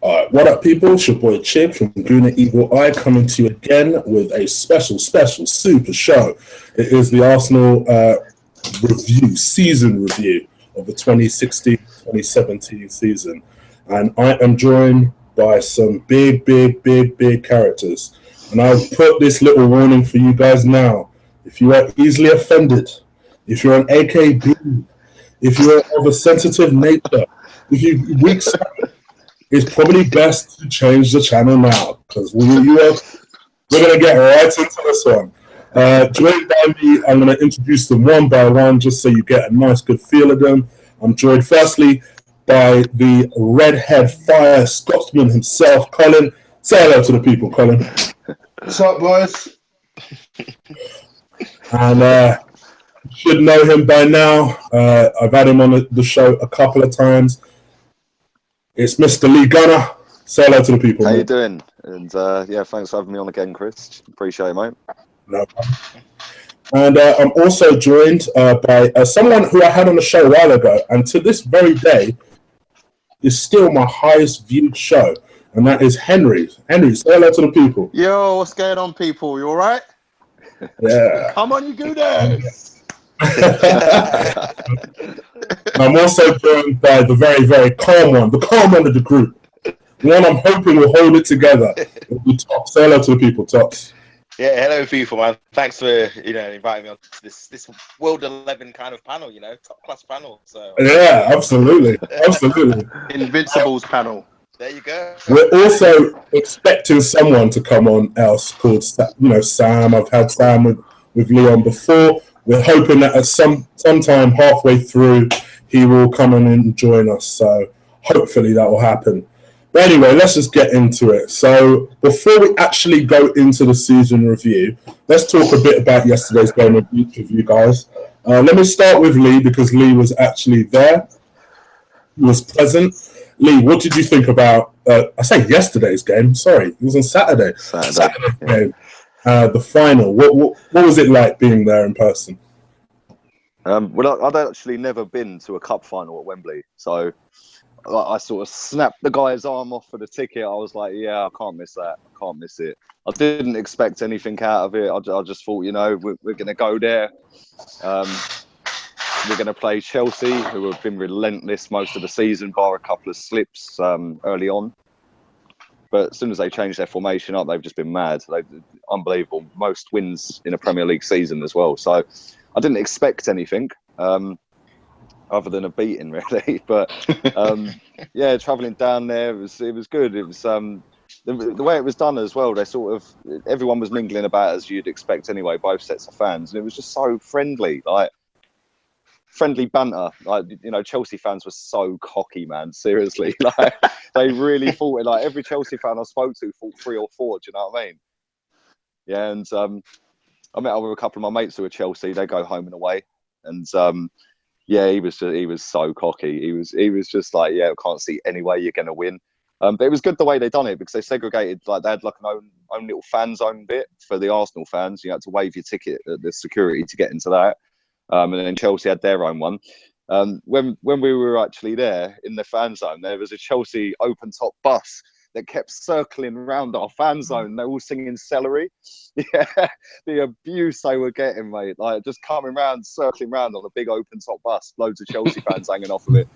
Alright, what up, people? It's your boy Chib from Gooner Eagle Eye coming to you again with a special super show. It is the Arsenal season review of the 2016-2017 season. And I am joined by some big characters. And I'll put this little warning for you guys now. If you are easily offended, if you're an AKB, if you're of a sensitive nature, if you weak it's probably best to change the channel now because we're going to get right into this one. Joined by me, I'm going to introduce them one by one just so you get a nice, good feel of them. I'm joined firstly by the redhead fire Scotsman himself, Colin. Say hello to the people, Colin. What's up, boys? And you should know him by now. I've had him on the show a couple of times. It's Mr. Lee Gunner. Say hello to the people. How you doing? And yeah, thanks for having me on again, Chris. Appreciate it, mate. No problem. And I'm also joined by someone who I had on the show a while ago, and to this very day is still my highest viewed show, and that is Henry. Henry, say hello to the people. Yo, what's going on, people? You all right? Yeah. Come on, you Gooners. I'm also joined by the very calm one, the calm one of the group. The one I'm hoping will hold it together. Tops. Say hello to the people, Tops. Yeah, hello people, man. Thanks for inviting me on this World 11 kind of panel, top class panel. So yeah, absolutely. Invincibles panel. There you go. We're also expecting someone to come on else called Sam. I've had Sam with Leon before. We're hoping that at sometime halfway through, he will come in and join us. So hopefully that will happen. But anyway, let's just get into it. So before we actually go into the season review, let's talk a bit about yesterday's game with each of you guys. Let me start with Lee because Lee was actually there. He was present. Lee, what did you think about, I say yesterday's game, sorry, it was on Saturday. Saturday's game. The final. What was it like being there in person? Well, I'd actually never been to a cup final at Wembley, so I sort of snapped the guy's arm off for the ticket. I was like, yeah, I can't miss that. I can't miss it. I didn't expect anything out of it. I just thought, we're going to go there. We're going to play Chelsea, who have been relentless most of the season, bar a couple of slips early on. But as soon as they changed their formation up, they've just been mad. Unbelievable. Most wins in a Premier League season as well. So I didn't expect anything other than a beating, really. But yeah, travelling down there, it was good. It was the way it was done as well. They sort of everyone was mingling about as you'd expect anyway. Both sets of fans, and it was just so friendly, friendly banter. Chelsea fans were so cocky, man. Seriously, they really thought it. Every Chelsea fan I spoke to thought 3 or 4. Do you know what I mean? Yeah, and I met up with a couple of my mates who are Chelsea. They go home and away, and yeah, he was so cocky. He was just like, yeah, I can't see any way you're gonna win. But it was good the way they done it because they segregated. They had an own little fan zone bit for the Arsenal fans. You had to wave your ticket at the security to get into that. And then Chelsea had their own one. When we were actually there in the fan zone, there was a Chelsea open top bus that kept circling around our fan zone. They were all singing Celery. Yeah, the abuse they were getting, mate. Just coming round, circling round on a big open top bus, loads of Chelsea fans hanging off of it.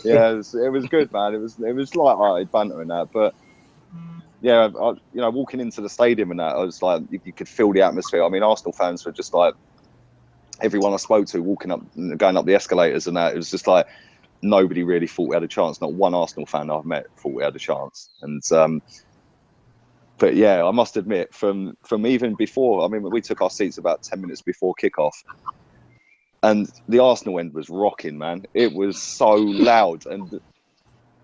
Yeah, it was good, man. It was light-hearted banter and that, but yeah, walking into the stadium and that, I was like, you could feel the atmosphere. I mean, Arsenal fans were just like. Everyone I spoke to going up the escalators and that, it was just like nobody really thought we had a chance. Not one Arsenal fan I've met thought we had a chance. And but yeah, I must admit, from even before, I mean, we took our seats about 10 minutes before kickoff, and the Arsenal end was rocking, man. It was so loud, and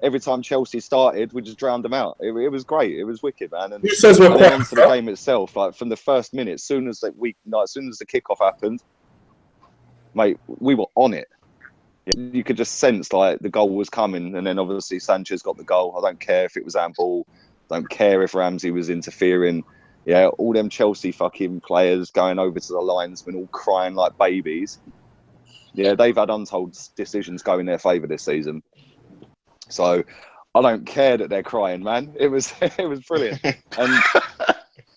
every time Chelsea started, we just drowned them out. It was great. It was wicked, man. And who says we're then into the game itself, from the first minute, as soon as the kickoff happened. Mate, we were on it. You could just sense the goal was coming, and then obviously Sanchez got the goal. I don't care if it was handball. I don't care if Ramsey was interfering. Yeah, all them Chelsea fucking players going over to the linesmen, all crying like babies. Yeah, they've had untold decisions go in their favour this season. So I don't care that they're crying, man. It was brilliant. And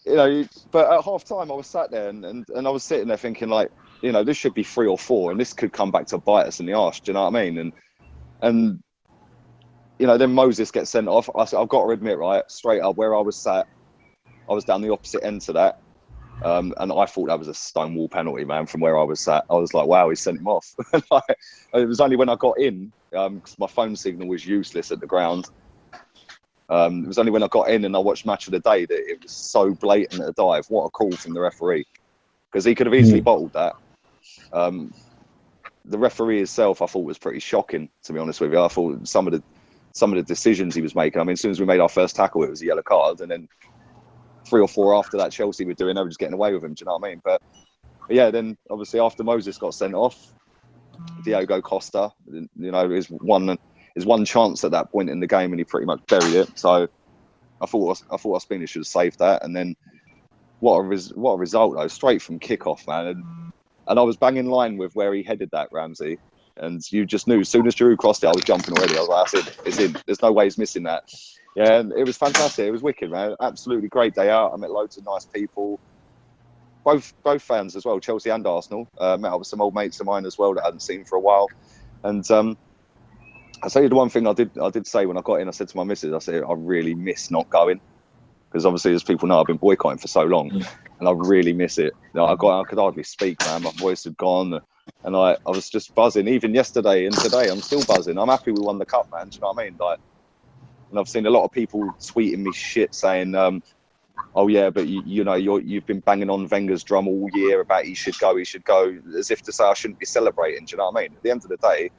you know, but at half time I was sat there and I was sitting there thinking, like, you know, this should be 3 or 4 and this could come back to bite us in the arse. Do you know what I mean? And you know, then Moses gets sent off. I've got to admit, right, straight up, where I was sat, I was down the opposite end to that. And I thought that was a stonewall penalty, man, from where I was sat. I was like, wow, he sent him off. Like, it was only when I got in, because my phone signal was useless at the ground. It was only when I got in and I watched Match of the Day that it was so blatant a dive. What a call from the referee. Because he could have easily bottled that. The referee himself, I thought, was pretty shocking, to be honest with you. I thought some of the decisions he was making. I mean, as soon as we made our first tackle, it was a yellow card. And then 3 or 4 after that, Chelsea were doing, they were just getting away with him. Do you know what I mean? But yeah, then obviously after Moses got sent off, Diogo Costa, you know, his one chance at that point in the game, and he pretty much buried it. So I thought Ospina should have saved that. And then what a result though, straight from kickoff, man. And I was bang in line with where he headed that, Ramsey. And you just knew as soon as Giroud crossed it, I was jumping already. I was like, that's it, it's in. There's no way he's missing that. Yeah, and it was fantastic. It was wicked, man. Absolutely great day out. I met loads of nice people. Both fans as well, Chelsea and Arsenal. Met up with some old mates of mine as well that I hadn't seen for a while. And I'll tell you the one thing I did say when I got in. I said to my missus, I said, I really miss not going. Because obviously, as people know, I've been boycotting for so long. And I really miss it. You know, I could hardly speak, man. My voice had gone. And I was just buzzing. Even yesterday and today, I'm still buzzing. I'm happy we won the cup, man. Do you know what I mean? Like, and I've seen a lot of people tweeting me shit saying, oh yeah, but you know, you've been banging on Wenger's drum all year about he should go, as if to say I shouldn't be celebrating. Do you know what I mean? At the end of the day,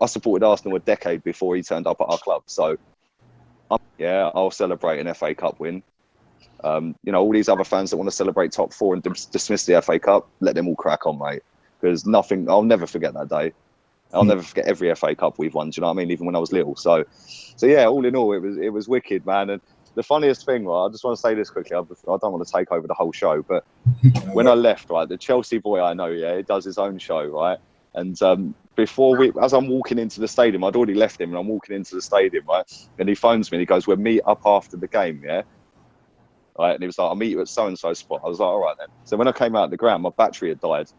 I supported Arsenal a decade before he turned up at our club. So yeah, I'll celebrate an FA Cup win. You know, all these other fans that want to celebrate top 4 and dismiss the FA Cup, let them all crack on, mate. Because I'll never forget that day. I'll never forget every FA Cup we've won. Do you know what I mean? Even when I was little. So yeah, all in all, it was wicked, man. And the funniest thing, right, I just want to say this quickly. I don't want to take over the whole show, but when I left, right, the Chelsea boy I know, yeah, he does his own show, right? And as I'm walking into the stadium, I'd already left him, and I'm walking into the stadium, right? And he phones me and he goes, "We'll meet up after the game, yeah." Right? And he was like, "I'll meet you at so and so spot." I was like, "All right then." So when I came out of the ground, my battery had died.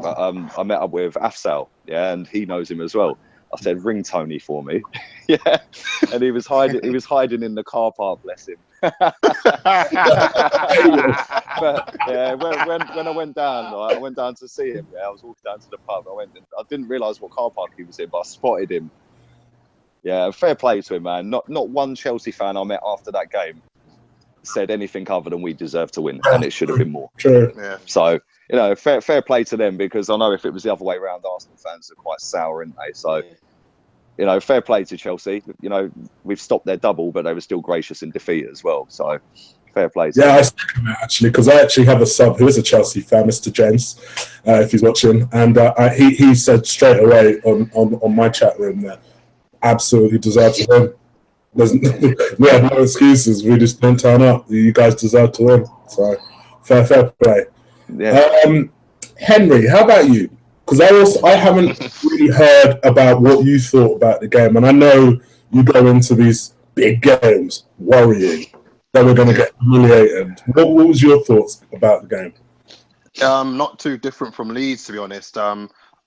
But I met up with Afsal, yeah, and he knows him as well. I said, "Ring Tony for me," yeah, and he was hiding in the car park, bless him. But yeah, when I went down, right, I went down to see him. Yeah, I was walking down to the pub. I didn't realise what car park he was in, but I spotted him. Yeah, fair play to him, man. Not one Chelsea fan I met after that game said anything other than we deserve to win, and it should have been more. True. Yeah. So, you know, fair play to them, because I know if it was the other way around, Arsenal fans are quite sour, aren't they? So, you know, fair play to Chelsea. You know, we've stopped their double, but they were still gracious in defeat as well. So, fair play to them. I second that, actually, because I actually have a sub who is a Chelsea fan, Mr. James, if he's watching, and he said straight away on my chat room that absolutely deserve to win. We had no excuses. We just didn't turn up. You guys deserve to win. So fair play. Yeah. Henry, how about you? Because I haven't really heard about what you thought about the game, and I know you go into these big games worrying that we're going to get humiliated. What was your thoughts about the game? Not too different from Leeds, to be honest. I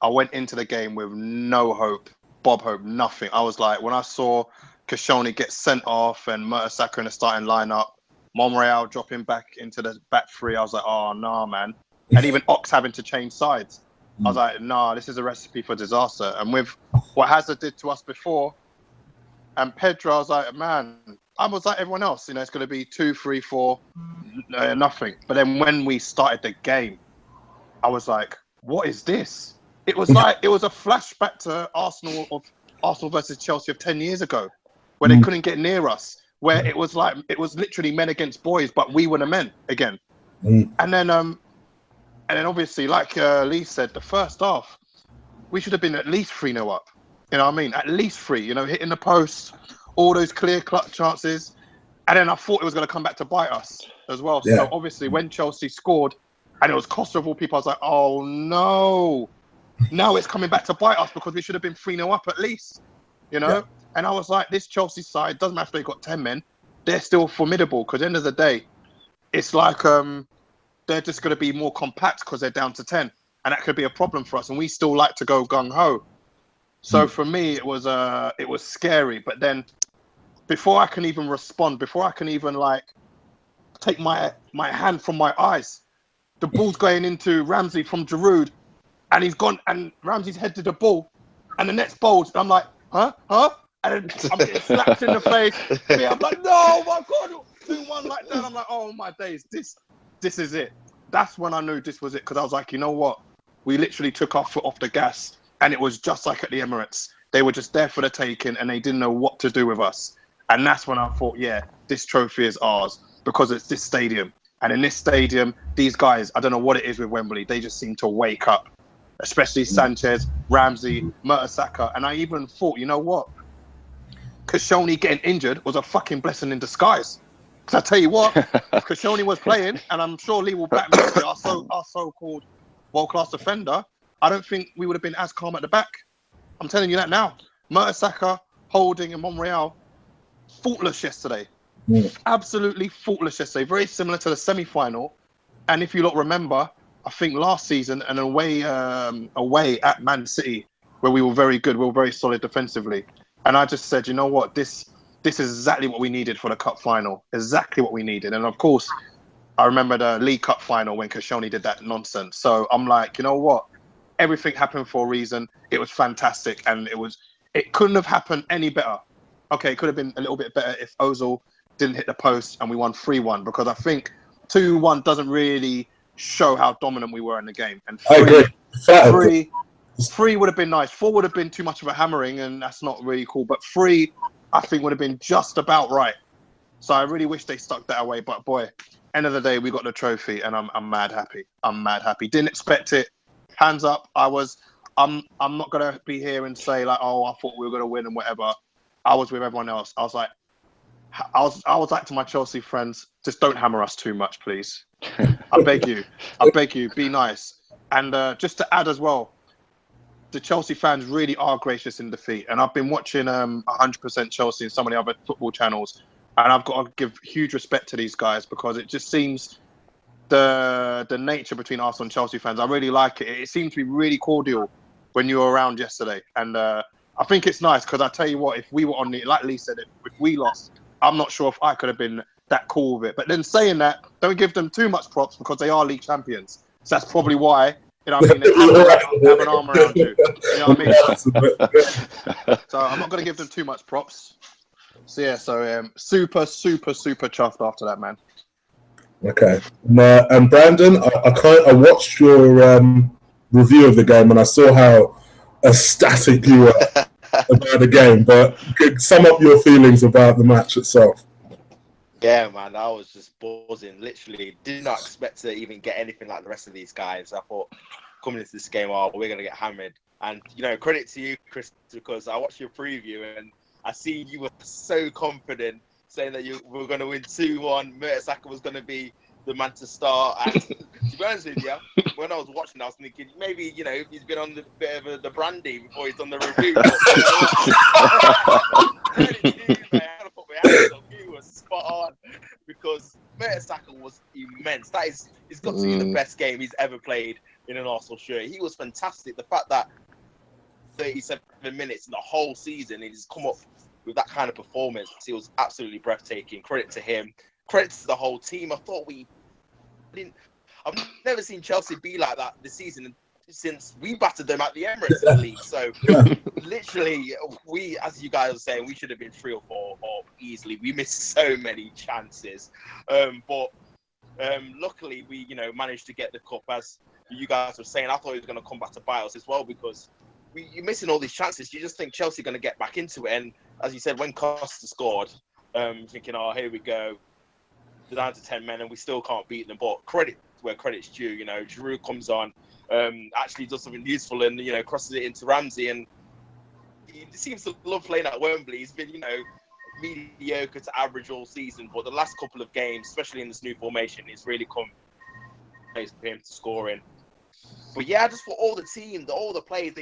went into the game with no hope, Bob hope, nothing. I was like, when I saw Koscielny get sent off and Mertesacker in the starting lineup, Monreal dropping back into the back 3, I was like, oh, nah, man. And even Ox having to change sides. I was like, nah, this is a recipe for disaster. And with what Hazard did to us before, and Pedro, I was like, man, I was like everyone else. You know, it's going to be 2, 3, 4, nothing. But then when we started the game, I was like, what is this? It was like, it was a flashback to Arsenal versus Chelsea of 10 years ago, where they couldn't get near us, where it was like, it was literally men against boys, but we were the men again. And then obviously, like Lee said, the first half, we should have been at least 3-0 up. You know what I mean? At least 3, you know, hitting the post, all those clear cut chances. And then I thought it was going to come back to bite us as well. Yeah. So obviously, when Chelsea scored, and it was Costa of all people, I was like, oh no. Now it's coming back to bite us, because we should have been 3-0 up at least, you know? And I was like, this Chelsea side, doesn't matter if they got 10 men, they're still formidable. Because at the end of the day, it's like they're just going to be more compact because they're down to 10. And that could be a problem for us. And we still like to go gung-ho. So for me, it was scary. But then before I can even respond, before I can even like take my hand from my eyes, the ball's going into Ramsey from Giroud, and he's gone, and Ramsey's headed the ball, and the net's bowled. And I'm like, huh? And then I'm getting slapped in the face. I'm like, no, my God, 2-1 like that. I'm like, oh my days, this is it. That's when I knew this was it, because I was like, you know what? We literally took our foot off the gas, and it was just like at the Emirates. They were just there for the taking, and they didn't know what to do with us. And that's when I thought, yeah, this trophy is ours, because it's this stadium. And in this stadium, these guys, I don't know what it is with Wembley, they just seem to wake up, especially Sanchez, Ramsey, Mertesacker. And I even thought, you know what? Koscielny getting injured was a fucking blessing in disguise. Because I tell you what, if Koscielny was playing, and I'm sure Lee will back me up here, our so-called world-class defender, I don't think we would have been as calm at the back. I'm telling you that now. Mertesacker, Holding, and Monreal, faultless yesterday. Absolutely faultless yesterday. Very similar to the semi-final. And if you lot remember, I think last season, an away at Man City, where we were very good, we were very solid defensively. And I just said, you know what, this is exactly what we needed for the cup final. Exactly what we needed. And of course, I remember the League Cup final when Koscielny did that nonsense. So I'm like, you know what? Everything happened for a reason. It was fantastic, and it couldn't have happened any better. Okay, it could have been a little bit better if Ozil didn't hit the post and we won 3-1, because I think 2-1 doesn't really show how dominant we were in the game. And I agree. Three would have been nice. 4 would have been too much of a hammering, and that's not really cool. But 3, I think, would have been just about right. So I really wish they stuck that away. But boy, end of the day, we got the trophy, and I'm mad happy. I'm mad happy. Didn't expect it. Hands up. I'm not gonna be here and say like, oh, I thought we were gonna win and whatever. I was with everyone else. I was like to my Chelsea friends, just don't hammer us too much, please. I beg you, be nice. And just to add as well, the Chelsea fans really are gracious in defeat. And I've been watching 100% Chelsea and some of the other football channels, and I've got to give huge respect to these guys, because it just seems the nature between Arsenal and Chelsea fans, I really like it. It seemed to be really cordial when you were around yesterday. And I think it's nice, because I tell you what, if we were on the, like Lee said, if we lost, I'm not sure if I could have been that cool with it. But then saying that, don't give them too much props, because they are league champions. So that's probably why, you know what I mean, they have an arm around you. You know what I mean? So I'm not going to give them too much props. So yeah, super chuffed after that, man. Okay. And Brandon, I watched your review of the game, and I saw how ecstatic you were about the game. But sum up your feelings about the match itself. Yeah, man, I was just buzzing. Literally, did not expect to even get anything like the rest of these guys. I thought coming into this game, we're going to get hammered. And, you know, credit to you, Chris, because I watched your preview and I see you were so confident, saying that you were going to win 2-1. Mertesacker was going to be the man to start. And to be honest with you, when I was watching, I was thinking maybe, you know, he's been on the bit of the brandy before he's done the review. He was spot on, because Mertesacker was immense. It's got to be the best game he's ever played in an Arsenal shirt. He was fantastic. The fact that 37 minutes in the whole season, he's come up with that kind of performance, it was absolutely breathtaking. Credit to him. Credit to the whole team. I've never seen Chelsea be like that this season since we battered them at the Emirates in the league. So literally, we, as you guys are saying, we should have been 3 or 4 up easily. We missed so many chances, but luckily we, you know, managed to get the cup. As you guys were saying, I thought he was going to come back to bite us as well, because you're missing all these chances. You just think Chelsea are going to get back into it, and as you said, when Costa scored, thinking, oh, here we go, they're down to 10 men and we still can't beat them. But credit where credit's due. You know, Giroud comes on, actually does something useful, and, you know, crosses it into Ramsey, and he seems to love playing at Wembley. He's been, you know, mediocre to average all season, but the last couple of games, especially in this new formation, it's really come for him to score in. But yeah, just for all the team, all the players,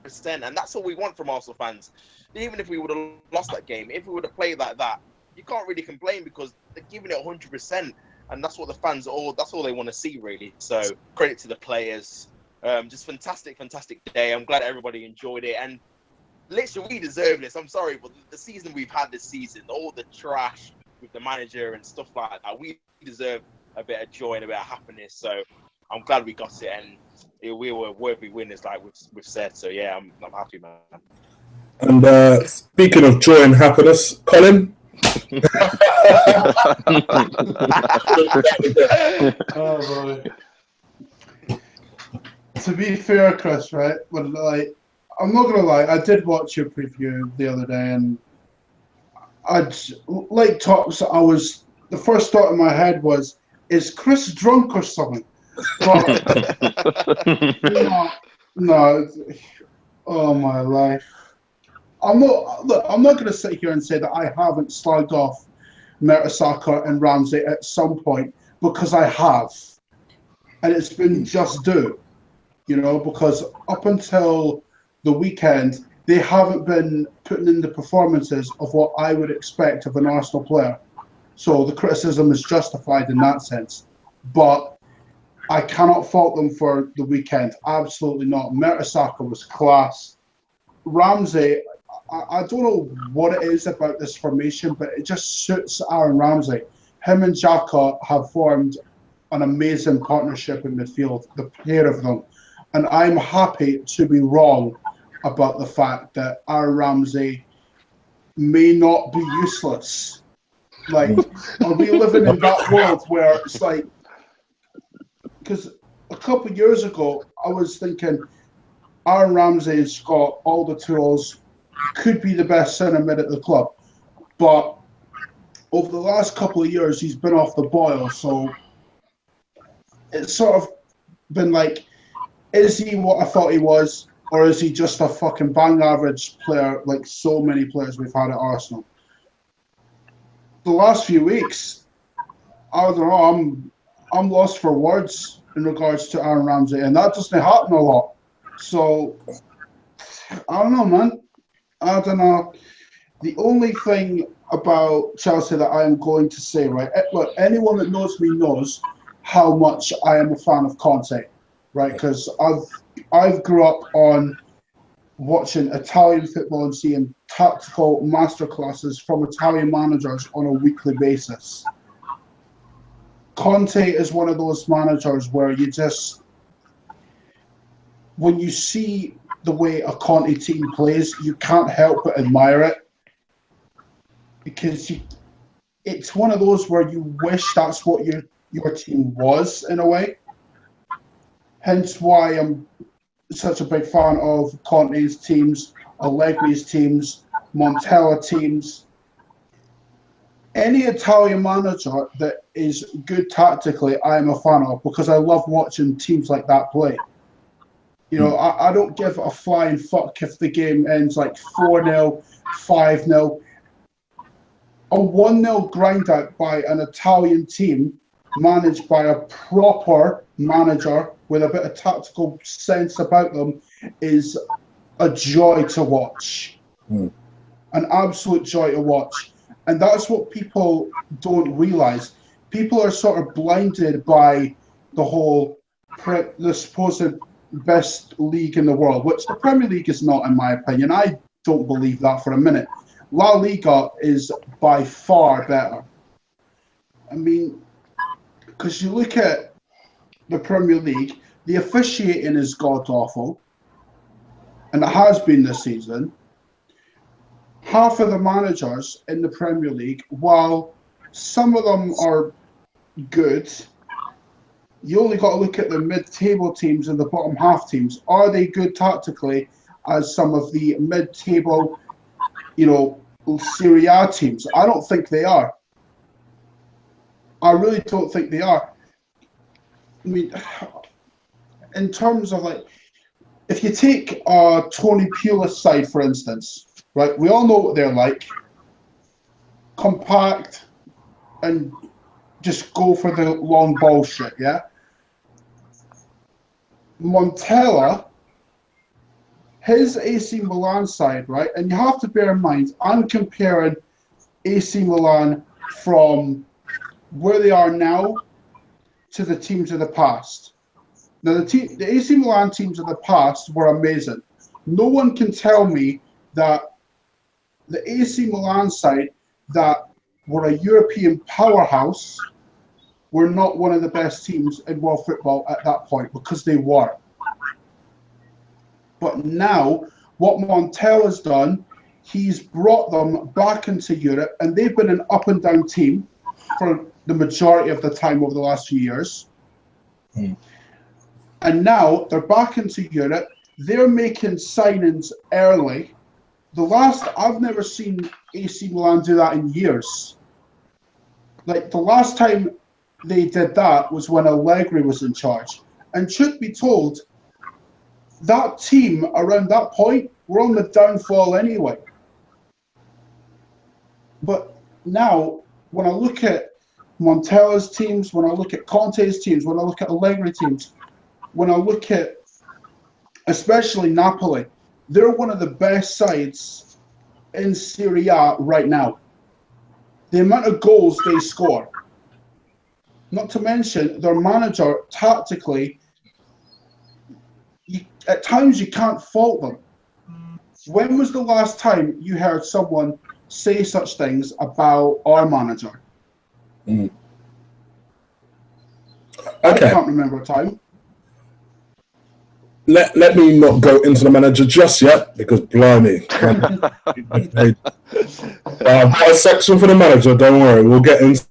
and that's all we want from Arsenal fans. Even if we would have lost that game, if we would have played like that, you can't really complain because they're giving it 100%, and that's what the fans that's all they want to see, really. So credit to the players. Just fantastic day. I'm glad everybody enjoyed it, and literally we deserve this. I'm sorry, but the season we've had this season, all the trash with the manager and stuff like that, we deserve a bit of joy and a bit of happiness. So I'm glad we got it, and we were worthy winners, like we've said. So yeah, I'm happy, man. And speaking of joy and happiness, Colin. Oh boy. To be fair, Chris, right? But like, I'm not gonna lie, I did watch your preview the other day, and like Tops, the first thought in my head was, is Chris drunk or something? But no, oh my life. I'm not going to sit here and say that I haven't slagged off Mertesacker and Ramsey at some point, because I have, and it's been just due, because up until the weekend they haven't been putting in the performances of what I would expect of an Arsenal player. So the criticism is justified in that sense, but I cannot fault them for the weekend. Absolutely not. Mertesacker was class. Ramsey, I don't know what it is about this formation, but it just suits Aaron Ramsey. Him and Xhaka have formed an amazing partnership in midfield, the pair of them. And I'm happy to be wrong about the fact that Aaron Ramsey may not be useless. Like, are we living in that world where it's like, because a couple of years ago, I was thinking Aaron Ramsey's got all the tools, could be the best centre mid at the club. But over the last couple of years, he's been off the boil. So it's sort of been like, is he what I thought he was? Or is he just a fucking bang average player like so many players we've had at Arsenal? The last few weeks, I don't know, I'm lost for words in regards to Aaron Ramsey, and that doesn't happen a lot. So, I don't know, man. I don't know. The only thing about Chelsea that I am going to say, right? Look, anyone that knows me knows how much I am a fan of Conte, right? Because I've grew up on watching Italian football and seeing tactical masterclasses from Italian managers on a weekly basis. Conte is one of those managers where you just, when you see the way a Conte team plays, you can't help but admire it, because it's one of those where you wish that's what your team was in a way. Hence why I'm such a big fan of Conte's teams, Allegri's teams, Montella teams. Any Italian manager that is good tactically, I am a fan of, because I love watching teams like that play. I don't give a flying fuck if the game ends like 4-0, 5-0. A 1-0 grind out by an Italian team managed by a proper manager with a bit of tactical sense about them is a joy to watch. An absolute joy to watch. And that's what people don't realise. People are sort of blinded by the supposed best league in the world, which the Premier League is not, in my opinion. I don't believe that for a minute. La Liga is by far better. I mean, because you look at the Premier League, the officiating is god-awful, and it has been this season. Half of the managers in the Premier League, while some of them are good, you only got to look at the mid-table teams and the bottom half teams. Are they good tactically as some of the mid-table, Serie A teams? I don't think they are. I really don't think they are. I mean, in terms of if you take Tony Pulis' side, for instance, right? We all know what they're like. Compact and just go for the long ball shit, yeah? Montella, his AC Milan side, right? And you have to bear in mind, I'm comparing AC Milan from where they are now to the teams of the past. Now, the AC Milan teams of the past were amazing. No one can tell me that the AC Milan side that were a European powerhouse were not one of the best teams in world football at that point, because they were. But now, what Montel has done, he's brought them back into Europe, and they've been an up and down team for the majority of the time over the last few years. And now they're back into Europe. They're making signings early. I've never seen AC Milan do that in years. Like, the last time they did that was when Allegri was in charge. And truth be told, that team around that point were on the downfall anyway. But now, when I look at Montella's teams, when I look at Conte's teams, when I look at Allegri teams, when I look at especially Napoli, they're one of the best sides in Serie A right now. The amount of goals they score. Not to mention their manager, tactically, at times you can't fault them. When was the last time you heard someone say such things about our manager? Okay. I can't remember a time. Let me not go into the manager just yet, because blimey. I've got a section for the manager, don't worry, we'll get into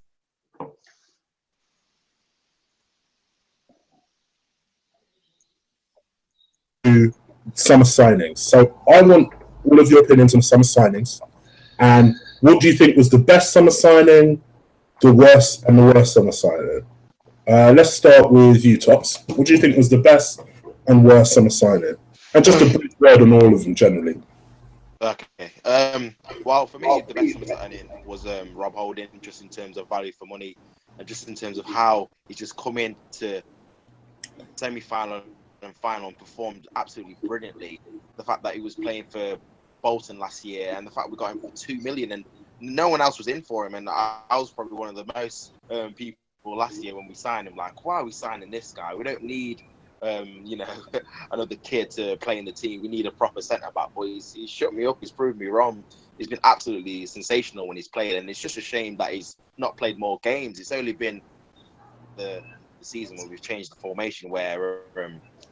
summer signings. So I want all of your opinions on summer signings. And what do you think was the best summer signing, the worst summer signing? Let's start with you, Tops. What do you think was the best and worst summer signing? And just a brief word on all of them generally. Okay. Well, for me, the best summer signing was Rob Holding, just in terms of value for money, and just in terms of how he's just come in to semi-final and final and performed absolutely brilliantly. The fact that he was playing for Bolton last year, and the fact we got him for $2 million, and no one else was in for him. And I was probably one of the most people last year when we signed him, like, why are we signing this guy? We don't need another kid to play in the team. We need a proper centre back. But he's shut me up. He's proved me wrong. He's been absolutely sensational when he's played, and it's just a shame that he's not played more games. It's only been the season when we've changed the formation where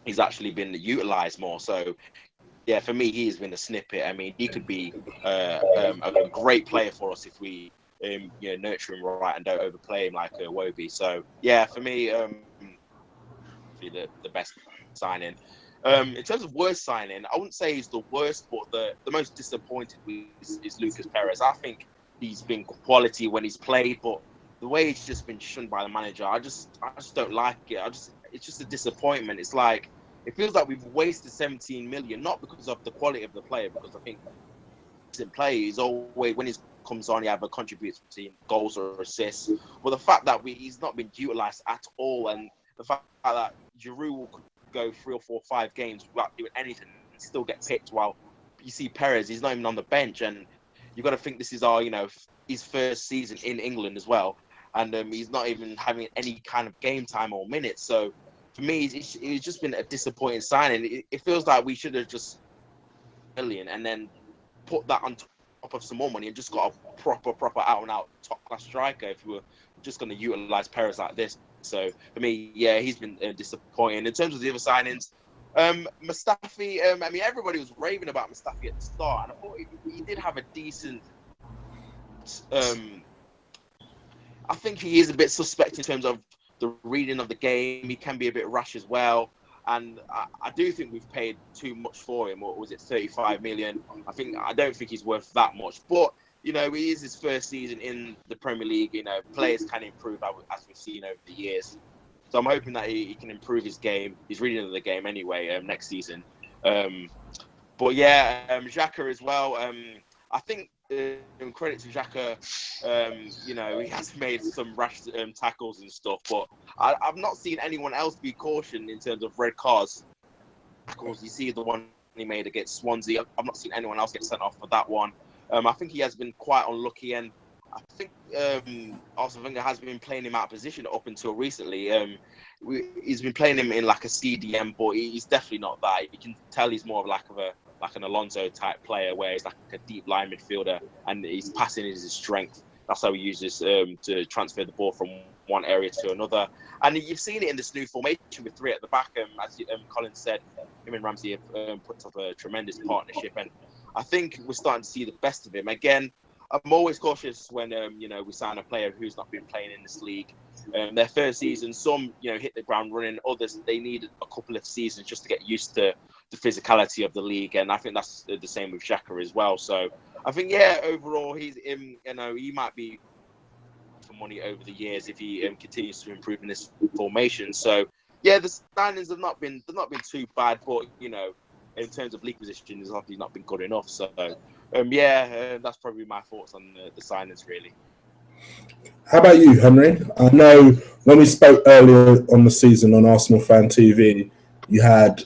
he's actually been utilised more. So yeah, for me, he has been a snippet. I mean, he could be a great player for us if we nurture him right and don't overplay him like Wobie. So yeah, for me, the best signing. In terms of worst signing, I wouldn't say he's the worst, but the most disappointed is Lucas Perez. I think he's been quality when he's played, but the way he's just been shunned by the manager, I just don't like it. It's just a disappointment. It's like, it feels like we've wasted 17 million, not because of the quality of the player, because I think in play, he's always, when he comes on, he either contributes between goals or assists. But the fact that he's not been utilised at all, and the fact that Giroud will go 3 or 4 or 5 games without doing anything and still get picked, while you see Perez, he's not even on the bench, and you've got to think this is our, his first season in England as well, and he's not even having any kind of game time or minutes. So for me, it's just been a disappointing signing. It feels like we should have just million and then put that on top of some more money and just got a proper out-and-out top-class striker if we were just going to utilise Perez like this. So for me, yeah, he's been disappointing. In terms of the other signings, Mustafi, I mean, everybody was raving about Mustafi at the start, and I thought he did have a decent... I think he is a bit suspect in terms of the reading of the game. He can be a bit rash as well. And I do think we've paid too much for him. What was it, 35 million? I don't think he's worth that much. But, he is his first season in the Premier League. Players can improve as we've seen over the years. So I'm hoping that he can improve his game, his reading of the game anyway, next season. But yeah, Xhaka as well. I think credit to Xhaka, he has made some rash tackles and stuff, but I've not seen anyone else be cautioned in terms of red cards. You see the one he made against Swansea. I've not seen anyone else get sent off for that one. I think he has been quite unlucky, and I think Arsene Wenger has been playing him out of position up until recently. He's been playing him in like a CDM, but he's definitely not that. You can tell he's more of an Alonso type player, where he's like a deep line midfielder, and his passing is his strength. That's how he uses to transfer the ball from one area to another. And you've seen it in this new formation with three at the back. As Colin said, him and Ramsey have put up a tremendous partnership, and I think we're starting to see the best of him. Again, I'm always cautious when we sign a player who's not been playing in this league. Their first season, some hit the ground running, others they need a couple of seasons just to get used to the physicality of the league, and I think that's the same with Xhaka as well. So I think overall he might be for money over the years if he continues to improve in this formation. So the signings have not been too bad, but in terms of league position, it's obviously not been good enough. So that's probably my thoughts on the signings, really. How about you, Henry? I know when we spoke earlier on the season on Arsenal Fan TV, you had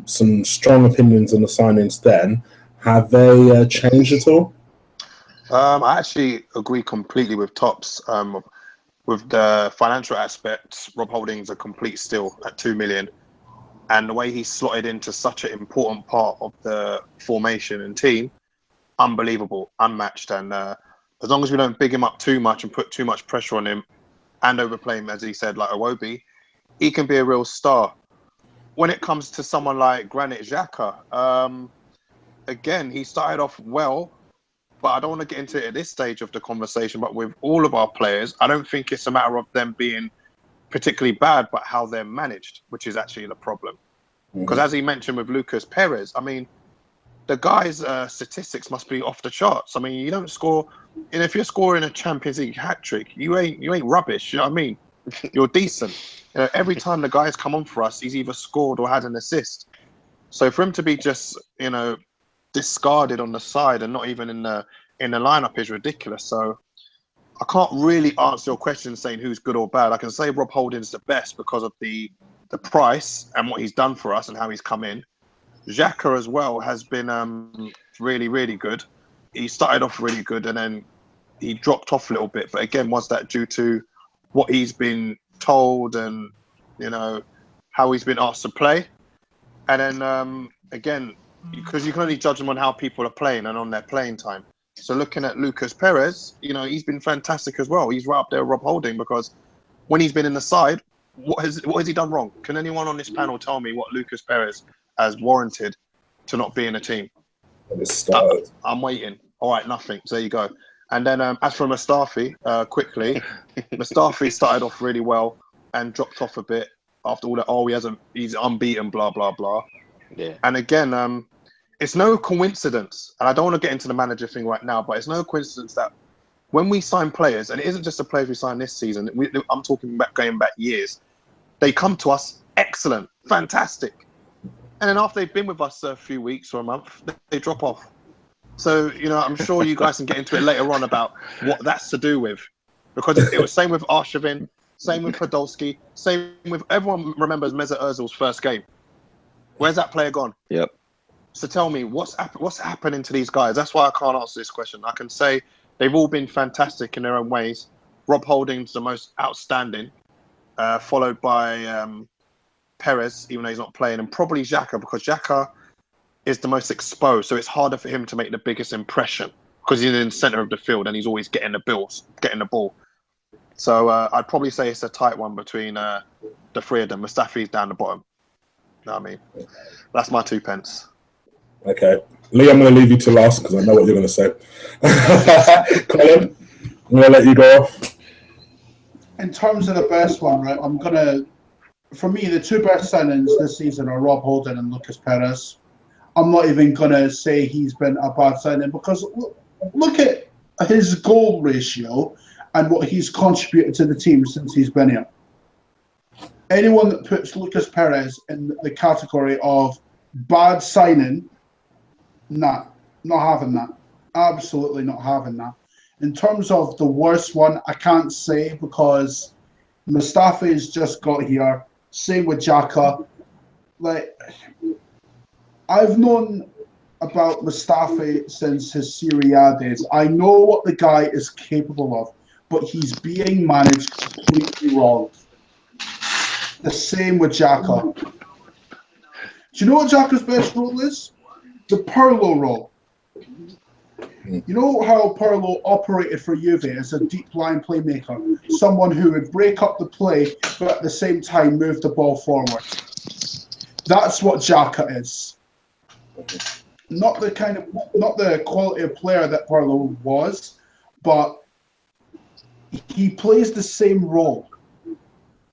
some strong opinions on the signings then. Have they changed at all? I actually agree completely with Tops. With the financial aspect, Rob Holding's a complete steal at 2 million. And the way he slotted into such an important part of the formation and team, unbelievable, unmatched. And as long as we don't big him up too much and put too much pressure on him and overplay him, as he said, like Iwobi, he can be a real star. When it comes to someone like Granit Xhaka, again, he started off well, but I don't want to get into it at this stage of the conversation. But with all of our players, I don't think it's a matter of them being particularly bad, but how they're managed, which is actually the problem. Because as he mentioned with Lucas Perez, I mean, the guy's statistics must be off the charts. I mean, you don't score, and if you're scoring a Champions League hat trick, you ain't rubbish. You know what I mean? You're decent. Every time the guy's come on for us, he's either scored or had an assist. So for him to be just discarded on the side and not even in the lineup is ridiculous. So I can't really answer your question saying who's good or bad. I can say Rob Holding's the best because of the price and what he's done for us and how he's come in. Xhaka as well has been really, really good. He started off really good and then he dropped off a little bit. But again, was that due to what he's been told and, how he's been asked to play? And then, again, because you can only judge them on how people are playing and on their playing time. So looking at Lucas Perez, he's been fantastic as well. He's right up there with Rob Holding because when he's been in the side, what has he done wrong? Can anyone on this panel tell me what Lucas Perez has warranted to not be in a team? I'm waiting. All right, nothing. So there you go. And then as for Mustafi, quickly, Mustafi started off really well and dropped off a bit after all that. He's unbeaten, blah, blah, blah. Yeah. And again, it's no coincidence, and I don't want to get into the manager thing right now, but it's no coincidence that when we sign players, and it isn't just the players we signed this season, I'm talking about going back years, they come to us excellent, fantastic. And then after they've been with us a few weeks or a month, they drop off. So, I'm sure you guys can get into it later on about what that's to do with. Because it was same with Arshavin, same with Podolski, same with everyone remembers Mesut Ozil's first game. Where's that player gone? Yep. So tell me, what's happening to these guys? That's why I can't answer this question. I can say they've all been fantastic in their own ways. Rob Holding's the most outstanding, followed by Perez, even though he's not playing, and probably Xhaka, because Xhaka is the most exposed. So it's harder for him to make the biggest impression because he's in the centre of the field and he's always getting the ball. So I'd probably say it's a tight one between the three of them. Mustafi's down the bottom. You know what I mean? That's my 2 pence. Okay. Lee, I'm going to leave you to last because I know what you're going to say. Colin, I'm going to let you go off. In terms of the best one, right, for me, the two best signings this season are Rob Holding and Lucas Perez. I'm not even going to say he's been a bad signing because look at his goal ratio and what he's contributed to the team since he's been here. Anyone that puts Lucas Perez in the category of bad signing, nah, not having that. Absolutely not having that. In terms of the worst one, I can't say because Mustafi's just got here. Same with Xhaka. Like, I've known about Mustafi since his Serie A days. I know what the guy is capable of, but he's being managed completely wrong. The same with Xhaka. Do you know what Xhaka's best role is? The Pirlo role. You know how Pirlo operated for Juve as a deep line playmaker, someone who would break up the play, but at the same time move the ball forward. That's what Xhaka is. Not the quality of player that Pirlo was, but he plays the same role.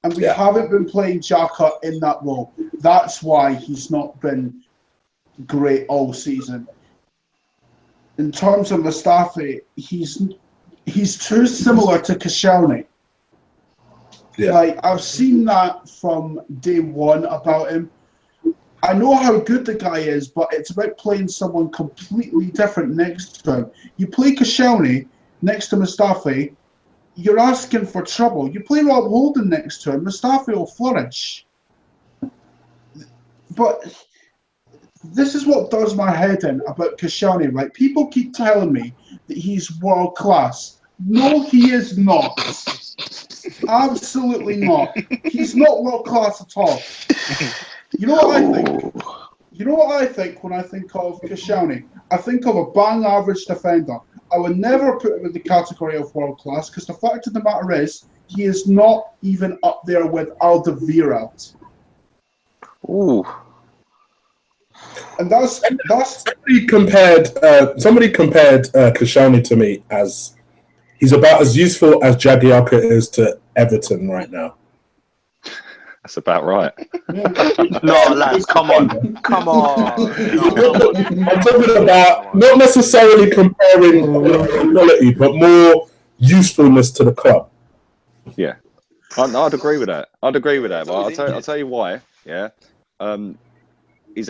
And we haven't been playing Xhaka in that role. That's why he's not been great all season. In terms of Mustafi, he's too similar to Koscielny. Yeah. Like, I've seen that from day one about him. I know how good the guy is, but it's about playing someone completely different next to him. You play Koscielny next to Mustafi, you're asking for trouble. You play Rob Holding next to him, Mustafi will flourish. But this is what does my head in about Koscielny, right? People keep telling me that he's world class. No, he is not. Absolutely not. He's not world class at all. You know what I think? You know what I think when I think of Koscielny? I think of a bang average defender. I would never put him in the category of world class because the fact of the matter is he is not even up there with Alderweireld. Ooh. And that's somebody compared Koscielny to me as he's about as useful as Jagielka is to Everton right now. That's about right. No, lads, come on. No, come on. I'm talking about not necessarily comparing quality, but more usefulness to the club. Yeah, I'd agree with that. But I'll tell you why. Yeah, he's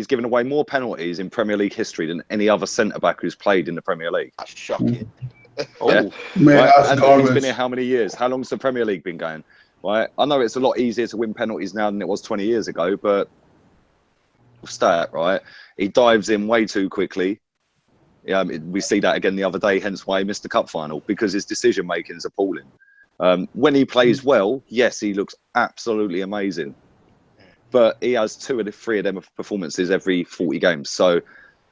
given away more penalties in Premier League history than any other centre back who's played in the Premier League. That's shocking. Yeah, man, right? that's And garbage. he's been here how many years? How long's the Premier League been going? Right, I know it's a lot easier to win penalties now than it was 20 years ago, but stat, right? He dives in way too quickly. Yeah, we see that again the other day, hence why he missed the cup final, because his decision making is appalling. When he plays well, yes, he looks absolutely amazing, but he has 2 of the 3 of them performances every 40 games. So,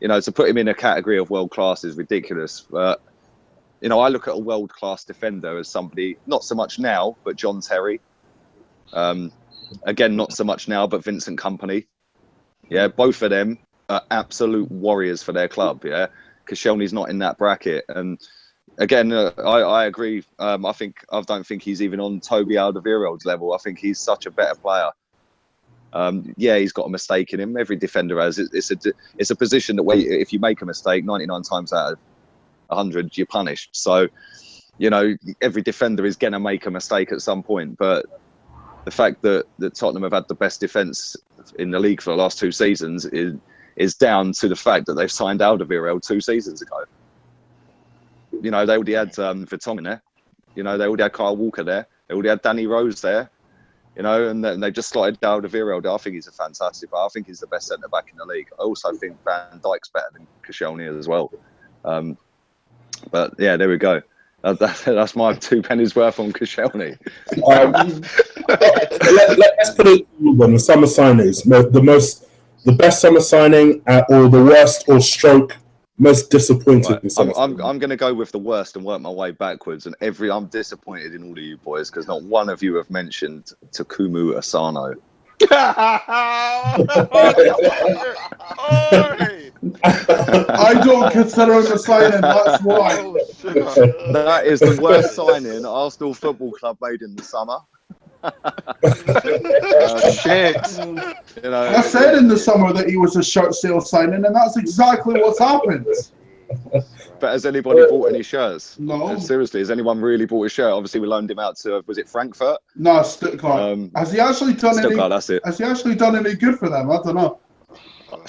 to put him in a category of world class is ridiculous. But I look at a world-class defender as somebody, not so much now, but John Terry. Again, not so much now, but Vincent Kompany. Yeah, both of them are absolute warriors for their club. Yeah, Koscielny's not in that bracket. And again, I agree. I don't think he's even on Toby Alderweireld's level. I think he's such a better player. Yeah, he's got a mistake in him. Every defender has. It's a position that if you make a mistake, 99 times out of 100 you're punished. So every defender is gonna make a mistake at some point, but the fact that Tottenham have had the best defence in the league for the last 2 seasons is down to the fact that they've signed Alderweireld 2 seasons ago. They already had Vertonghen there, they already had Kyle Walker there, they already had Danny Rose there, and they just slotted Alderweireld. I think he's a fantastic player. I think he's the best centre back in the league. I also think Van Dijk's better than Koscielny as well. But yeah, there we go. That's my 2 pennies worth on Koscielny. Let's put it on the summer signings. The best summer signing, or the worst or stroke most disappointing. Right. I'm going to go with the worst and work my way backwards. And I'm disappointed in all of you boys because not one of you have mentioned Takuma Asano. I don't consider him a signing, that's why. That is the worst signing Arsenal Football Club made in the summer. Shit. I said in the summer that he was a short sale signing, and that's exactly what's happened. But has anybody bought any shirts? No. Seriously, has anyone really bought a shirt? Obviously, we loaned him out to, was it Frankfurt? No, Stuttgart. Has he actually done Stuttgart, that's it. Has he actually done any good for them? I don't know.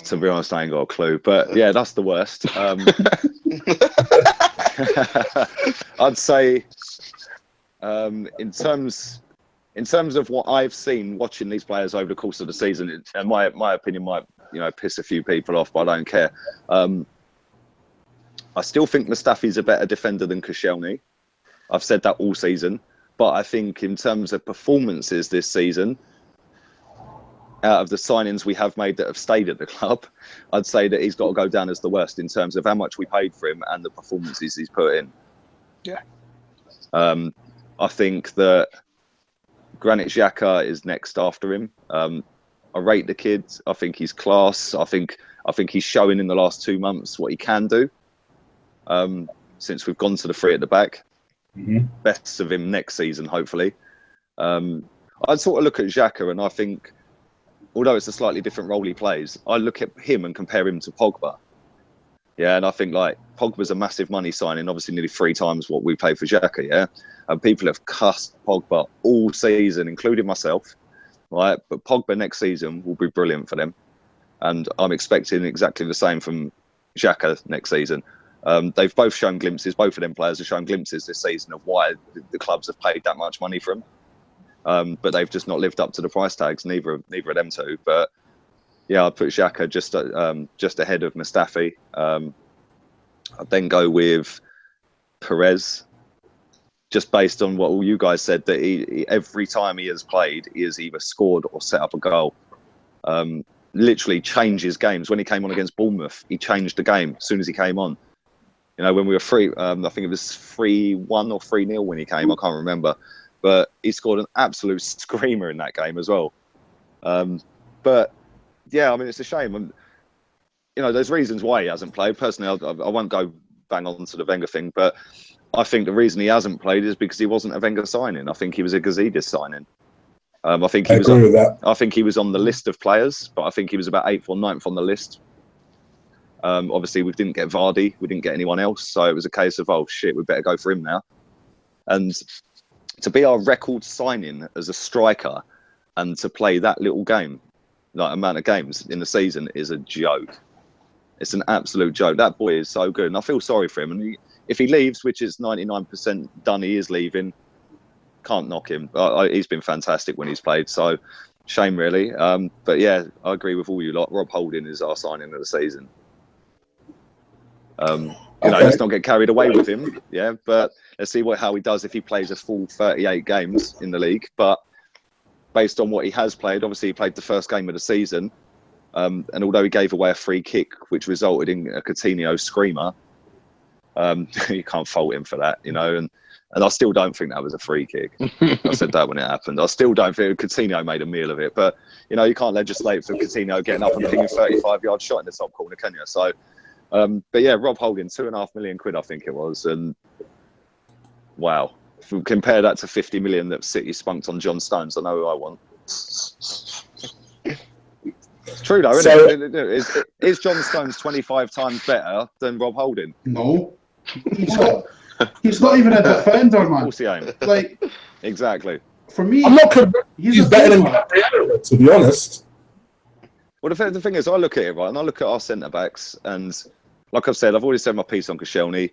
To be honest, I ain't got a clue. But yeah, that's the worst. I'd say in terms of what I've seen watching these players over the course of the season, and my opinion might piss a few people off, but I don't care. I still think Mustafi's a better defender than Koscielny. I've said that all season. But I think in terms of performances this season, out of the signings we have made that have stayed at the club, I'd say that he's got to go down as the worst in terms of how much we paid for him and the performances he's put in. Yeah. I think that Granit Xhaka is next after him. I rate the kid. I think he's class. I think he's showing in the last 2 months what he can do. Since we've gone to the 3 at the back. Mm-hmm. Best of him next season, hopefully. I'd sort of look at Xhaka, and I think, although it's a slightly different role he plays, I look at him and compare him to Pogba. Yeah, and I think like Pogba's a massive money signing, obviously nearly 3 times what we paid for Xhaka. Yeah, and people have cussed Pogba all season, including myself. Right, but Pogba next season will be brilliant for them, and I'm expecting exactly the same from Xhaka next season. They've both shown glimpses. Both of them players have shown glimpses this season of why the clubs have paid that much money for them, but they've just not lived up to the price tags. Neither of them two. But yeah, I'd put Xhaka just ahead of Mustafi. I'd then go with Perez, just based on what all you guys said, that he every time he has played, he has either scored or set up a goal. Literally changes games. When he came on against Bournemouth, he changed the game as soon as he came on. When we were 3, I think it was 3-1 or 3-0 when he came. I can't remember, but he scored an absolute screamer in that game as well. But yeah, I mean, it's a shame. There's reasons why he hasn't played. Personally, I won't go bang on to the Wenger thing, but I think the reason he hasn't played is because he wasn't a Wenger signing. I think he was a Gazidis signing. I think he was on the list of players, but I think he was about 8th or 9th on the list. Obviously, we didn't get Vardy, we didn't get anyone else, so it was a case of, oh shit, we better go for him now. And to be our record signing as a striker and to play that little game, like amount of games in the season, is a joke. It's an absolute joke. That boy is so good, and I feel sorry for him. And if he leaves, which is 99% done, he is leaving. Can't knock him. He's been fantastic when he's played, so shame really. But yeah, I agree with all you lot. Rob Holding is our signing of the season. Let's not get carried away with him. Yeah, but let's see how he does if he plays a full 38 games in the league. But based on what he has played, obviously he played the first game of the season, and although he gave away a free kick which resulted in a Coutinho screamer, you can't fault him for that, and I still don't think that was a free kick. I said that when it happened. I still don't think Coutinho made a meal of it. But, you can't legislate for Coutinho getting up and pinging 35-yard shot in the top corner, can you? So, but yeah, Rob Holding, £2.5 million, I think it was. And wow, if we compare that to 50 million that City spunked on John Stones, I know who I want. It's true though, isn't it? Is John Stones 25 times better than Rob Holding? No. He's not even a defender, man. Of course he ain't. Like, exactly. For me, I'm not convinced he's better than Gabriel, to be honest. Well, the thing is, I look at it, right, and I look at our centre-backs, and like I've said, I've already said my piece on Koscielny.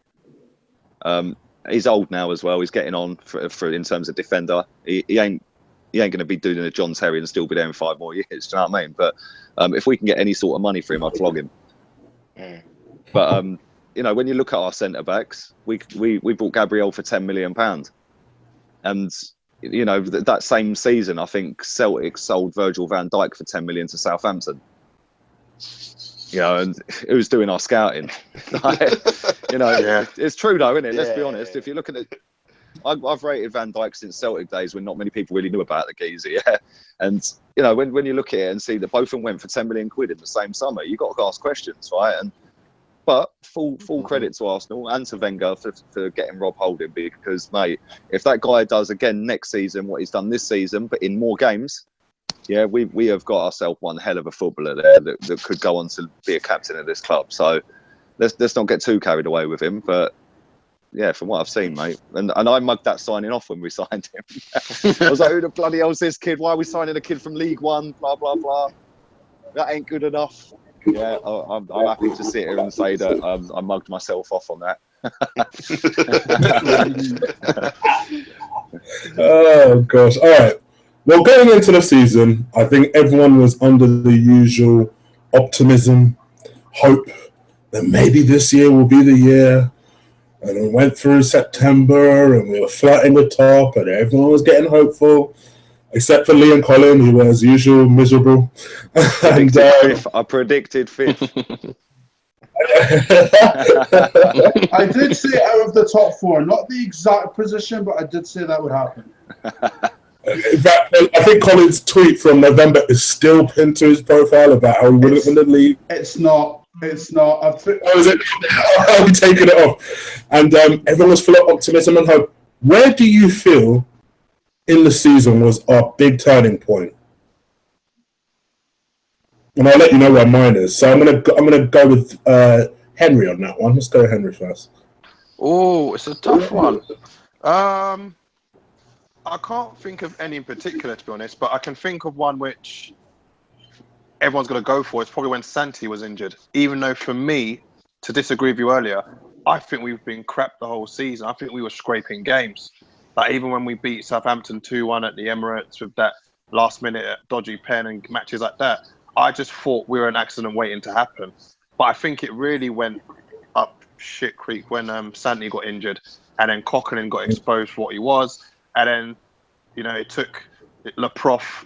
He's old now as well. He's getting on for in terms of defender. He ain't going to be doing a John Terry and still be there in 5 more years. Do you know what I mean? But if we can get any sort of money for him, I'd flog him. But when you look at our centre backs, we bought Gabriel for £10 million, and that same season, I think Celtic sold Virgil van Dijk for £10 million to Southampton. And who's doing our scouting? Yeah. It's true though, isn't it? Let's be honest. If you look at it, I've rated Van Dijk since Celtic days when not many people really knew about the geezer. Yeah, and when you look at it and see that both of them went for £10 million in the same summer, you got to ask questions, right? But full credit to Arsenal and to Wenger for getting Rob Holding, because, mate, if that guy does again next season what he's done this season, but in more games, yeah, we have got ourselves one hell of a footballer there that could go on to be a captain of this club. So let's not get too carried away with him. But yeah, from what I've seen, mate, and I mugged that signing off when we signed him. I was like, who the bloody hell's this kid? Why are we signing a kid from League One? Blah, blah, blah. That ain't good enough. Yeah, I'm happy to sit here and say that I mugged myself off on that. Oh, gosh. All right. Well, going into the season, I think everyone was under the usual optimism, hope that maybe this year will be the year. And we went through September and we were flirting the top and everyone was getting hopeful, except for Lee and Colin, who were as usual miserable. And, I predicted fifth. I did say out of the top 4, not the exact position, but I did say that would happen. In fact, I think Colin's tweet from November is still pinned to his profile about how he wouldn't win the league. It's not. Is it? I'll be taking it off. And everyone was full of optimism and hope. Where do you feel in the season was our big turning point? And I'll let you know where mine is. So I'm gonna go with Henry on that one. Let's go Henry first. Oh, it's a tough one. I can't think of any in particular, to be honest, but I can think of one which everyone's going to go for. It's probably when Santi was injured. Even though, for me, to disagree with you earlier, I think we've been crap the whole season. I think we were scraping games. Like, even when we beat Southampton 2-1 at the Emirates with that last-minute dodgy pen and matches like that, I just thought we were an accident waiting to happen. But I think it really went up shit creek when Santi got injured, and then Coquelin got exposed for what he was. And then, it took Le Prof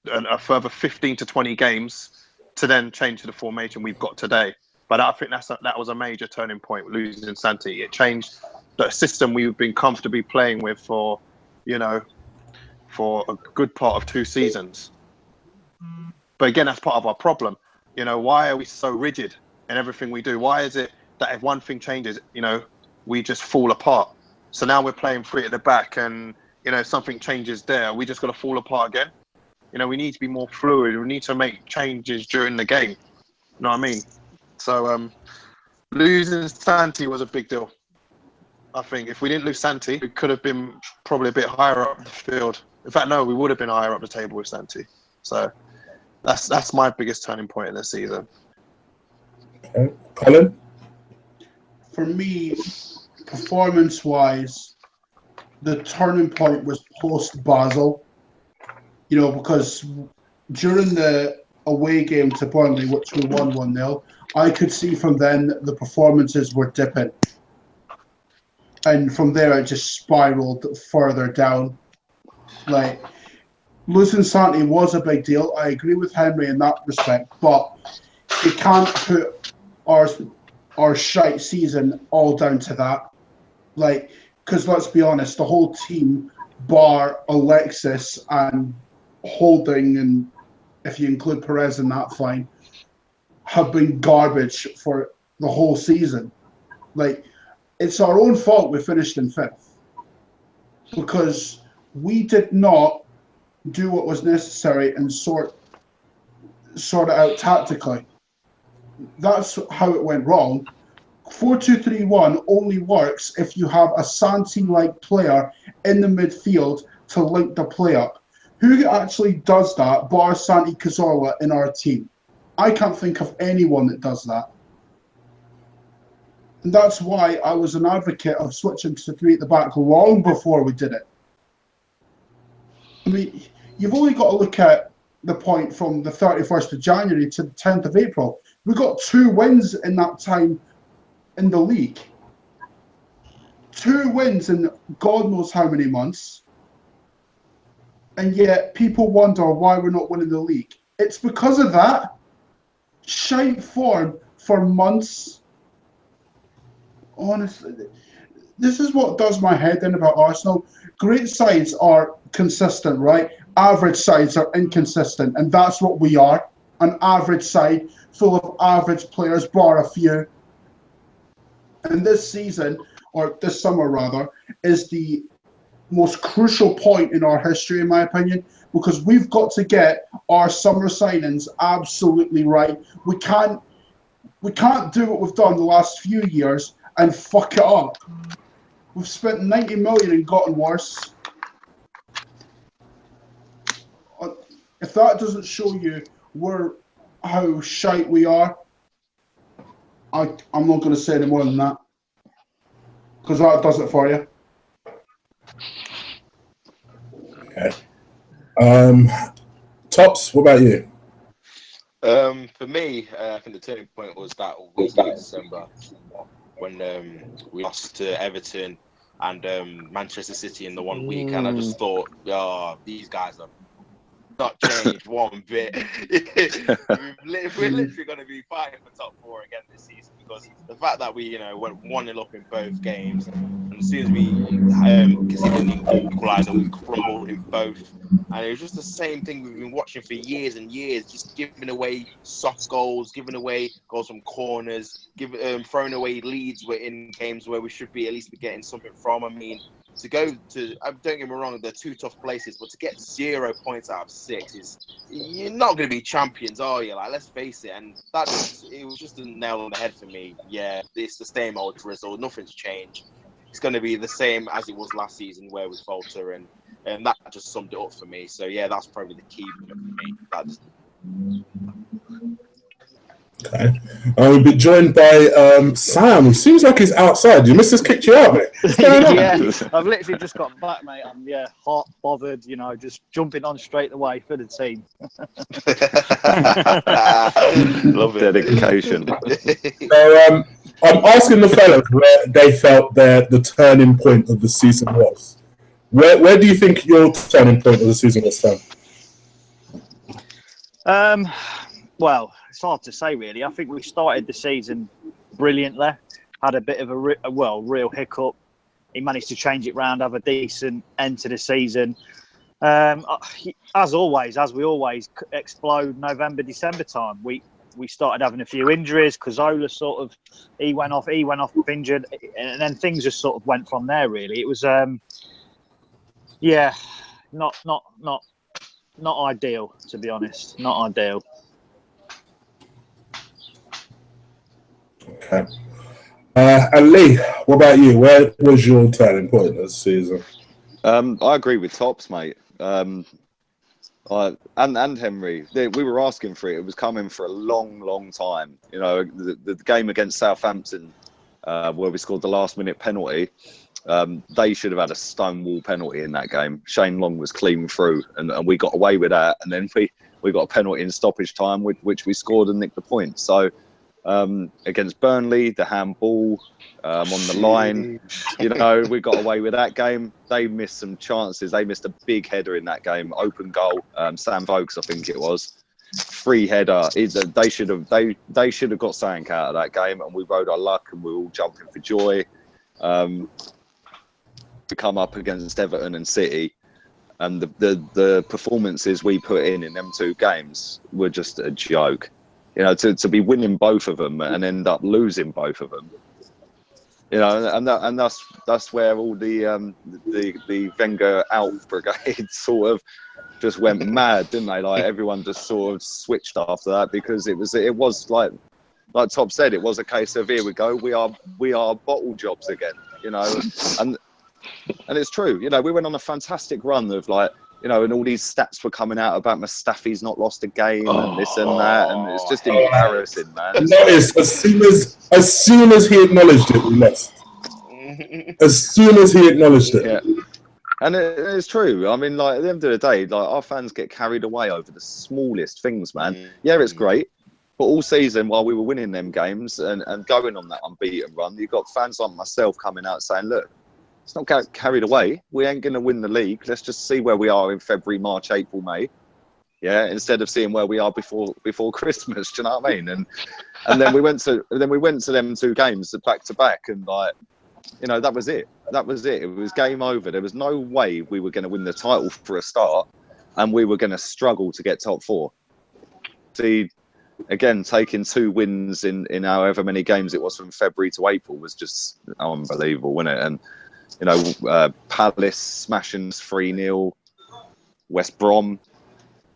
a further 15 to 20 games to then change to the formation we've got today. But I think that was a major turning point, losing Santi. It changed the system we've been comfortably playing with for a good part of 2 seasons. But again, that's part of our problem. Why are we so rigid in everything we do? Why is it that if one thing changes, we just fall apart? So now we're playing 3 at the back and, something changes there. We just got to fall apart again. We need to be more fluid. We need to make changes during the game. You know what I mean? So losing Santi was a big deal. I think if we didn't lose Santi, we could have been probably a bit higher up the field. In fact, no, we would have been higher up the table with Santi. So that's my biggest turning point in the season. Okay. Colin? For me, performance-wise, the turning point was post-Basel. Because during the away game to Burnley, which we won 1-0, I could see from then that the performances were dipping. And from there, it just spiraled further down. Like, losing Santi was a big deal. I agree with Henry in that respect, but you can't put our shite season all down to that. Like, because let's be honest, the whole team, bar Alexis and Holding, and if you include Perez in that, fine, have been garbage for the whole season. Like, it's our own fault we finished in 5th because we did not do what was necessary and sort it out tactically. That's how it went wrong. 4-2-3-1 only works if you have a Santi-like player in the midfield to link the play up. Who actually does that, bar Santi Cazorla, in our team? I can't think of anyone that does that. And that's why I was an advocate of switching to 3 at the back long before we did it. I mean, you've only got to look at the point from the 31st of January to the 10th of April. We got 2 wins in that time in the league. 2 wins in God knows how many months. And yet people wonder why we're not winning the league. It's because of that. Shite form for months. Honestly, this is what does my head in about Arsenal. Great sides are consistent, right? Average sides are inconsistent, and that's what we are. An average side full of average players, bar a few. And this season, or this summer rather, is the most crucial point in our history, in my opinion, because we've got to get our summer signings absolutely right. We can't do what we've done the last few years and fuck it up. We've spent 90 million and gotten worse. If that doesn't show you how shite we are, I'm not going to say any more than that, because that does it for you. Okay. Tops, what about you? For me, I think the turning point was that week in December when we lost to Everton and Manchester City in the 1 week, and I just thought, these guys are not changed one bit. We're literally going to be fighting for top 4 again this season, because the fact that we, went 1-0 up in both games, and as soon as we conceded an equaliser, we crumbled in both. And it was just the same thing we've been watching for years and years, just giving away soft goals, giving away goals from corners, throwing away leads in games where we should be at least getting something from. I mean, to go to, don't get me wrong, they're 2 tough places, but to get 0 points out of 6 is, you're not going to be champions, are you? Like, let's face it. And it was just a nail on the head for me. Yeah, it's the same old drizzle. Nothing's changed. It's going to be the same as it was last season where we falter, and that just summed it up for me. So yeah, that's probably the key for me. Okay. We've been joined by Sam, who seems like he's outside. Your missus kicked you out, mate. Yeah, I've literally just got back, mate. I'm hot, bothered, just jumping on straight away for the team. Love dedication. So I'm asking the fellas where they felt the turning point of the season was. Where do you think your turning point of the season was, Sam? Well, it's hard to say, really. I think we started the season brilliantly. Had a bit of a real hiccup. He managed to change it round, have a decent end to the season. As we always explode November, December time. We started having a few injuries. Cazorla he went off injured, and then things just sort of went from there. Really, it was not ideal, to be honest. Not ideal. Okay. And Lee, what about you? Where was your turning point this season? I agree with Tops, mate. And Henry, we were asking for it. It was coming for a long time. The game against Southampton, where we scored the last-minute penalty, they should have had a stonewall penalty in that game. Shane Long was clean through, and we got away with that. And then we got a penalty in stoppage time, which we scored and nicked the point. So against Burnley, the handball on the line, we got away with that game. They missed some chances. They missed a big header in that game, open goal. Sam Vokes, I think it was. Free header. They should have got something out of that game, and we rode our luck, and we were all jumping for joy. To come up against Everton and City, and the performances we put in them 2 games were just a joke. To be winning both of them and end up losing both of them. And that's where all the Wenger out brigade sort of just went mad, didn't they? Like, everyone just sort of switched after that, because it was like Top said, it was a case of, here we go, we are bottle jobs again, and it's true. We went on a fantastic run of and all these stats were coming out about Mustafi's not lost a game and this and that, and it's just embarrassing, man. Notice, as soon as he acknowledged it, we lost. As soon as he acknowledged it. Yeah. And it's true. I mean, at the end of the day, our fans get carried away over the smallest things, man. Yeah, it's great. But all season, while we were winning them games and going on that unbeaten run, you've got fans like myself coming out saying, look, let's not get carried away. We ain't going to win the league. Let's just see where we are in February, March, April, May. Yeah, instead of seeing where we are before Christmas. Do you know what I mean? And then we went to them 2 games back to back, and that was it. That was it. It was game over. There was no way we were going to win the title for a start, and we were going to struggle to get top 4. See, again, taking 2 wins in however many games it was from February to April was just unbelievable, wasn't it? And Palace smashing 3-0, West Brom.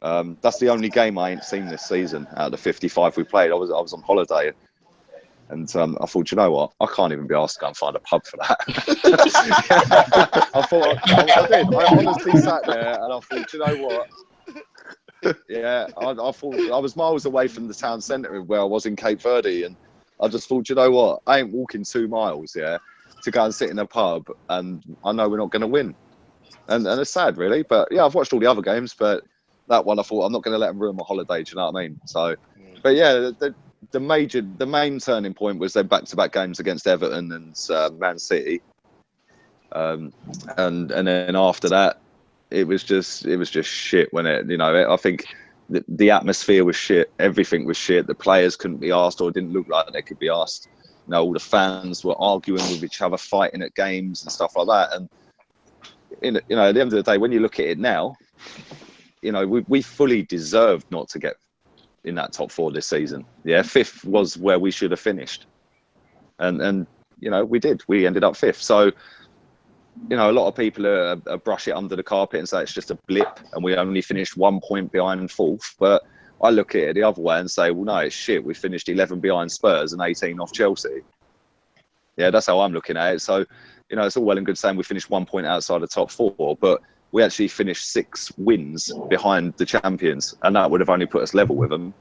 That's the only game I ain't seen this season out of the 55 we played. I was on holiday, and I thought, you know what? I can't even be asked to go and find a pub for that. I did. I honestly sat there and I thought, you know what? Yeah, I thought I was miles away from the town centre where I was in Cape Verde, and I just thought, you know what? I ain't walking 2 miles, to go and sit in a pub, and I know we're not going to win. And it's sad, really. But yeah, I've watched all the other games, but that one I thought I'm not going to let them ruin my holiday. Do you know what I mean? So, but yeah, the main turning point was their back-to-back games against Everton and Man City, and then after that, it was just shit. When I think the atmosphere was shit. Everything was shit. The players couldn't be asked, or didn't look like they could be asked. All the fans were arguing with each other, fighting at games and stuff like that. And at the end of the day, when you look at it now, we fully deserved not to get in that top 4 this season. Yeah, 5th was where we should have finished, and we did. We ended up 5th. So, a lot of people brush it under the carpet and say it's just a blip, and we only finished 1 point behind 4th. But I look at it the other way and say, well, no, it's shit. We finished 11 behind Spurs and 18 off Chelsea. Yeah, that's how I'm looking at it. So, it's all well and good saying we finished 1 point outside the top 4, but we actually finished 6 wins behind the champions, and that would have only put us level with them.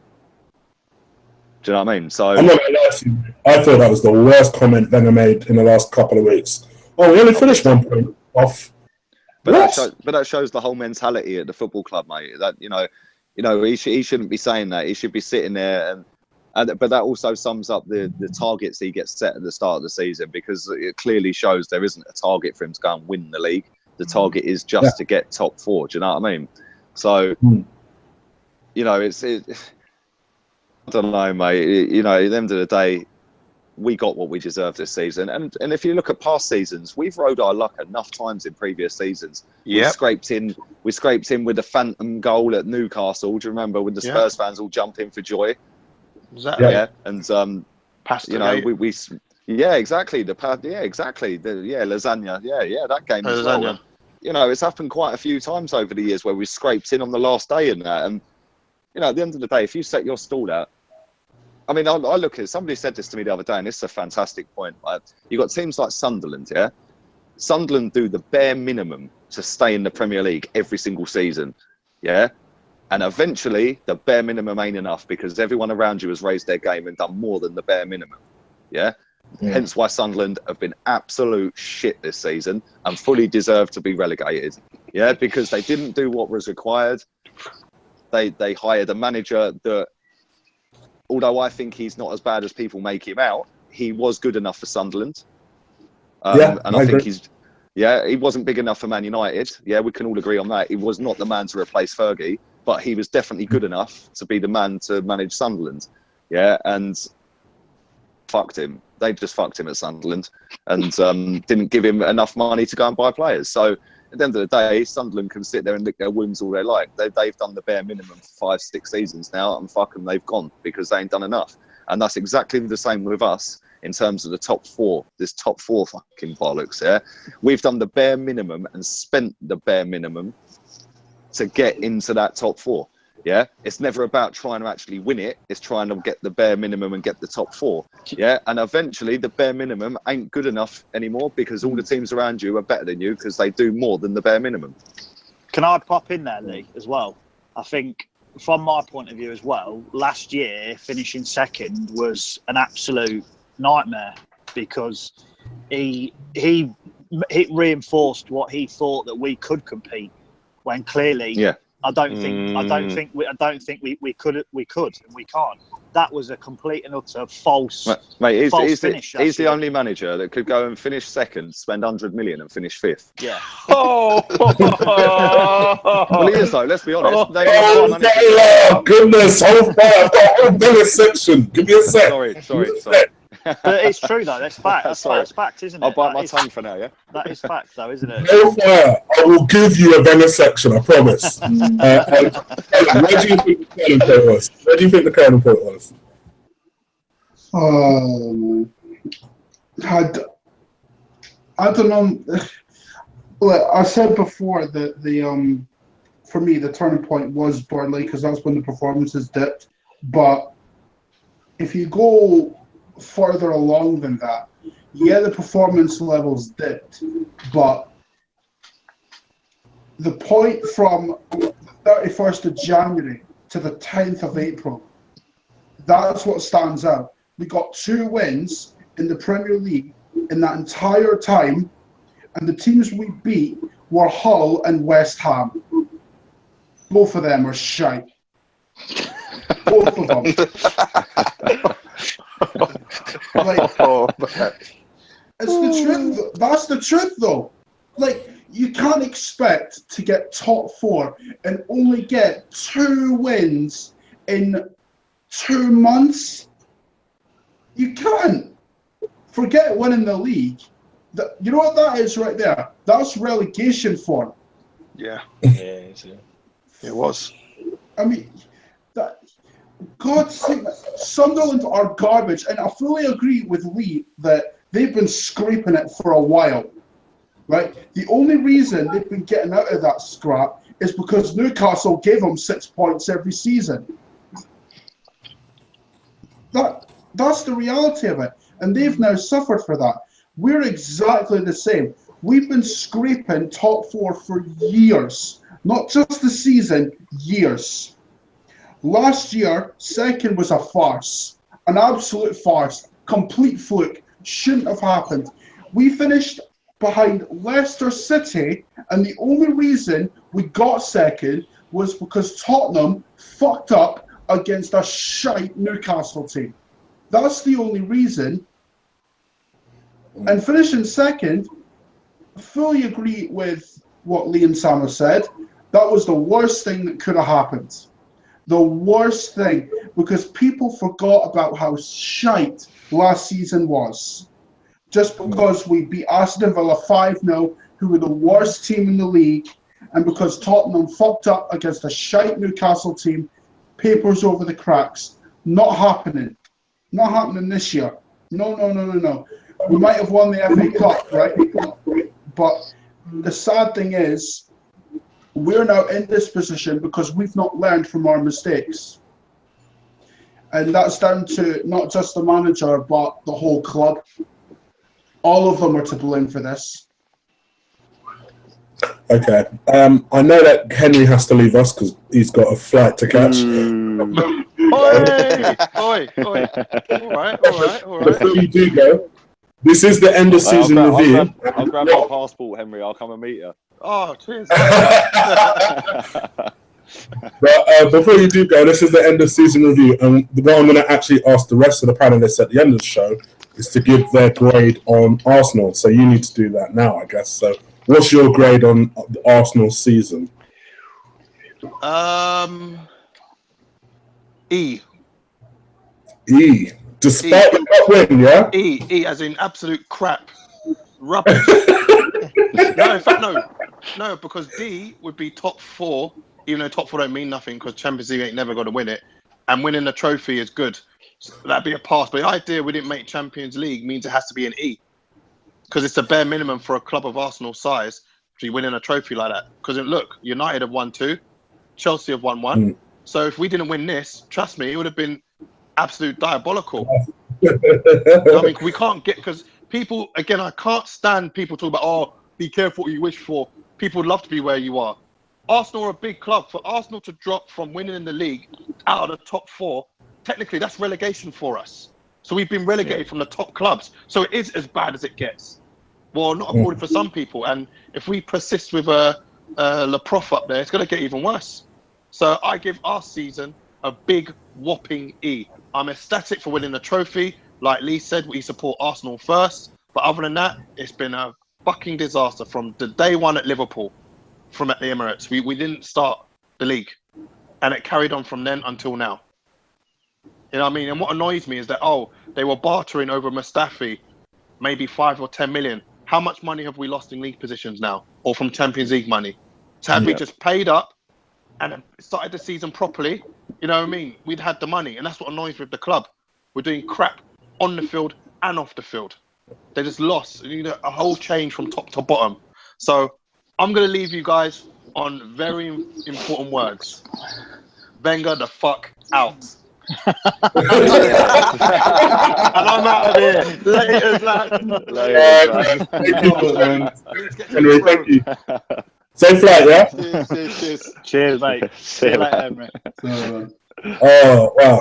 Do you know what I mean? So I'm not gonna lie to you. I thought that was the worst comment Wenger made in the last couple of weeks. Oh, we only finished 1 point off. But that shows the whole mentality at the football club, mate. That he shouldn't be saying that. He should be sitting there but that also sums up the targets he gets set at the start of the season, because it clearly shows there isn't a target for him to go and win the league. The target is just to get top 4. Do you know what I mean? So, I don't know, mate. At the end of the day, we got what we deserved this season. And if you look at past seasons, we've rode our luck enough times in previous seasons. We scraped in with a phantom goal at Newcastle. Do you remember when the Spurs fans all jumped in for joy? Exactly. Yeah. And exactly. Exactly. Lasagna. Yeah, that game as well. It's happened quite a few times over the years where we scraped in on the last day and that. And at the end of the day, if you set your stall out, I mean, I look at, somebody said this to me the other day, and this is a fantastic point. You've got teams like Sunderland, yeah? Sunderland do the bare minimum to stay in the Premier League every single season, yeah? And eventually, the bare minimum ain't enough, because everyone around you has raised their game and done more than the bare minimum, yeah? Hence why Sunderland have been absolute shit this season and fully deserve to be relegated, yeah? Because they didn't do what was required. They hired a manager that, although I think he's not as bad as people make him out, he was good enough for Sunderland. And I think he wasn't big enough for Man United. Yeah, we can all agree on that. He was not the man to replace Fergie, but he was definitely good enough to be the man to manage Sunderland. Yeah, and fucked him. They just fucked him at Sunderland and didn't give him enough money to go and buy players. So at the end of the day, Sunderland can sit there and lick their wounds all they like. They've done the bare minimum for 5-6 seasons now, and fuck them, they've gone because they ain't done enough. And that's exactly the same with us in terms of the top 4. This top 4 fucking bollocks, yeah? We've done the bare minimum and spent the bare minimum to get into that top 4, yeah? It's never about trying to actually win it. It's trying to get the bare minimum and get the top 4, yeah? And eventually the bare minimum ain't good enough anymore, because all the teams around you are better than you because they do more than the bare minimum. Can I pop in there, Lee, as well? I think from my point of view as well, last year finishing second was an absolute nightmare, because he reinforced what he thought that we could compete, when clearly I don't think we could, and we can't. That was a complete and utter false. Mate, false finish. He's the only manager that could go and finish second, spend 100 million, and finish 5th. Yeah. Well, he is though. Let's be honest. Goodness! I've got a whole bonus section. Give me a sec. Sorry. But it's true though. That's fact. That's fact, isn't it? I'll bite my tongue for now. Yeah. That is fact, though, isn't it? Hellfire! I will give you a bonus section. I promise. Where do you think the turning point was? I don't know. Well, I said before that for me the turning point was Burnley, because that's when the performances dipped. But if you go further along than that, the performance levels dipped, but the point from the 31st of January to the 10th of April, that's what stands out. We got 2 wins in the Premier League in that entire time, and the teams we beat were Hull and West Ham. Both of them are shite. Both of them. Like, it's the truth. That's the truth, though. Like, you can't expect to get top 4 and only get 2 wins in 2 months. You can't. Forget winning the league. You know what that is right there? That's relegation form. Yeah. Yeah, It was. I mean, God's sake, Sunderland are garbage, and I fully agree with Lee that they've been scraping it for a while, right? The only reason they've been getting out of that scrap is because Newcastle gave them 6 points every season. That's the reality of it, and they've now suffered for that. We're exactly the same. We've been scraping top 4 for years, not just the season, years. Last year, second was a farce, an absolute farce, complete fluke, shouldn't have happened. We finished behind Leicester City, and the only reason we got second was because Tottenham fucked up against a shite Newcastle team. That's the only reason. And finishing second, I fully agree with what Lee and Sam have said. That was the worst thing that could have happened. The worst thing, because people forgot about how shite last season was. Just because we beat Aston Villa 5-0, who were the worst team in the league, and because Tottenham fucked up against a shite Newcastle team, papers over the cracks. Not happening. Not happening this year. No. We might have won the FA Cup, right? But the sad thing is, we're now in this position because we've not learned from our mistakes. And that's down to not just the manager, but the whole club. All of them are to blame for this. Okay. I know that Henry has to leave us because he's got a flight to catch. Oi. All right. Before you do go, this is the end of season review. I'll grab my passport, Henry. I'll come and meet you. Oh, cheers. But before you do go, this is the end of season review, and what I'm going to actually ask the rest of the panelists at the end of the show is to give their grade on Arsenal. So you need to do that now, I guess. So what's your grade on the Arsenal season? E. Despite the not win, yeah? E as in absolute crap. Rubbish. No, in fact, no, because D would be top 4, even though top 4 don't mean nothing because Champions League ain't never going to win it, and winning the trophy is good. So that'd be a pass. But the idea we didn't make Champions League means it has to be an E, because it's the bare minimum for a club of Arsenal size to be winning a trophy like that. Because look, United have won 2, Chelsea have won 1. So if we didn't win this, trust me, it would have been absolute diabolical. I mean, we can't get, because people, again, I can't stand people talk about, oh, be careful what you wish for. People would love to be where you are. Arsenal are a big club. For Arsenal to drop from winning in the league out of the top 4, technically that's relegation for us. So we've been relegated from the top clubs. So it is as bad as it gets. Well, not according for some people. And if we persist with Le Prof up there, it's going to get even worse. So I give our season a big whopping E. I'm ecstatic for winning the trophy. Like Lee said, we support Arsenal first. But other than that, it's been a fucking disaster from the day one at Liverpool, from at the Emirates. We didn't start the league. And it carried on from then until now. You know what I mean? And what annoys me is that, they were bartering over Mustafi, maybe 5 or 10 million. How much money have we lost in league positions now? Or from Champions League money? So had we just paid up and started the season properly, you know what I mean? We'd had the money. And that's what annoys me with the club. We're doing crap on the field and off the field. They just lost, a whole change from top to bottom. So I'm going to leave you guys on very important words. Wenger the fuck out. And I'm out of here. Later, lad. Anyway, thank you. Safe flight, yeah? Cheers, mate. See you later, Emre. Oh, wow.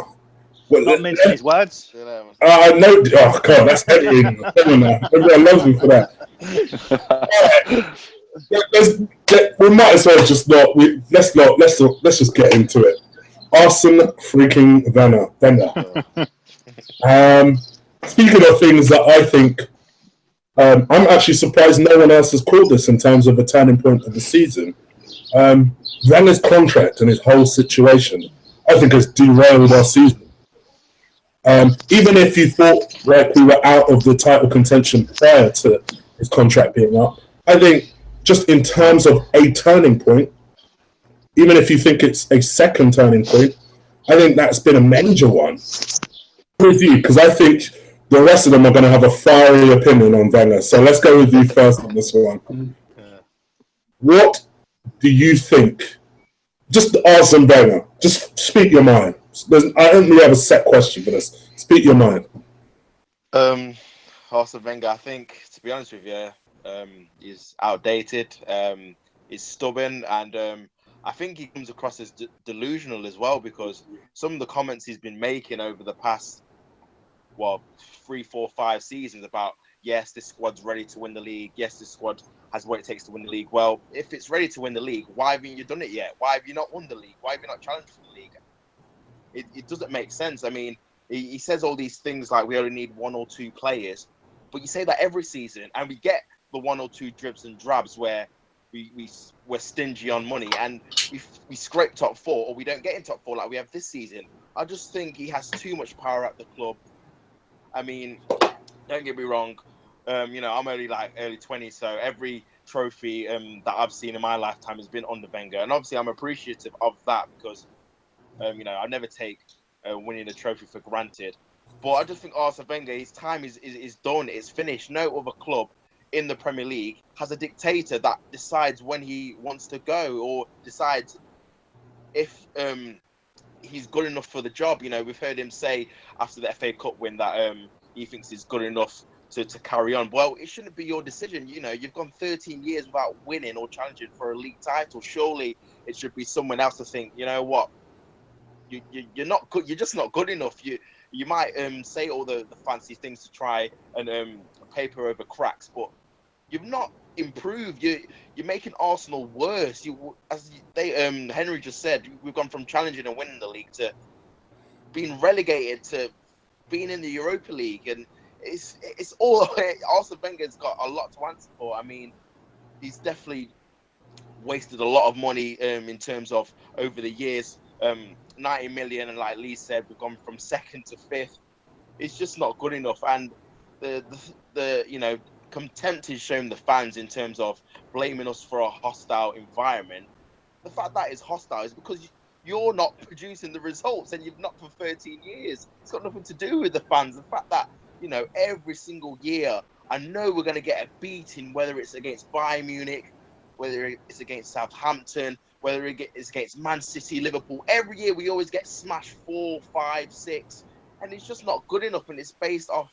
Not mincing his words. No. Oh, God, that's editing. Everyone loves me for that. All right. we might as well just not. Let's just get into it. Arsene freaking Wenger. Speaking of things that I think, I'm actually surprised no one else has called this in terms of a turning point of the season. Wenger's contract and his whole situation, I think, has derailed our season. Even if you thought like we were out of the title contention prior to his contract being up, I think just in terms of a turning point, even if you think it's a second turning point, I think that's been a major one. With you, because I think the rest of them are going to have a fiery opinion on Wenger. So let's go with you first on this one. What do you think? Just Arsene Wenger. Just speak your mind. I don't really have a set question for this. Speak your mind. Arsene Wenger, I think, to be honest with you, is outdated. Is stubborn, and I think he comes across as delusional as well, because some of the comments he's been making over the past 3, 4, 5 seasons about, yes, this squad's ready to win the league. Yes, this squad has what it takes to win the league. Well, if it's ready to win the league, why haven't you done it yet? Why have you not won the league? Why have you not challenged for the league? It doesn't make sense. I mean, he says all these things like we only need 1 or 2 players, but you say that every season, and we get the 1 or 2 dribs and drabs where we're stingy on money and we scrape top 4, or we don't get in top 4 like we have this season. I just think he has too much power at the club. I mean, don't get me wrong. I'm only like early 20s, so every trophy that I've seen in my lifetime has been under Wenger, and obviously I'm appreciative of that because, I never take winning a trophy for granted. But I just think Arsene Wenger, his time is done. It's finished. No other club in the Premier League has a dictator that decides when he wants to go or decides if he's good enough for the job. We've heard him say after the FA Cup win that he thinks he's good enough to carry on. Well, it shouldn't be your decision. You've gone 13 years without winning or challenging for a league title. Surely it should be someone else to think, you know what, you're not good. You're just not good enough. You might say all the fancy things to try and paper over cracks, but you've not improved. You're making Arsenal worse. Henry just said, we've gone from challenging and winning the league to being relegated to being in the Europa League, and it's all. Arsene Wenger's got a lot to answer for. I mean, he's definitely wasted a lot of money in terms of over the years. 90 million, and like Lee said, we've gone from 2nd to 5th. It's just not good enough, and the contempt is shown the fans in terms of blaming us for a hostile environment. The fact that it's hostile is because you're not producing the results, and you've not for 13 years. It's got nothing to do with the fans. The fact that every single year, I know we're going to get a beating, whether it's against Bayern Munich, whether it's against Southampton, whether it's against Man City, Liverpool. Every year we always get smashed 4, 5, 6, and it's just not good enough. And it's based off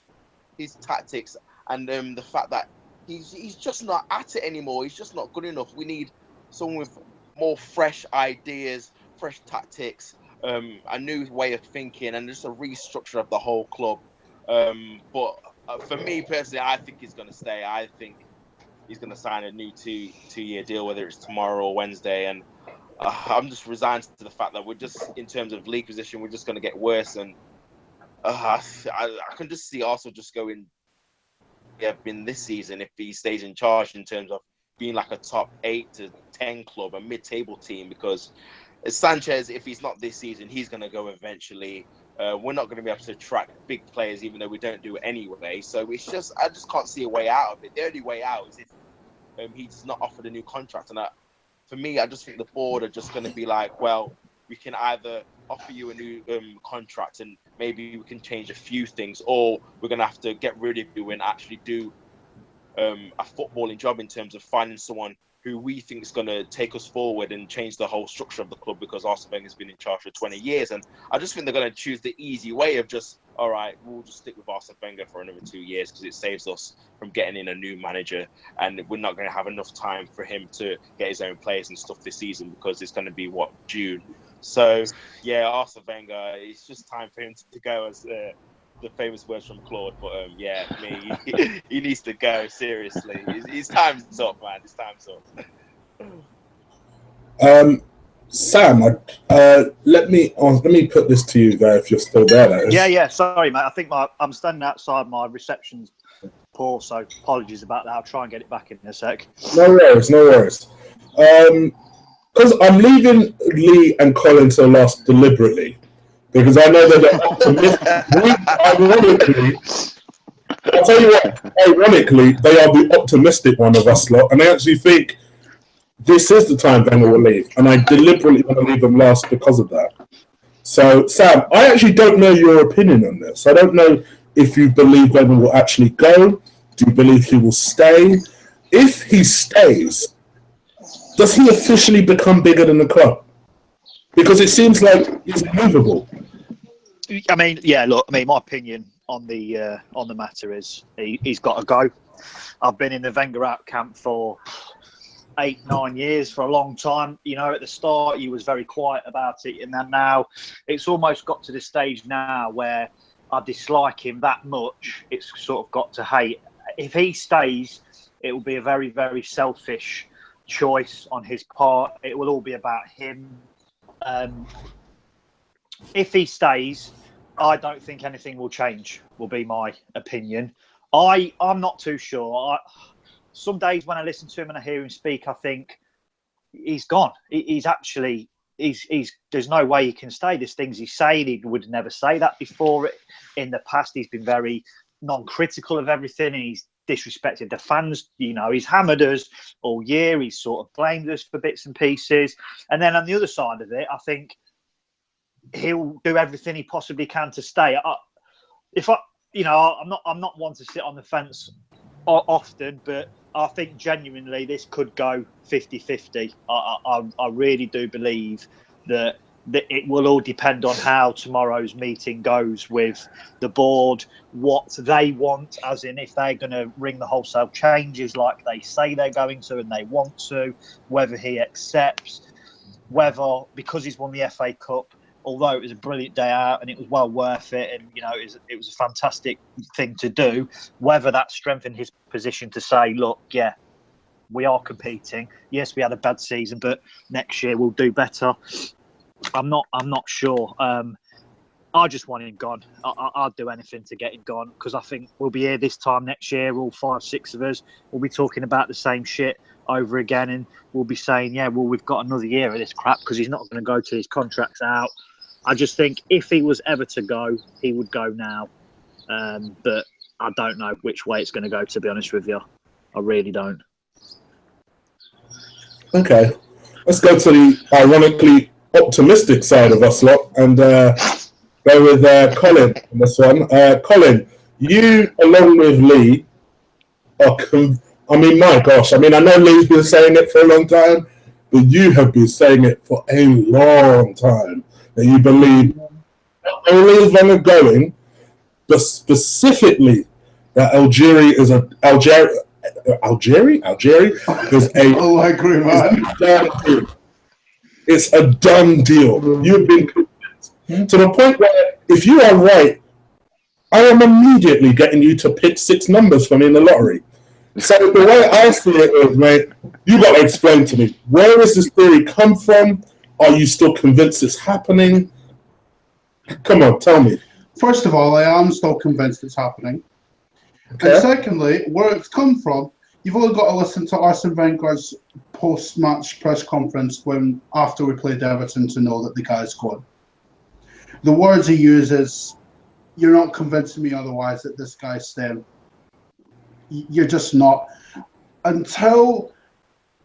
his tactics and the fact that he's just not at it anymore. He's just not good enough. We need someone with more fresh ideas, fresh tactics, a new way of thinking, and just a restructure of the whole club. But for me personally, I think he's going to stay. I think he's going to sign a new two-year deal, whether it's tomorrow or Wednesday. And I'm just resigned to the fact that we're just, in terms of league position, we're just going to get worse. And I can just see Arsenal just going, in this season, if he stays in charge, in terms of being like a top 8 to 10 club, a mid-table team, because Sanchez, if he's not this season, he's going to go eventually. We're not going to be able to attract big players, even though we don't do it anyway. So I just can't see a way out of it. The only way out is if he's not offered a new contract. And for me, I just think the board are just going to be like, well, we can either offer you a new contract and maybe we can change a few things, or we're going to have to get rid of you and actually do a footballing job in terms of finding someone who we think is going to take us forward and change the whole structure of the club, because Arsene Wenger has been in charge for 20 years. And I just think they're going to choose the easy way of just, all right, we'll just stick with Arsene Wenger for another 2 years because it saves us from getting in a new manager, and we're not going to have enough time for him to get his own players and stuff this season because it's going to be, June. So, yeah, Arsene Wenger, it's just time for him to go, as the famous words from Claude, but yeah, he needs to go. Seriously, his time's up, man. His time's up. Sam, let me put this to you there if you're still there. That is. Yeah. Sorry, mate. I think I'm standing outside. My reception's poor, so apologies about that. I'll try and get it back in a sec. No worries. Because I'm leaving Lee and Colin to last deliberately, because I know that they're optimistic. Ironically, I'll tell you what. Ironically, they are the optimistic one of us lot, and I actually think this is the time Wenger will leave, and I deliberately want to leave them last because of that. So, Sam, I actually don't know your opinion on this. I don't know if you believe Wenger will actually go. Do you believe he will stay? If he stays, does he officially become bigger than the club? Because it seems like he's immovable. I mean, yeah. Look, I mean, my opinion on the matter is he's got to go. I've been in the Wenger out camp for 8-9 years, for a long time. You know, at the start he was very quiet about it, and then now it's almost got to the stage now where I dislike him that much. It's sort of got to hate. If he stays, it will be a very, very selfish choice on his part. It will all be about him. If he stays, I don't think anything will change, will be my opinion. I'm not too sure. Some days when I listen to him and I hear him speak, I think he's gone. He's there's no way he can stay. There's things he's saying. He would never say that before. In the past, he's been very non-critical of everything, and he's disrespected the fans. You know, he's hammered us all year. He's sort of blamed us for bits and pieces. And then on the other side of it, I think he'll do everything he possibly can to stay. I'm not one to sit on the fence often, but I think genuinely this could go 50-50. I really do believe that it will all depend on how tomorrow's meeting goes with the board, what they want, as in if they're going to ring the wholesale changes like they say they're going to and they want to, whether he accepts, whether, because he's won the FA Cup, although it was a brilliant day out and it was well worth it, and you know it was a fantastic thing to do, whether that strengthened his position to say, look, yeah, we are competing. Yes, we had a bad season, but next year we'll do better. I'm not sure. I just want him gone. I'd do anything to get him gone, because I think we'll be here this time next year, all 5-6 of us. We'll be talking about the same shit over again, and we'll be saying, yeah, well, we've got another year of this crap because he's not going to go till his contract's out. I just think if he was ever to go, he would go now. But I don't know which way it's going to go, to be honest with you. I really don't. Okay. Let's go to the ironically optimistic side of us lot and go with Colin on this one. Colin, you, along with Lee, are... I mean, my gosh. I mean, I know Lee's been saying it for a long time, but you have been saying it for a long time. That you believe not only is Wenger going, but specifically that Allegri is a Allegri, man. It's a done deal. You've been convinced to the point where if you are right, I am immediately getting you to pick 6 numbers for me in the lottery. So the way I see it is, mate, you got to explain to me, where does this theory come from? Are you still convinced it's happening? Come on, tell me. First of all, I am still convinced it's happening. Okay. And secondly, where it's come from, you've only got to listen to Arsene Wenger's post-match press conference after we played Everton to know that the guy's gone. The words he uses, you're not convincing me otherwise that this guy's staying. You're just not. Until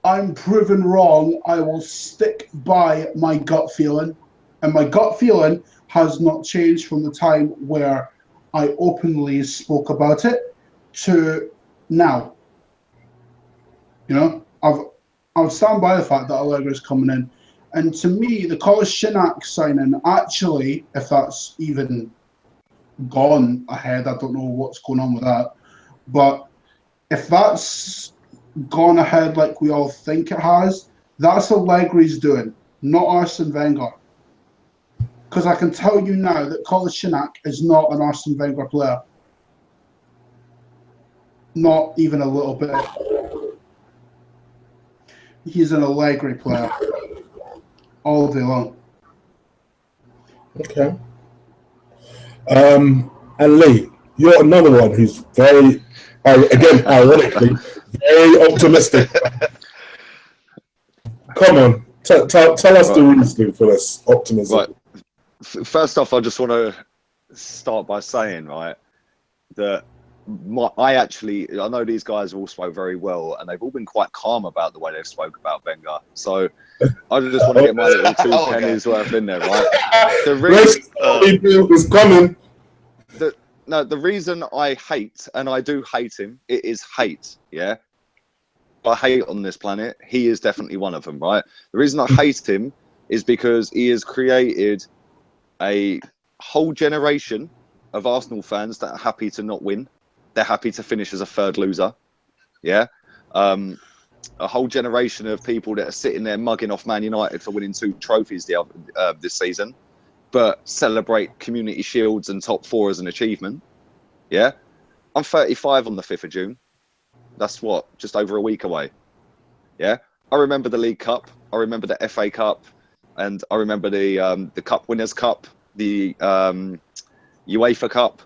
I'm proven wrong, I will stick by my gut feeling. And my gut feeling has not changed from the time where I openly spoke about it to now. You know, I'll stand by the fact that Allegri is coming in. And to me, the Kolasinac signing, actually, if that's even gone ahead, I don't know what's going on with that. But if that's gone ahead like we all think it has, that's Allegri's doing, not Arsene Wenger. Because I can tell you now that Kolasinac is not an Arsene Wenger player. Not even a little bit. He's an Allegri player. All day long. Okay. And Lee, you're another one who's very, again, ironically, very optimistic. Come on, tell us the reason for this optimism. Right. First off, I just want to start by saying, right, that I know these guys all spoke very well, and they've all been quite calm about the way they've spoke about Wenger. So I just want to get my little two pennies worth in there, right? The reason is coming. The reason I hate, and I do hate him, it is hate, yeah? I hate on this planet. He is definitely one of them, right? The reason I hate him is because he has created a whole generation of Arsenal fans that are happy to not win. They're happy to finish as a third loser, yeah? A whole generation of people that are sitting there mugging off Man United for winning 2 trophies this season, but celebrate Community Shields and top 4 as an achievement, yeah? I'm 35 on the 5th of June. That's what, just over a week away. Yeah, I remember the League Cup. I remember the FA Cup, and I remember the Cup Winners' Cup, the UEFA Cup.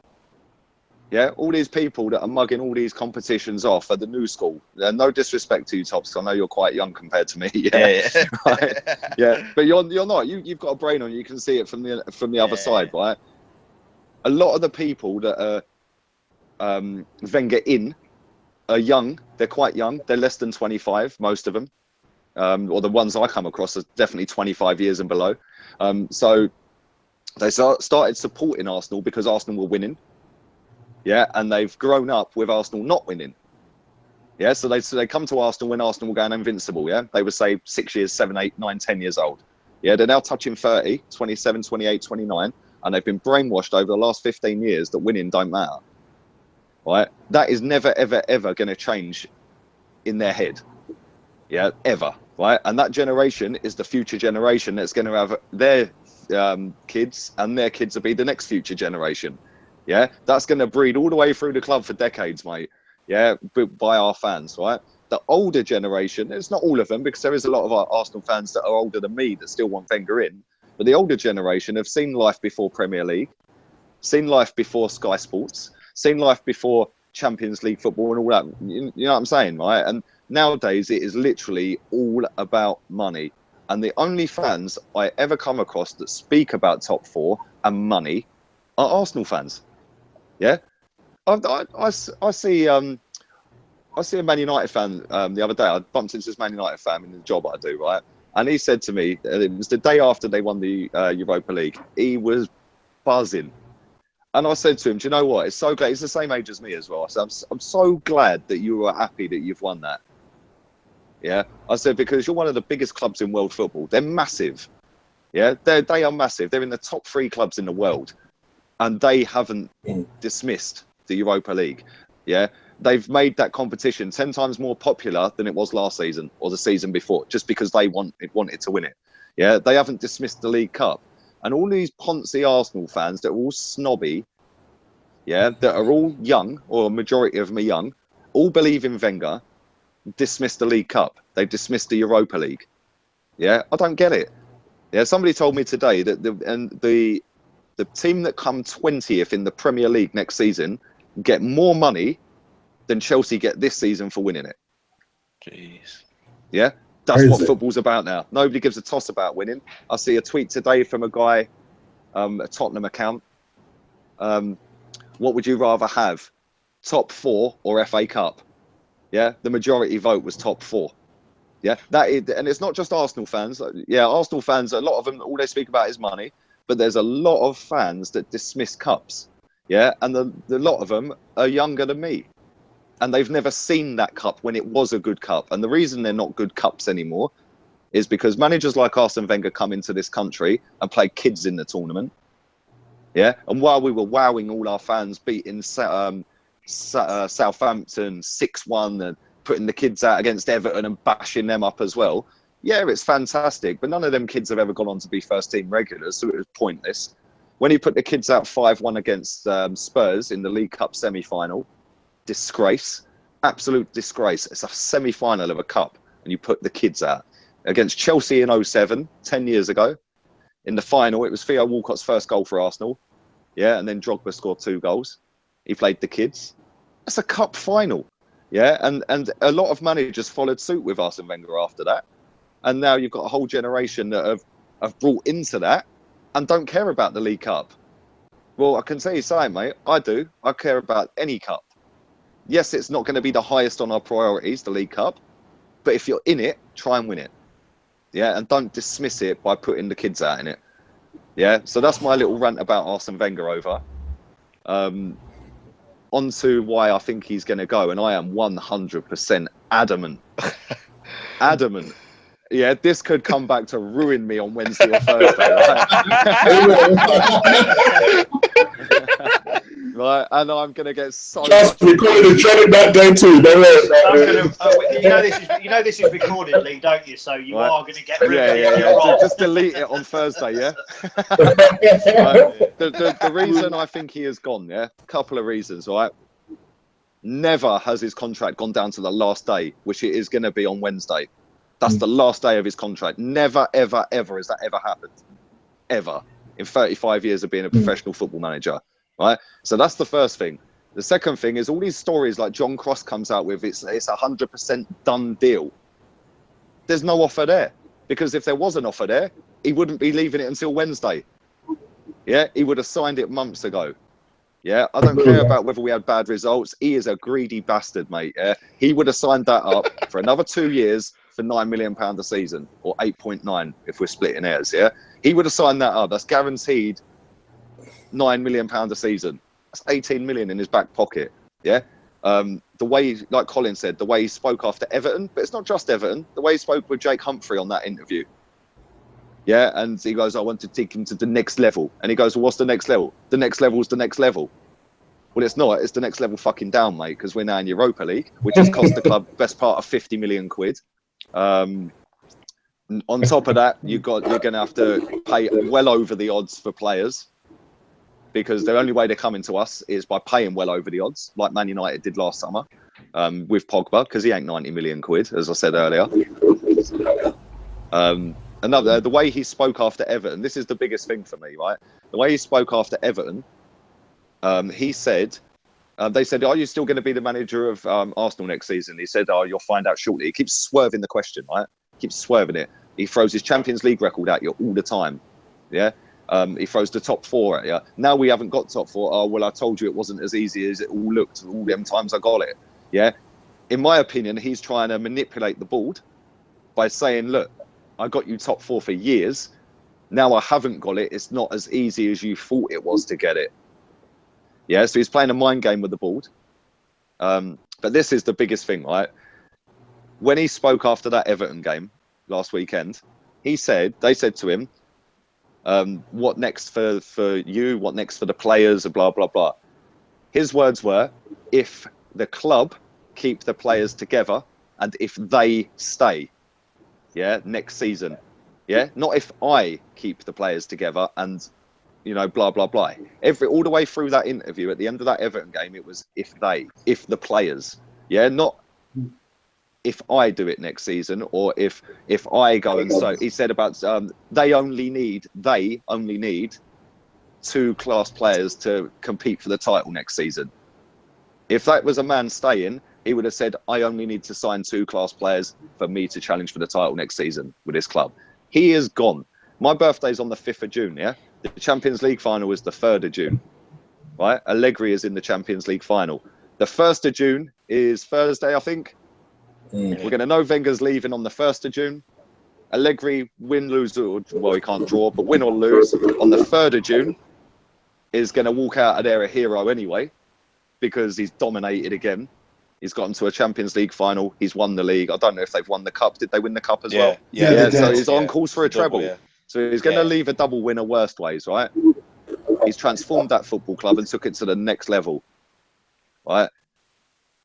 Yeah, all these people that are mugging all these competitions off are the new school. No disrespect to you, Tops, I know you're quite young compared to me. Yeah, right? Yeah, but you're not. You've got a brain on you. You can see it from the other side, right? A lot of the people that are Wenger in are young. They're quite young. They're less than 25, most of them. Or the ones I come across are definitely 25 years and below. So they started supporting Arsenal because Arsenal were winning. Yeah, and they've grown up with Arsenal not winning. Yeah, so they come to Arsenal when Arsenal were going invincible. Yeah, they were, say, 6 years, 7, 8, 9, 10 years old. Yeah, they're now touching 30, 27, 28, 29, and they've been brainwashed over the last 15 years that winning don't matter. Right? That is never, ever, ever going to change in their head. Yeah, ever. Right? And that generation is the future generation that's going to have their kids, and their kids will be the next future generation. Yeah, that's going to breed all the way through the club for decades, mate. Yeah, by our fans, right? The older generation, it's not all of them, because there is a lot of our Arsenal fans that are older than me that still want Wenger in. But the older generation have seen life before Premier League, seen life before Sky Sports, seen life before Champions League football and all that. You know what I'm saying, right? And nowadays it is literally all about money. And the only fans I ever come across that speak about top 4 and money are Arsenal fans. Yeah, I see a Man United fan the other day. I bumped into this Man United fan in the job I do, right? And he said to me, it was the day after they won the Europa League. He was buzzing. And I said to him, do you know what? It's so glad. He's the same age as me as well. I said, I'm so glad that you are happy that you've won that. Yeah. I said, because you're one of the biggest clubs in world football. They're massive. Yeah. They are massive. They're in the top 3 clubs in the world. And they haven't dismissed the Europa League. Yeah. They've made that competition 10 times more popular than it was last season or the season before, just because they wanted to win it. Yeah. They haven't dismissed the League Cup. And all these Ponzi Arsenal fans that are all snobby, yeah, that are all young, or a majority of them are young, all believe in Wenger, dismiss the League Cup. They've dismissed the Europa League. Yeah, I don't get it. Yeah, somebody told me today that the team that come 20th in the Premier League next season get more money than Chelsea get this season for winning it. Jeez. Yeah. That's Crazy. what football's about now. Nobody gives a toss about winning. I see a tweet today from a guy, a Tottenham account. What would you rather have, top 4 or FA Cup? Yeah, the majority vote was top 4. Yeah, that is, and it's not just Arsenal fans. Yeah, Arsenal fans, a lot of them, all they speak about is money. But there's a lot of fans that dismiss cups. Yeah, and the lot of them are younger than me. And they've never seen that cup when it was a good cup. And the reason they're not good cups anymore is because managers like Arsene Wenger come into this country and play kids in the tournament. Yeah. And while we were wowing all our fans, beating Southampton 6-1 and putting the kids out against Everton and bashing them up as well, Yeah, it's fantastic, but none of them kids have ever gone on to be first team regulars, so it was pointless. When he put the kids out 5-1 against Spurs in the League Cup semi-final, disgrace, absolute disgrace. It's a semi-final of a cup, and you put the kids out. Against Chelsea in 07, 10 years ago, in the final, it was Theo Walcott's first goal for Arsenal. Yeah, and then Drogba scored 2 goals. He played the kids. That's a cup final. Yeah, and a lot of managers followed suit with Arsene Wenger after that. And now you've got a whole generation that have brought into that and don't care about the League Cup. Well, I can tell you something, mate. I do. I care about any cup. Yes, it's not going to be the highest on our priorities, the League Cup. But if you're in it, try and win it. Yeah, and don't dismiss it by putting the kids out in it. Yeah, so that's my little rant about Arsene Wenger over. On to why I think he's going to go. And I am 100% adamant. Adamant. Yeah, this could come back to ruin me on Wednesday or Thursday, right? Right, and I'm going to get so Trust me, call it a dreaded that day too. Don't You know this is recorded, Lee, don't you? So you are going to get rid of it. Yeah. Just delete it on Thursday, yeah? The reason I think he has gone, yeah? A couple of reasons, right? Never has his contract gone down to the last day, which it is going to be on Wednesday. That's the last day of his contract. Never, ever, ever has that ever happened. Ever. In 35 years of being a professional football manager. Right? So that's the first thing. The second thing is all these stories like John Cross comes out with, it's 100% done deal. There's no offer there. Because if there was an offer there, he wouldn't be leaving it until Wednesday. Yeah? He would have signed it months ago. Yeah? I don't care about whether we had bad results. He is a greedy bastard, mate. Yeah? He would have signed that up for another 2 years for £9 million a season, or 8.9 if we're splitting hairs, yeah? He would have signed that up. That's guaranteed £9 million a season. That's 18 million in his back pocket, yeah? The way, like Colin said, the way he spoke after Everton, but it's not just Everton, the way he spoke with Jake Humphrey on that interview. Yeah, and he goes, I want to take him to the next level. And he goes, well, what's the next level? The next level is the next level. Well, it's not. It's the next level fucking down, mate, because we're now in Europa League, which has cost the club best part of 50 million quid. On top of that, you're going to have to pay well over the odds for players, because the only way they're coming to us is by paying well over the odds, like Man United did last summer with Pogba, because he ain't 90 million quid, as I said earlier. The way he spoke after Everton, this is the biggest thing for me, right? The way he spoke after Everton, he said, they said, are you still going to be the manager of Arsenal next season? He said, oh, you'll find out shortly. He keeps swerving the question, right? Keeps swerving it. He throws his Champions League record at you all the time. Yeah. He throws the top 4 at you. Now we haven't got top 4. Oh, well, I told you it wasn't as easy as it all looked all them times I got it. Yeah. In my opinion, he's trying to manipulate the board by saying, look, I got you top 4 for years. Now I haven't got it. It's not as easy as you thought it was to get it. Yeah. So he's playing a mind game with the board. But this is the biggest thing, right? When he spoke after that Everton game last weekend, they said to him, what next for you? What next for the players? Blah, blah, blah. His words were, if the club keep the players together and if they stay, yeah, next season. Yeah, not if I keep the players together and, you know, blah, blah, blah. All the way through that interview, at the end of that Everton game, it was if the players. Yeah, not if I do it next season, or if I go. And so he said about they only need 2 class players to compete for the title next season. If that was a man staying, he would have said, I only need to sign 2 class players for me to challenge for the title next season with this club. He is gone. My birthday's on the 5th of June, yeah? The Champions League final is the 3rd of June, right? Allegri is in the Champions League final. The 1st of June is Thursday, I think. We're going to know Wenger's leaving on the 1st of June. Allegri, win, lose, or, well, he can't draw, but win or lose on the 3rd of June is going to walk out of there a hero anyway, because he's dominated again. He's gotten to a Champions League final. He's won the league. I don't know if they've won the cup. Did they win the cup as well? Yeah. So he's on course for a treble. Yeah. So he's going to leave a double winner worst ways, right? He's transformed that football club and took it to the next level, right?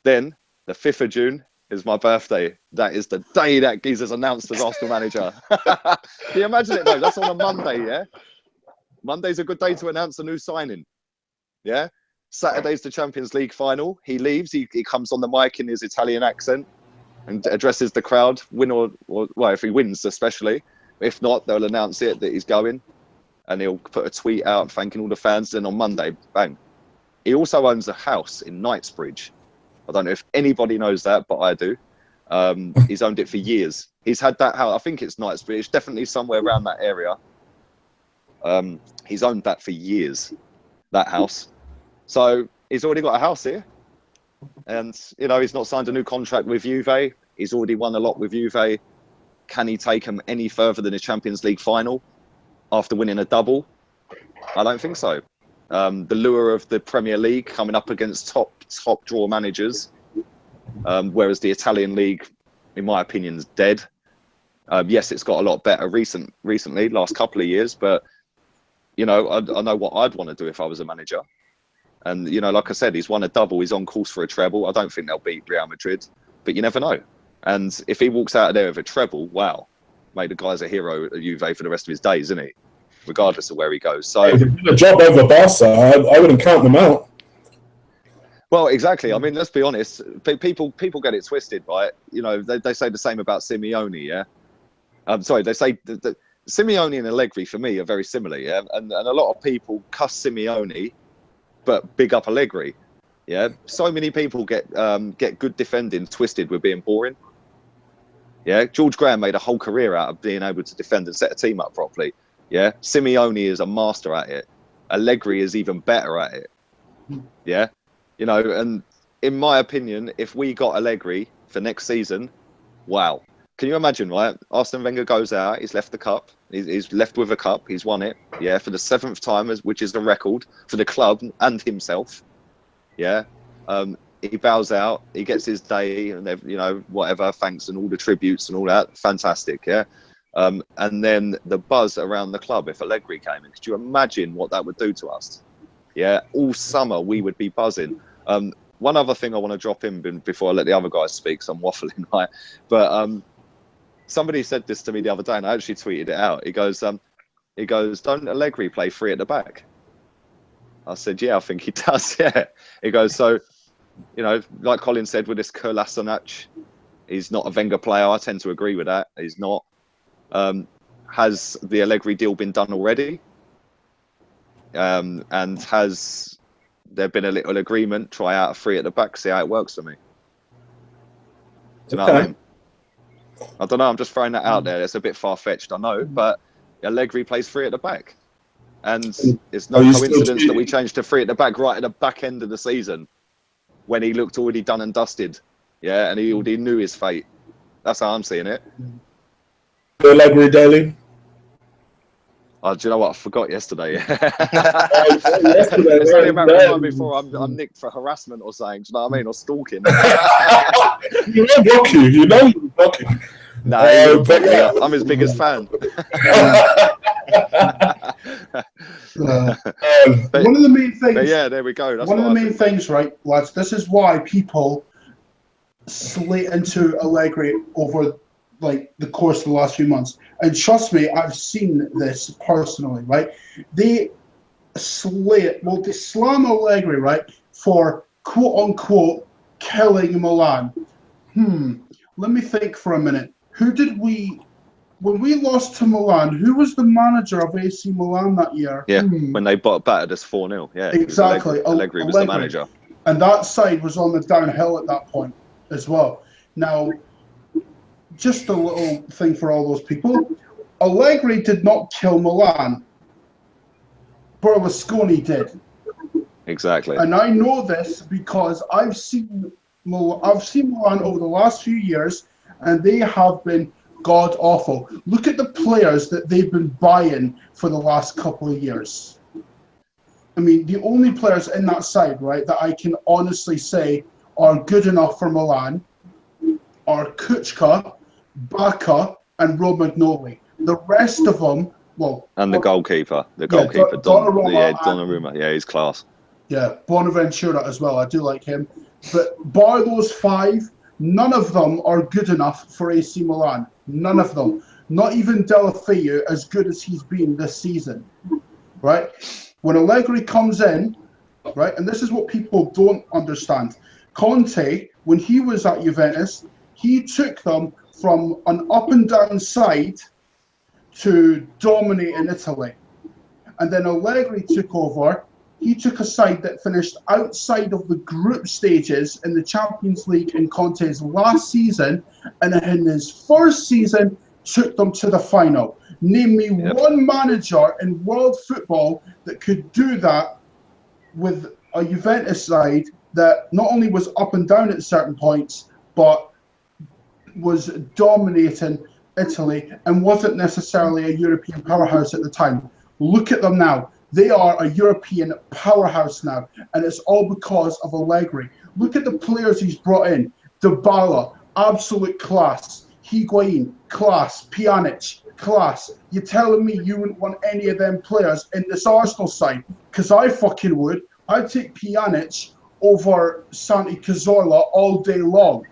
Then the 5th of June is my birthday. That is the day that Geezer's announced as Arsenal manager. Can you imagine it though? That's on a Monday, yeah? Monday's a good day to announce a new signing. Yeah? Saturday's the Champions League final. He leaves, he comes on the mic in his Italian accent and addresses the crowd, win or well, if he wins especially. If not, they'll announce it that he's going and he'll put a tweet out thanking all the fans. Then on Monday, bang. He also owns a house in Knightsbridge. I don't know if anybody knows that, but I do. He's owned it for years. He's had that house. I think it's Knightsbridge, definitely somewhere around that area. He's owned that for years, that house. So he's already got a house here. And, you know, he's not signed a new contract with Juve. He's already won a lot with Juve. Can he take him any further than a Champions League final after winning a double? I don't think so. The lure of the Premier League coming up against top draw managers, whereas the Italian league, in my opinion, is dead. Yes, it's got a lot better recently, last couple of years, but you know, I know what I'd want to do if I was a manager. And you know, like I said, he's won a double, he's on course for a treble. I don't think they'll beat Real Madrid, but you never know. And if he walks out of there with a treble, wow, mate, the guy's a hero at Juve for the rest of his days, isn't he? Regardless of where he goes. So if he did a job over Barca, I wouldn't count them out. Well, exactly. I mean, let's be honest. People get it twisted, right? You know, they say the same about Simeone, yeah? Sorry, they say that Simeone and Allegri, for me, are very similar, yeah? And a lot of people cuss Simeone, but big up Allegri, yeah? So many people get good defending twisted with being boring. Yeah, George Graham made a whole career out of being able to defend and set a team up properly. Yeah, Simeone is a master at it. Allegri is even better at it. Yeah, you know, and in my opinion, if we got Allegri for next season, wow. Can you imagine, right? Arsene Wenger goes out, he's left the cup, he's left with a cup, he's won it, yeah, for the 7th time, which is the record for the club and himself. Yeah, he bows out, he gets his day, and you know, whatever, thanks and all the tributes and all that, fantastic, yeah. And then the buzz around the club if Allegri came in. Could you imagine what that would do to us? Yeah, all summer we would be buzzing. One other thing I want to drop in before I let the other guys speak, so I'm waffling, right? But somebody said this to me the other day, and I actually tweeted it out. He goes, "Don't Allegri play free at the back?" I said, "Yeah, I think he does." Yeah. He goes, "So, you know, like Colin said with this Kolasinac, he's not a Wenger player. I tend to agree with that. He's not." Has the Allegri deal been done already? And has there been a little agreement? Try out a free at the back, see how it works for me. Do you know what I mean? I don't know. I'm just throwing that out there. It's a bit far fetched, I know, but Allegri plays free at the back, and it's no coincidence that we changed to free at the back right at the back end of the season when he looked already done and dusted. Yeah, and he already knew his fate. That's how I'm seeing it. Allegri daily. Oh, do you know what? I forgot yesterday. It's only a matter of time before I'm nicked for harassment or something. Do you know what I mean? Or stalking. You know Rocky. You know Rocky. No, I'm his biggest fan. One of the main things. Yeah, there we go. That's one of the main things, right, lads? This is why people slate into Allegri over like the course of the last few months, and trust me, I've seen this personally, right? They slam Allegri, right, for quote unquote killing Milan. Let me think for a minute. When we lost to Milan, who was the manager of AC Milan that year? Yeah, when they battered us 4-0. Yeah, exactly. Allegri was the manager, and that side was on the downhill at that point as well. Now, just a little thing for all those people. Allegri did not kill Milan. Berlusconi did. Exactly. And I know this because I've seen Milan over the last few years, and they have been god awful. Look at the players that they've been buying for the last couple of years. I mean, the only players in that side, right, that I can honestly say are good enough for Milan are Kuchka, Bacca, and Romagnoli. The rest of them, well... And the goalkeeper. Donnarumma. Yeah, he's class. Yeah, Bonaventura as well. I do like him. But bar those 5, None of them are good enough for AC Milan. None of them. Not even Deulofeu, as good as he's been this season, right? When Allegri comes in, right, and this is what people don't understand. Conte, when he was at Juventus, he took them from an up and down side to dominate in Italy. And then Allegri took over. He took a side that finished outside of the group stages in the Champions League in Conte's last season, and in his first season took them to the final. Name me one manager in world football that could do that with a Juventus side that not only was up and down at certain points, but was dominating Italy and wasn't necessarily a European powerhouse at the time. Look at them now. They are a European powerhouse now, and it's all because of Allegri. Look at the players he's brought in. Dybala, absolute class. Higuain, class. Pjanic, class. You're telling me you wouldn't want any of them players in this Arsenal side? Because I fucking would. I'd take Pjanic over Santi Cazorla all day long.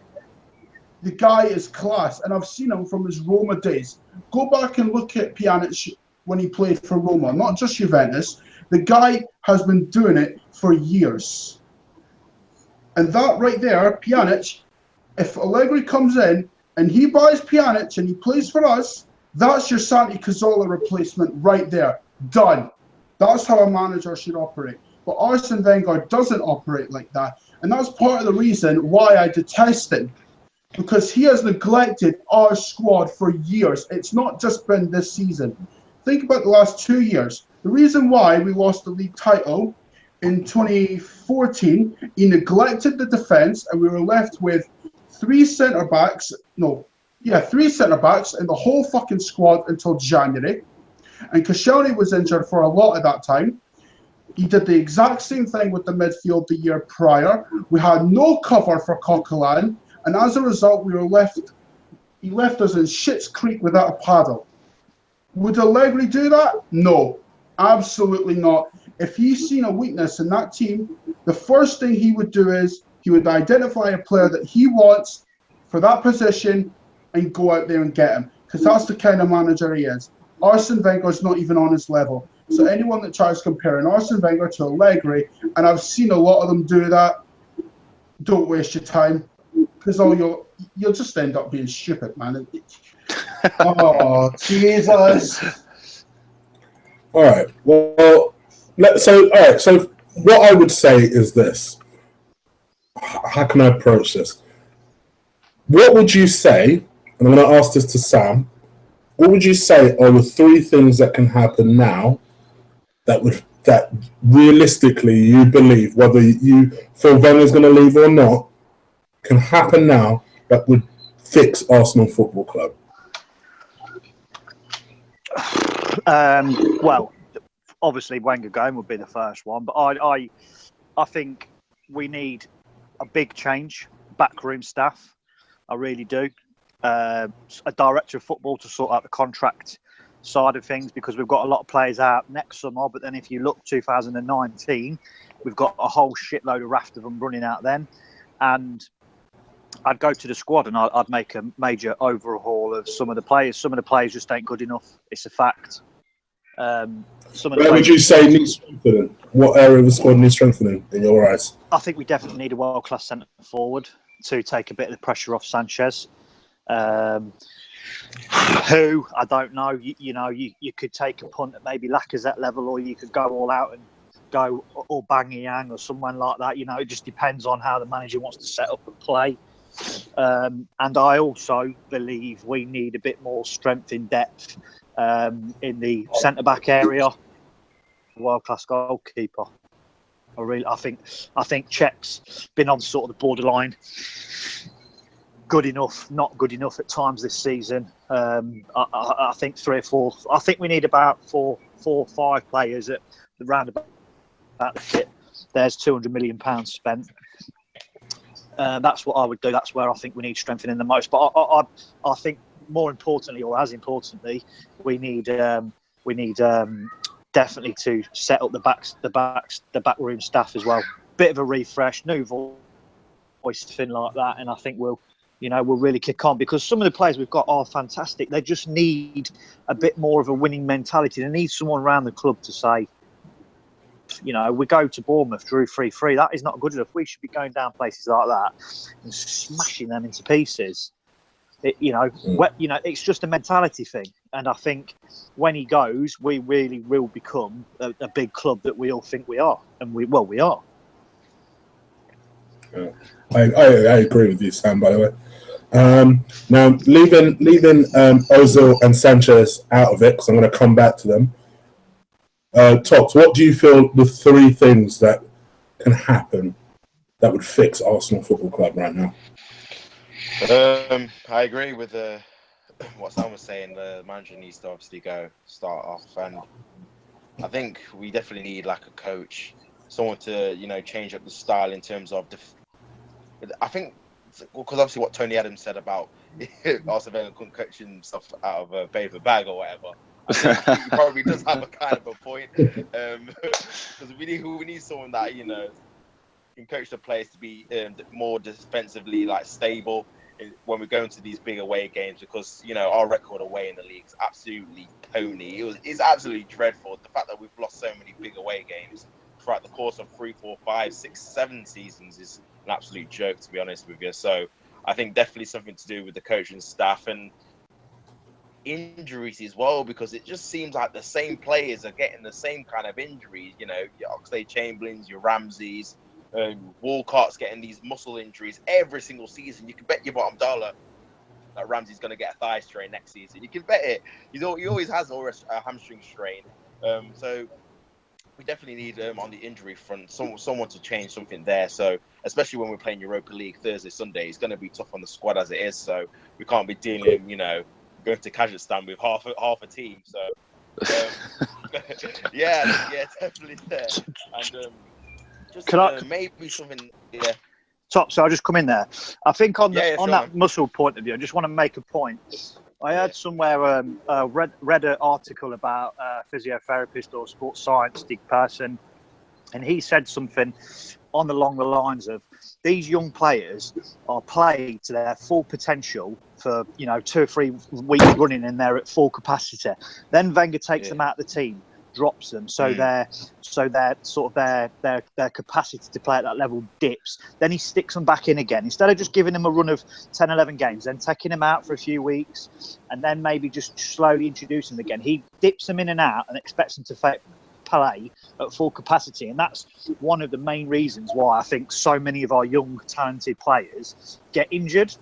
The guy is class, and I've seen him from his Roma days. Go back and look at Pjanic when he played for Roma, not just Juventus. The guy has been doing it for years. And that right there, Pjanic, if Allegri comes in and he buys Pjanic and he plays for us, that's your Santi Cazorla replacement right there. Done. That's how a manager should operate. But Arsene Wenger doesn't operate like that. And that's part of the reason why I detest him. Because he has neglected our squad for years. It's not just been this season. Think about the last 2 years. The reason why we lost the league title in 2014, he neglected the defence, and we were left with three centre-backs in the whole fucking squad until January. And Koscielny was injured for a lot of that time. He did the exact same thing with the midfield the year prior. We had no cover for Coquelin, and as a result, he left us in Schitt's Creek without a paddle. Would Allegri do that? No, absolutely not. If he's seen a weakness in that team, the first thing he would do is he would identify a player that he wants for that position and go out there and get him, because that's the kind of manager he is. Arsene Wenger's not even on his level. So anyone that tries comparing Arsene Wenger to Allegri, and I've seen a lot of them do that, don't waste your time, because you'll just end up being stupid, man. Oh, Jesus. All right. Well, so what I would say is this. How can I approach this? What would you say, and I'm going to ask this to Sam, what would you say are the three things that can happen now that realistically you believe, whether you feel Wenger's going to leave or not, can happen now that would fix Arsenal Football Club? Well, obviously Wenger going would be the first one, but I think we need a big change, backroom staff. I really do. A director of football to sort out the contract side of things, because we've got a lot of players out next summer, but then if you look 2019, we've got a whole shitload of raft of them running out then. And I'd go to the squad and I'd make a major overhaul of some of the players. Some of the players just ain't good enough. It's a fact. Where would you say needs strengthening? What area of the squad needs strengthening in your eyes? I think we definitely need a world-class centre forward to take a bit of the pressure off Sanchez. Who, I don't know. You could take a punt at maybe Lacazette level, or you could go all out and go or Bang or someone like that. It just depends on how the manager wants to set up and play. And I also believe we need a bit more strength in depth in the centre-back area. World-class goalkeeper. I think Czech's been on sort of the borderline. Good enough, not good enough at times this season. I think 3 or 4. I think we need about 4 or 5 players at the roundabout the kit. There's £200 million spent. That's what I would do. That's where I think we need strengthening the most. But I think more importantly, or as importantly, we need definitely to set up the backroom staff as well. Bit of a refresh, new voice, thing like that, and I think we'll will really kick on, because some of the players we've got are fantastic. They just need a bit more of a winning mentality. They need someone around the club to say, we go to Bournemouth, drew 3-3. That is not good enough. We should be going down places like that and smashing them into pieces. It's just a mentality thing. And I think when he goes, we really will become a big club that we all think we are. And we are. Yeah. I agree with you, Sam, by the way. Now, leaving Ozil and Sanchez out of it, because I'm going to come back to them. Tops, what do you feel the 3 things that can happen that would fix Arsenal Football Club right now? I agree with what Sam was saying. The manager needs to obviously start off, and I think we definitely need like a coach, someone to change up the style in terms of I think, because obviously what Tony Adams said about Arsene Wenger couldn't coach himself out of a paper bag or whatever. I think he probably does have a kind of a point, because we need someone that can coach the players to be more defensively stable when we go into these big away games, because our record away in the league is absolutely pony. It's absolutely dreadful. The fact that we've lost so many big away games throughout the course of 3, 4, 5, 6, 7 seasons is an absolute joke, to be honest with you. So I think definitely something to do with the coaching staff and injuries as well, because it just seems like the same players are getting the same kind of injuries. Your Oxlade-Chamberlains, your Ramseys, Walcott's getting these muscle injuries every single season. You can bet your bottom dollar that Ramsey's going to get a thigh strain next season. You can bet it. He always has a hamstring strain. So we definitely need on the injury front someone to change something there. So especially when we're playing Europa League Thursday, Sunday, it's going to be tough on the squad as it is. So we can't be dealing, going to Kazakhstan with half a team. So yeah, definitely there. And just maybe something. Yeah. Top. So I'll just come in there. I think on that muscle point of view, I just want to make a point. I heard somewhere, read an article about a physiotherapist or sports science person, and he said something along the lines of, these young players are playing to their full potential for 2 or 3 weeks running, and they're at full capacity. Then Wenger takes them out of the team, drops them, so their capacity to play at that level dips. Then he sticks them back in again, instead of just giving them a run of 10, 11 games, then taking them out for a few weeks, and then maybe just slowly introducing them again. He dips them in and out and expects them to play at full capacity, and that's one of the main reasons why I think so many of our young talented players get injured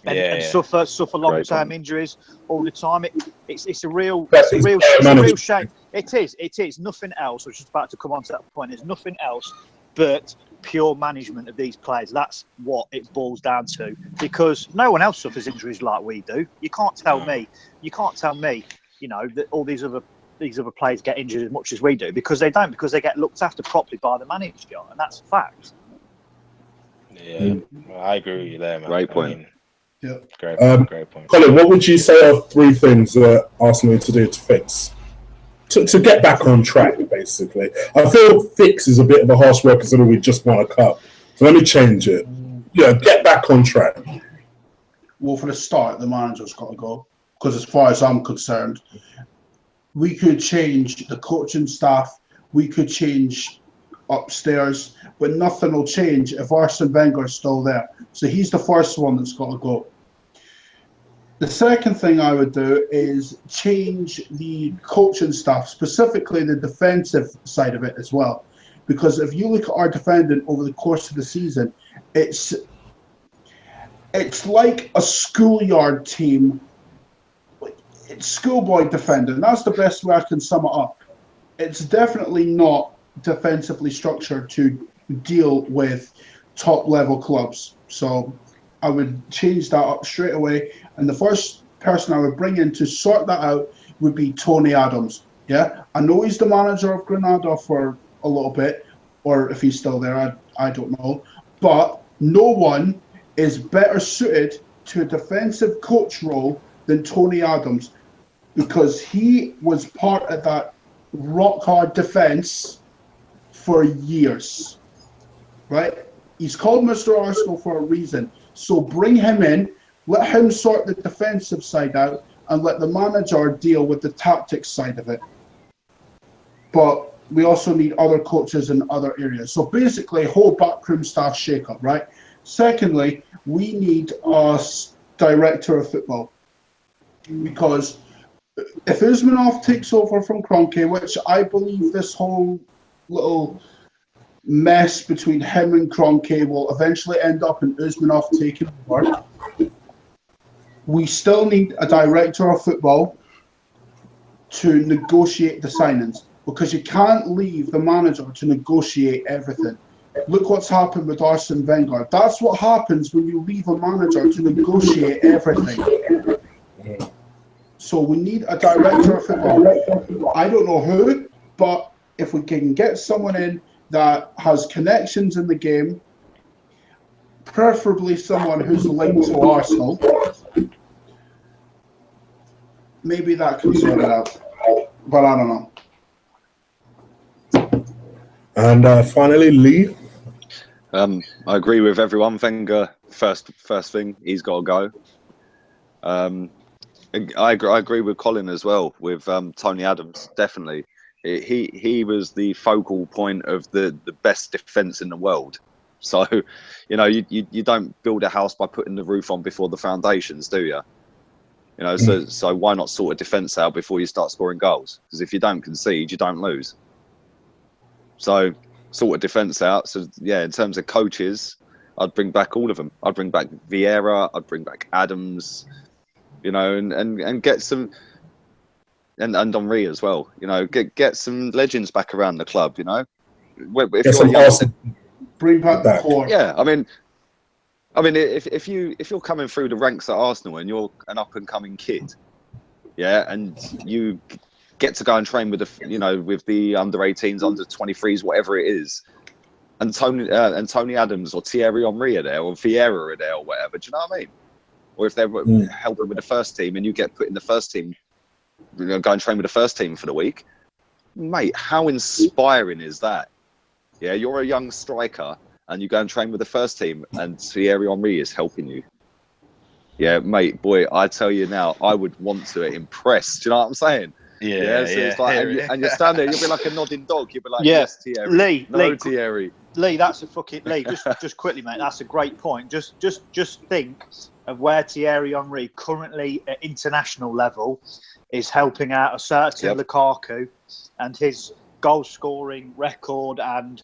and suffer long-term injuries all the time. It's a real shame. It is nothing else. I was just about to come on to that point. There's nothing else but pure management of these players. That's what it boils down to, because no one else suffers injuries like we do. You can't tell me that all these other players get injured as much as we do, because they don't, because they get looked after properly by the manager, and that's a fact. Yeah, I agree with you there, man. Great point. Great point. Colin, what would you say are 3 things that Arsenal need to do to fix? To get back on track, basically. I feel fix is a bit of a harsh word, considering we just won a cup. So let me change it. Get back on track. Well, for the start, the manager's got to go, because as far as I'm concerned, we could change the coaching staff, we could change upstairs, but nothing will change if Arsene Wenger is still there. So he's the first one that's got to go. The second thing I would do is change the coaching staff, specifically the defensive side of it as well. Because if you look at our defending over the course of the season, it's like a schoolyard team. It's schoolboy defending. That's the best way I can sum it up. It's definitely not defensively structured to deal with top-level clubs. So I would change that up straight away. And the first person I would bring in to sort that out would be Tony Adams. Yeah, I know he's the manager of Granada for a little bit, or if he's still there, I don't know. But no one is better suited to a defensive coach role than Tony Adams, because he was part of that rock-hard defence for years, right? He's called Mr. Arsenal for a reason. So bring him in, let him sort the defensive side out, and let the manager deal with the tactics side of it. But we also need other coaches in other areas. So basically, whole backroom staff shake-up, right? Secondly, we need a director of football. Because if Usmanov takes over from Kroenke, which I believe this whole little mess between him and Kroenke will eventually end up in Usmanov taking over, we still need a director of football to negotiate the signings, because you can't leave the manager to negotiate everything. Look what's happened with Arsene Wenger. That's what happens when you leave a manager to negotiate everything. So we need a director of football. I don't know who, but if we can get someone in that has connections in the game, preferably someone who's linked to Arsenal, maybe that can sort it out. But I don't know. And finally, Lee. I agree with everyone. Wenger, first thing, he's got to go. I agree with Colin as well, with Tony Adams, definitely. He was the focal point of the best defence in the world. So, you know, you don't build a house by putting the roof on before the foundations, do you? You know, so why not sort a defence out before you start scoring goals? Because if you don't concede, you don't lose. So sort a defence out. So yeah, in terms of coaches, I'd bring back all of them. I'd bring back Vieira. I'd bring back Adams. You know, and get some, and Henry as well. You know, get some legends back around the club. You know, bring back the core. Yeah, I mean, if you're coming through the ranks at Arsenal and you're an up and coming kid, yeah, and you get to go and train with with the under 18s, under 23s, whatever it is, and Tony Adams or Thierry Henry are there, or Vieira are there, or whatever. Do you know what I mean? Or if they're helping with the first team and you get put in the first team, go and train with the first team for the week, mate, how inspiring is that? Yeah, you're a young striker and you go and train with the first team and Thierry Henry is helping you. Yeah, mate, boy, I tell you now, I would want to impress. Do you know what I'm saying? Yeah. So it's like, and you stand there, you'll be like a nodding dog. You'll be like, yes, Thierry. Thierry. Lee, that's a fucking Lee. Just quickly, mate. That's a great point. Just think of where Thierry Henry currently at international level is helping out a certain Lukaku, and his goal scoring record and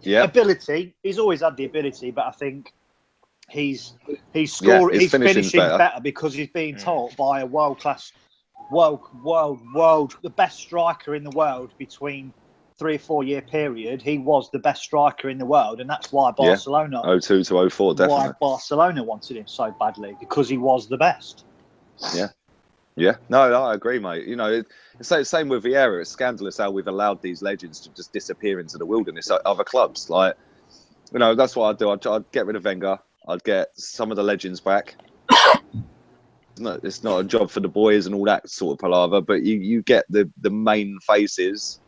ability. He's always had the ability, but I think he's finishing better because he's being taught by a world class, the best striker in the world between 3 or 4 year period. He was the best striker in the world, and that's why Barcelona 02 to 04 definitely. Why Barcelona wanted him so badly, because he was the best. Yeah. No, I agree, mate. You know, it's the same with Vieira. It's scandalous how we've allowed these legends to just disappear into the wilderness at other clubs. Like, you know, that's what I'd do. I'd get rid of Wenger. I'd get some of the legends back. It's not a job for the boys and all that sort of palaver, but you get the main faces.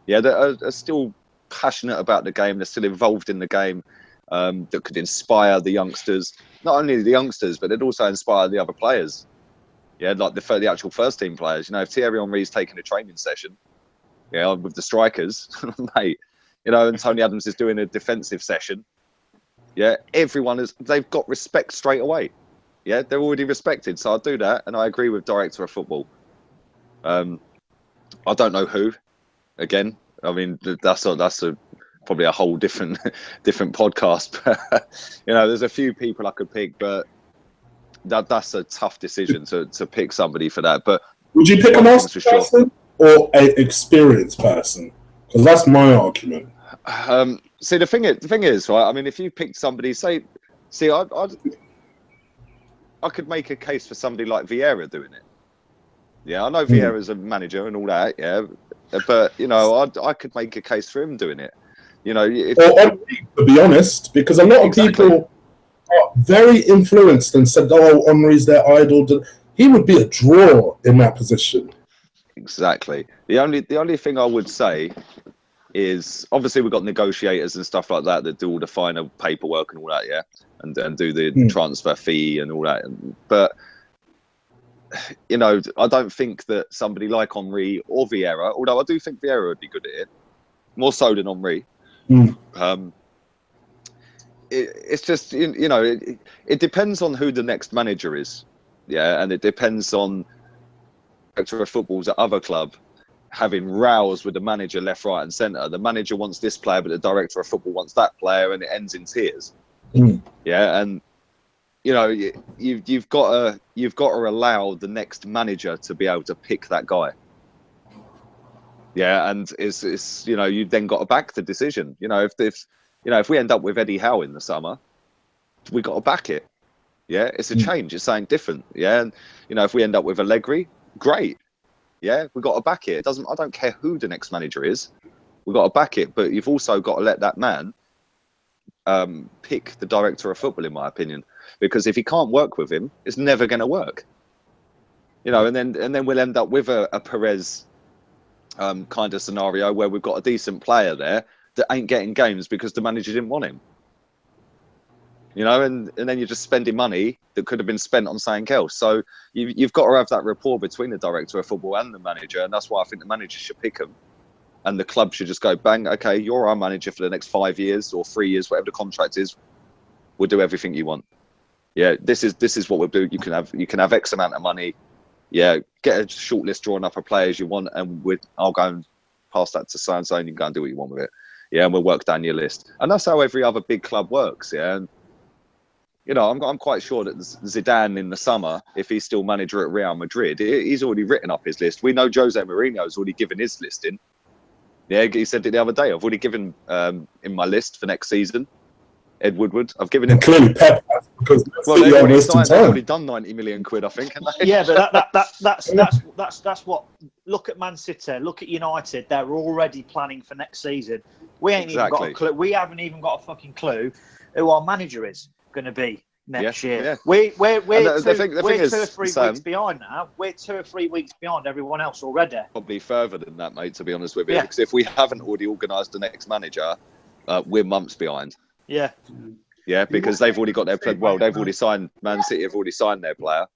Yeah, that are still passionate about the game. They're still involved in the game. That could inspire the youngsters. Not only the youngsters, but they'd also inspire the other players. Yeah, like the actual first team players. You know, if Thierry Henry's taking a training session, with the strikers, mate, you know, and Tony Adams is doing a defensive session. Yeah, they've got respect straight away. Yeah, they're already respected. So I'll do that, and I agree with director of football. I don't know who. Again, I mean, that's probably a whole different podcast. You know, there's a few people I could pick, but that's a tough decision to pick somebody for that. But would you pick an Arsenal person or an experienced person? Because that's my argument. See, the thing is, right? I mean, if you picked somebody, I could make a case for somebody like Vieira doing it. Yeah, I know Vieira's a manager and all that. Yeah, but you know, I could make a case for him doing it. You know, to be honest, because a lot of people are very influenced and said, "Oh, Henry's their idol." He would be a draw in that position. Exactly. The only thing I would say is, obviously we've got negotiators and stuff like that do all the final paperwork and all that. Yeah, and do the transfer fee and all that. But you know, I don't think that somebody like Henry or Vieira, although I do think Vieira would be good at it, more so than Henry. It's just, you know, it depends on who the next manager is. Yeah, and it depends on director of footballs at other club having rows with the manager left, right, and centre. The manager wants this player, but the director of football wants that player, and it ends in tears. Yeah, and you know, you've got to allow the next manager to be able to pick that guy. Yeah, and it's you know, you've then got to back the decision. You know, if we end up with Eddie Howe in the summer, we got to back it. Yeah, it's a change. It's something different. Yeah, and you know, if we end up with Allegri, great. Yeah, we got to back it. I don't care who the next manager is. We got to back it, but you've also got to let that man pick the director of football, in my opinion, because if he can't work with him, it's never going to work. You know, and then we'll end up with a Perez kind of scenario where we've got a decent player there that ain't getting games because the manager didn't want him. You know, and then you're just spending money that could have been spent on something else. So you've got to have that rapport between the director of football and the manager, and that's why I think the manager should pick him, and the club should just go, bang, okay, you're our manager for the next 5 years or 3 years, whatever the contract is. We'll do everything you want. Yeah, this is what we'll do. You can have X amount of money. Yeah, get a short list drawn up of players you want, and I'll go and pass that to so-and-so, and you can go and do what you want with it. Yeah, and we'll work down your list. And that's how every other big club works, yeah. And, you know, I'm quite sure that Zidane in the summer, if he's still manager at Real Madrid, he's already written up his list. We know Jose Mourinho's already given his list in. Yeah, he said it the other day. I've already given in my list for next season, Ed Woodward. I've given him. And clearly Pep, because they've already done 90 million quid, I think. Yeah, but that's what. Look at Man City. Look at United. They're already planning for next season. We ain't even got a clue. We haven't even got a fucking clue who our manager is going to be next year. Yeah. We're 2 or 3 weeks behind now. We're 2 or 3 weeks behind everyone else already. Probably further than that, mate, to be honest with you. Yeah. Because if we haven't already organised the next manager, we're months behind. Yeah. Yeah, because they've already got their player. Well, they've already signed. Man City have already signed their player,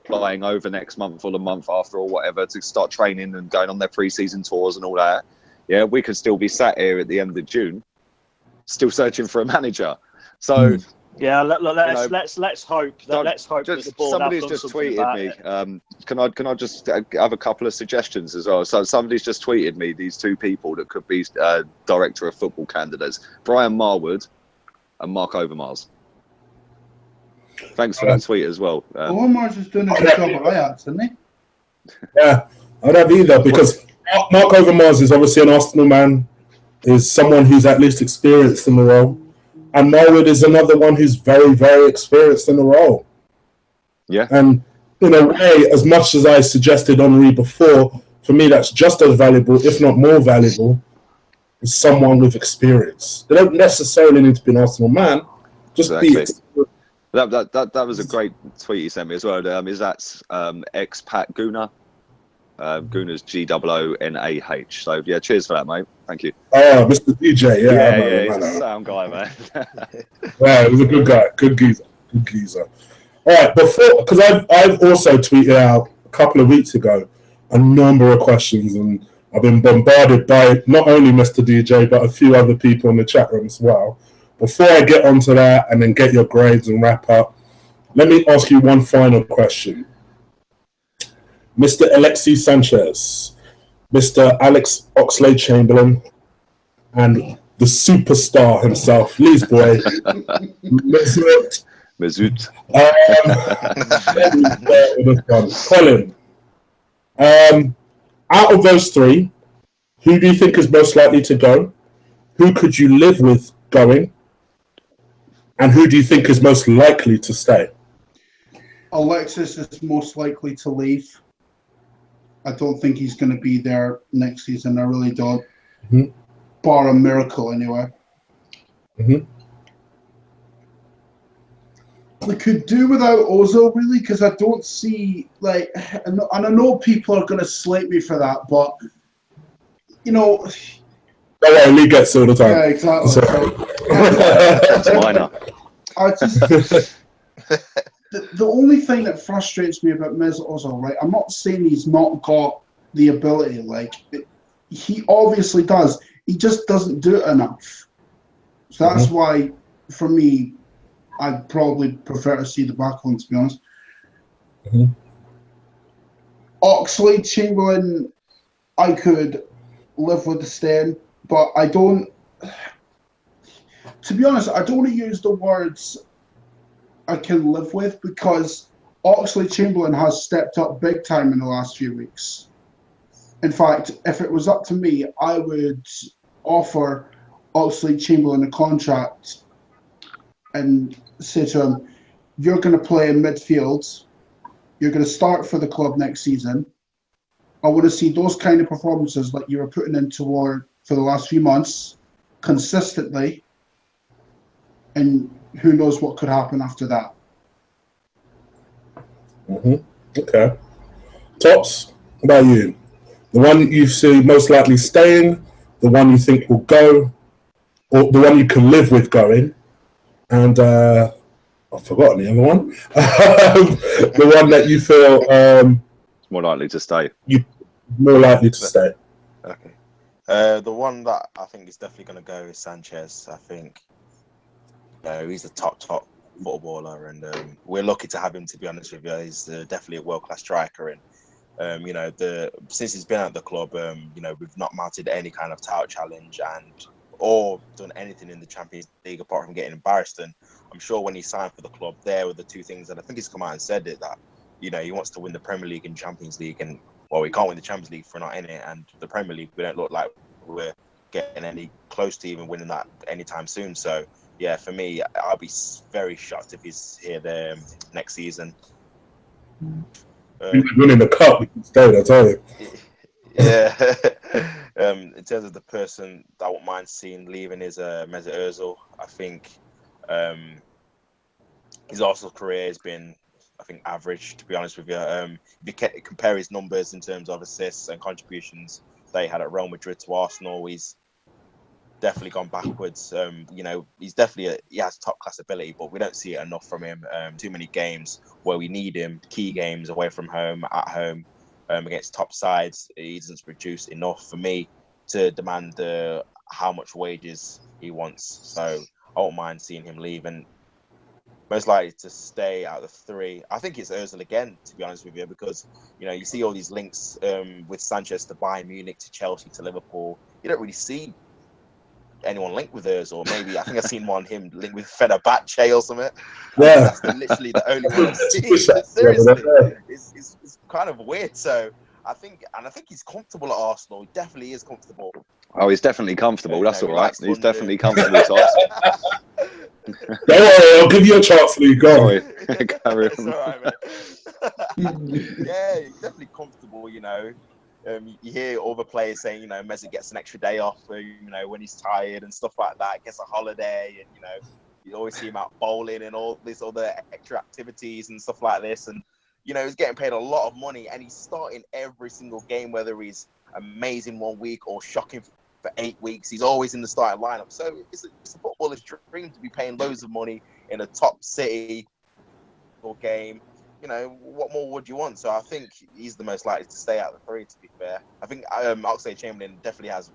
flying over next month or the month after or whatever to start training and going on their pre-season tours and all that. Yeah, we could still be sat here at the end of June, still searching for a manager. So yeah, let's hope that the board somebody's just tweeted me. Can I just have a couple of suggestions as well? So somebody's just tweeted me these two people that could be director of football candidates: Brian Marwood and Mark Overmars. Thanks for that tweet as well. Overmars is doing a good job at Ajax, isn't he? Yeah, I don't either, because Mark Overmars is obviously an Arsenal man, is someone who's at least experienced in the role. And Marwood is another one who's very, very experienced in the role. Yeah. And in a way, as much as I suggested Henry before, for me, that's just as valuable, if not more valuable, is someone with experience. They don't necessarily need to be an Arsenal man, just be experienced. That was a great tweet he sent me as well. Is that expat Gooner? Gooner's Goonah. So yeah, cheers for that, mate. Thank you. Oh, Mr. DJ, yeah, he's a sound guy, man. Yeah, he was a good guy, good geezer. All right, because I've also tweeted out a couple of weeks ago a number of questions, and I've been bombarded by not only Mr. DJ but a few other people in the chat room as well. Before I get onto that and then get your grades and wrap up, let me ask you one final question. Mr. Alexis Sanchez, Mr. Alex Oxlade-Chamberlain, and the superstar himself, Lee's boy, Mesut. Colin, out of those three, who do you think is most likely to go? Who could you live with going? And who do you think is most likely to stay? Alexis is most likely to leave. I don't think he's going to be there next season. I really don't. Mm-hmm. Bar a miracle, anyway. Mm-hmm. We could do without Ozil, really, because I don't see, like, and I know people are going to slate me for that, but, you know. Don't worry, Lee gets it all the time. Yeah, exactly. That's minor. I just the only thing that frustrates me about Mesut Ozil, right? I'm not saying he's not got the ability. Like he obviously does. He just doesn't do it enough. So that's why, for me, I'd probably prefer to see the backline, to be honest. Oxlade-Chamberlain, I could live with the staying, but I don't. To be honest, I don't want to use the words I can live with, because Oxlade-Chamberlain has stepped up big time in the last few weeks. In fact, if it was up to me, I would offer Oxlade-Chamberlain a contract and say to him, you're going to play in midfield, you're going to start for the club next season. I want to see those kind of performances like you were putting in toward for the last few months consistently, and who knows what could happen after that. Okay. Tops, what about you? The one you see most likely staying, the one you think will go, or the one you can live with going, and I've forgotten the other one. The one that you feel It's more likely to stay. You more likely to stay. Okay. The one that I think is definitely going to go is Sanchez. I think he's a top footballer, and we're lucky to have him, to be honest with you. He's definitely a world-class striker, and since he's been at the club, we've not mounted any kind of title challenge or done anything in the Champions League apart from getting embarrassed. And I'm sure when he signed for the club, there were the two things that I think he's come out and said it, that he wants to win the Premier League and Champions League, and well, we can't win the Champions League if we're not in it, and the Premier League, we don't look like we're getting any close to even winning that anytime soon. So yeah, for me, I'll be very shocked if he's here there next season. Winning the cup, we can stay, I tell you. Yeah. In terms of the person that I wouldn't mind seeing leaving is Mesut Ozil. I think his Arsenal career has been, I think, average, to be honest with you. If you compare his numbers in terms of assists and contributions that he had at Real Madrid to Arsenal, he's definitely gone backwards. He's definitely he has top class ability, but we don't see it enough from him. Too many games where we need him, key games away from home, at home, against top sides. He doesn't produce enough for me to demand how much wages he wants. So I won't mind seeing him leave, and most likely to stay out of the three, I think it's Ozil again, to be honest with you, because you see all these links with Sanchez to Bayern Munich, to Chelsea, to Liverpool. You don't really see anyone linked with Ozil. Maybe I think I've seen one him linked with Fenerbahce or something. Yeah, that's literally the only one I've seen. Seriously, it's kind of weird. So I think he's comfortable at Arsenal. He definitely is comfortable. Oh, he's definitely comfortable. That's all right. He's definitely comfortable. Tops. Don't worry, I'll give you a chance, Lee. Go on. Carry on. It's all right, man. Yeah, he's definitely comfortable. You hear other players saying, Messi gets an extra day off, when he's tired and stuff like that, gets a holiday, and you always see him out bowling and all these other extra activities and stuff like this. And he's getting paid a lot of money, and he's starting every single game, whether he's amazing 1 week or shocking for 8 weeks. He's always in the starting lineup. So it's a footballer's dream to be paying loads of money in a top city or game. What more would you want? So I think he's the most likely to stay out of the three, to be fair. I think Oxlade-Chamberlain definitely has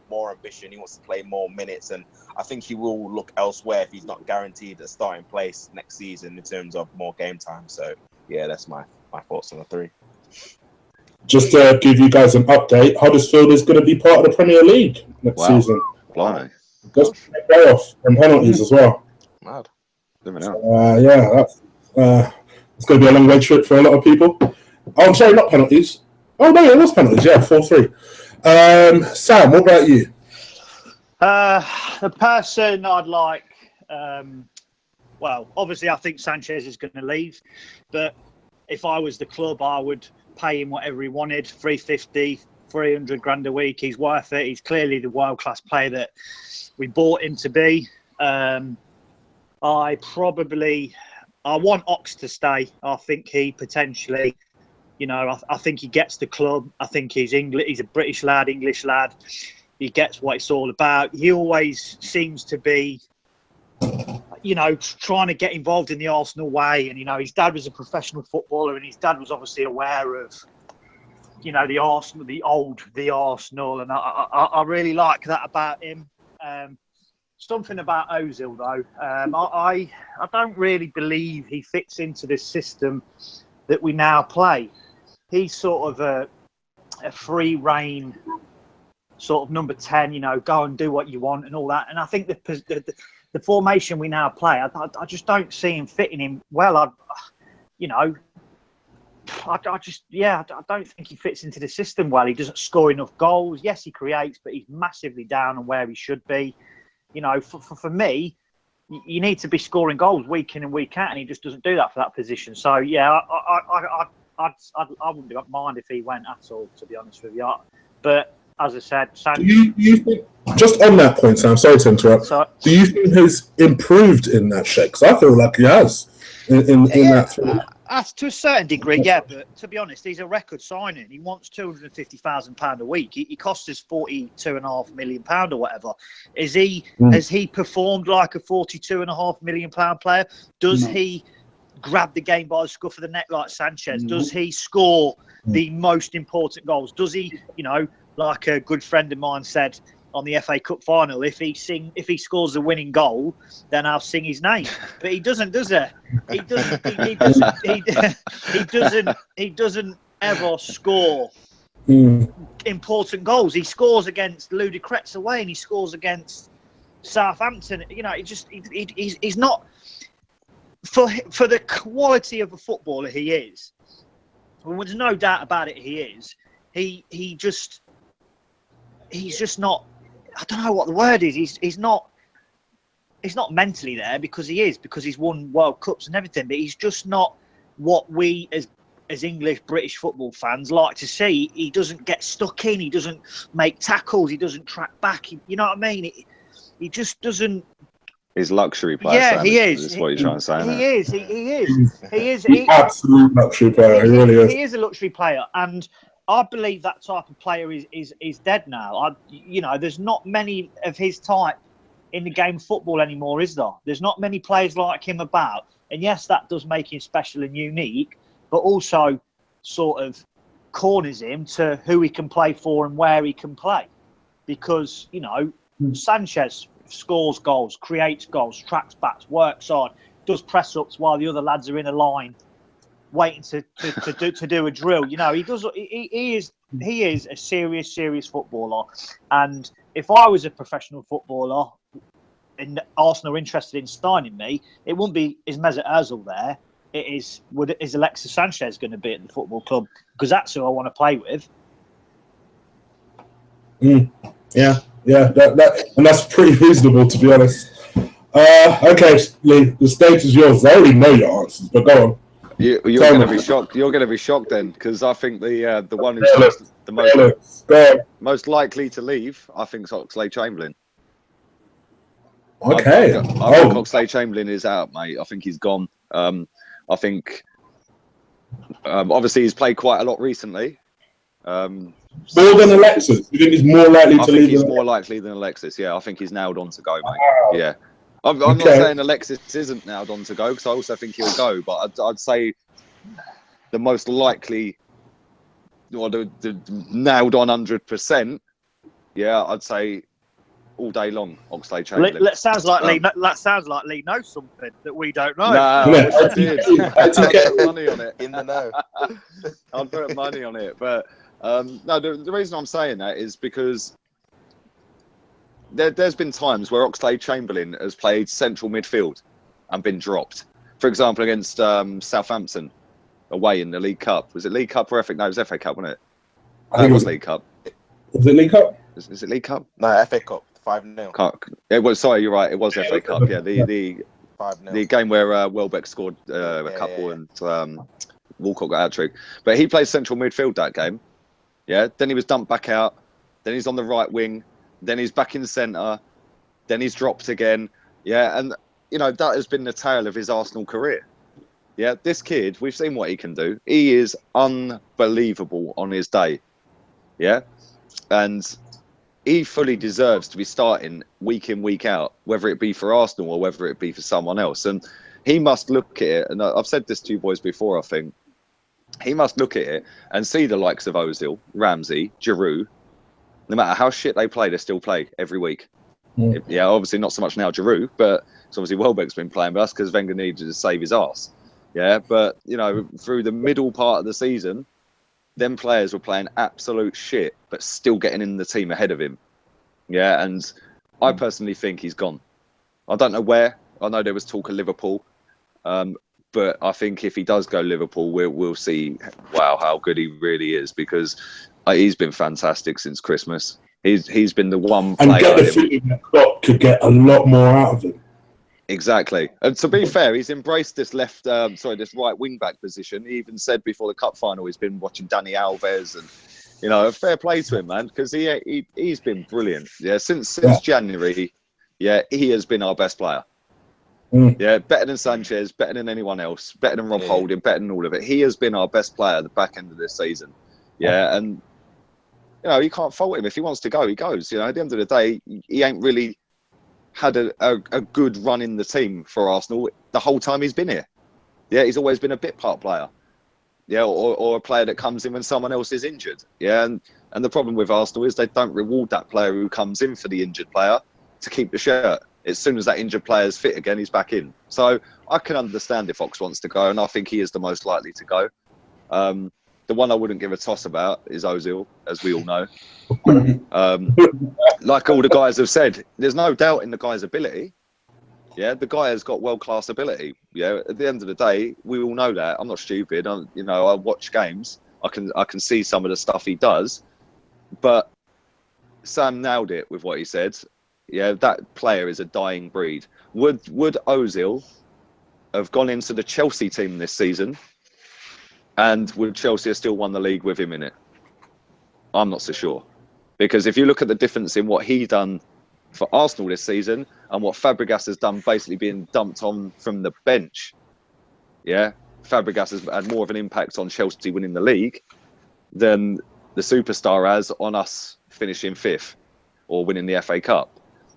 more ambition. He wants to play more minutes, and I think he will look elsewhere if he's not guaranteed a starting place next season in terms of more game time. So yeah, that's my thoughts on the three. Just to give you guys an update, Huddersfield is going to be part of the Premier League next season. Blimey. Just playoff and penalties as well. Mad. It's going to be a long way trip for a lot of people. Oh, I'm sorry, not penalties. Oh, no, it was penalties. Yeah, 4-3. Sam, what about you? The person I'd like, obviously I think Sanchez is going to leave, but if I was the club, I would pay him whatever he wanted, 350, 300 grand a week. He's worth it. He's clearly the world-class player that we bought him to be. I want Ox to stay. I think he potentially, I think he gets the club. I think he's English. He's a British lad, English lad. He gets what it's all about. He always seems to be, trying to get involved in the Arsenal way. And, his dad was a professional footballer, and his dad was obviously aware of, the Arsenal, the Arsenal. And I really like that about him. Something about Ozil, though. I don't really believe he fits into this system that we now play. He's sort of a free reign sort of number 10, go and do what you want and all that. And I think the formation we now play, I just don't see him fitting in well. I don't think he fits into the system well. He doesn't score enough goals. Yes, he creates, but he's massively down on where he should be. For me, you need to be scoring goals week in and week out, and he just doesn't do that for that position. So yeah, I wouldn't mind if he went at all, to be honest with you. But as I said, do you think, just on that point, Sam, sorry to interrupt, do you think he's improved in that shape? Because I feel like he has in that. To a certain degree, yeah. But to be honest, he's a record signing. He wants £250,000 a week. He costs us £42.5 million or whatever. Has he performed like a £42.5 million player? Does he grab the game by the scruff of the neck like Sanchez? Does he score the most important goals? Does he, like a good friend of mine said on the FA Cup final, if he scores the winning goal, then I'll sing his name. But he doesn't, does he? He doesn't ever score important goals. He scores against Ludogorets away, and he scores against Southampton. He's not, for the quality of a footballer he is. Well, there's no doubt about it. He is. He's just not. I don't know what the word is. He's not mentally there because he's won World Cups and everything. But he's just not what we as English British football fans like to see. He doesn't get stuck in. He doesn't make tackles. He doesn't track back. You know what I mean? He just doesn't. He's luxury player. Yeah, Sam, he is. Is what you're trying to say. He is. He is. He's absolute luxury player. He really is. He is a luxury player, and I believe that type of player is dead now. There's not many of his type in the game of football anymore, is there? There's not many players like him about. And yes, that does make him special and unique, but also sort of corners him to who he can play for and where he can play. Because, Sanchez scores goals, creates goals, tracks backs, works hard, does press-ups while the other lads are in a line waiting to do a drill. He is a serious footballer. And if I was a professional footballer and Arsenal are interested in signing me, it wouldn't be is Mesut Ozil there. Is Alexis Sanchez going to be at the football club? Because that's who I want to play with. Yeah, and that's pretty reasonable, to be honest. Okay, Lee, the stage is yours. I already know your answers, but go on. You're going to be shocked. You're going to be shocked then, because I think the one who's the most likely to leave, I think, is Oxlade-Chamberlain. Okay. I think Oxlade-Chamberlain is out, mate. I think he's gone. I think obviously he's played quite a lot recently. More than Alexis? You think he's more likely to leave? I think he's more likely than Alexis. Yeah, I think he's nailed on to go, mate. Yeah. I'm not saying Alexis isn't nailed on to go, because I also think he'll go, but I'd say the most likely, or the nailed on 100%, yeah, I'd say all day long, Oxlade-Chamberlain. That sounds like Lee knows something that we don't know. No, I did. I'd put money on it. In the know. I'd put money on it, but no, the reason I'm saying that is because there's been times where Oxlade-Chamberlain has played central midfield and been dropped. For example, against Southampton away in the League Cup. Was it League Cup or FA? No, it was FA Cup, wasn't it? I think it was League Cup. Was it League Cup? Is it League Cup? No, FA Cup. 5-0. It was. Sorry, you're right. It was FA Cup. Yeah, the 5-0. The game where Welbeck scored a couple and Walcott got out-trick. But he played central midfield that game. Yeah. Then he was dumped back out. Then he's on the right wing. Then he's back in the centre. Then he's dropped again. Yeah. And, that has been the tale of his Arsenal career. Yeah. This kid, we've seen what he can do. He is unbelievable on his day. Yeah. And he fully deserves to be starting week in, week out, whether it be for Arsenal or whether it be for someone else. And he must look at it, and I've said this to you boys before, I think, he must look at it and see the likes of Ozil, Ramsey, Giroud. No matter how shit they still play every week. Yeah, obviously not so much now Giroud, but it's obviously Welbeck's been playing with us because Wenger needed to save his arse. Yeah, but, you know, through the middle part of the season, them players were playing absolute shit, but still getting in the team ahead of him. Yeah, and I personally think he's gone. I don't know where. I know there was talk of Liverpool. But I think if he does go Liverpool, we'll see, wow, how good he really is, because he's been fantastic since Christmas. He's been the one player. And get the feeling that Klopp could get a lot more out of him. Exactly. And to be fair, he's embraced this this right wing back position. He even said before the cup final he's been watching Dani Alves, and you know, fair play to him, man, because he's been brilliant. Yeah, since January, yeah, he has been our best player. Yeah, better than Sanchez, better than anyone else, better than Rob Holding, better than all of it. He has been our best player at the back end of this season. Yeah, and you know, you can't fault him. If he wants to go, he goes. You know, at the end of the day, he ain't really had a good run in the team for Arsenal the whole time he's been here. Yeah, he's always been a bit part player. Yeah, or a player that comes in when someone else is injured. Yeah, and the problem with Arsenal is they don't reward that player who comes in for the injured player to keep the shirt. As soon as that injured player's fit again, he's back in. So I can understand if Ox wants to go, and I think he is the most likely to go. The one I wouldn't give a toss about is Ozil, as we all know. Like all the guys have said, there's no doubt in the guy's ability. Yeah, the guy has got world-class ability. Yeah, at the end of the day, we all know that. I'm not stupid. I watch games. I can see some of the stuff he does. But Sam nailed it with what he said. Yeah, that player is a dying breed. Would Ozil have gone into the Chelsea team this season, and would Chelsea have still won the league with him in it? I'm not so sure. Because if you look at the difference in what he done for Arsenal this season and what Fabregas has done, basically being dumped on from the bench, yeah, Fabregas has had more of an impact on Chelsea winning the league than the superstar has on us finishing 5th or winning the FA Cup.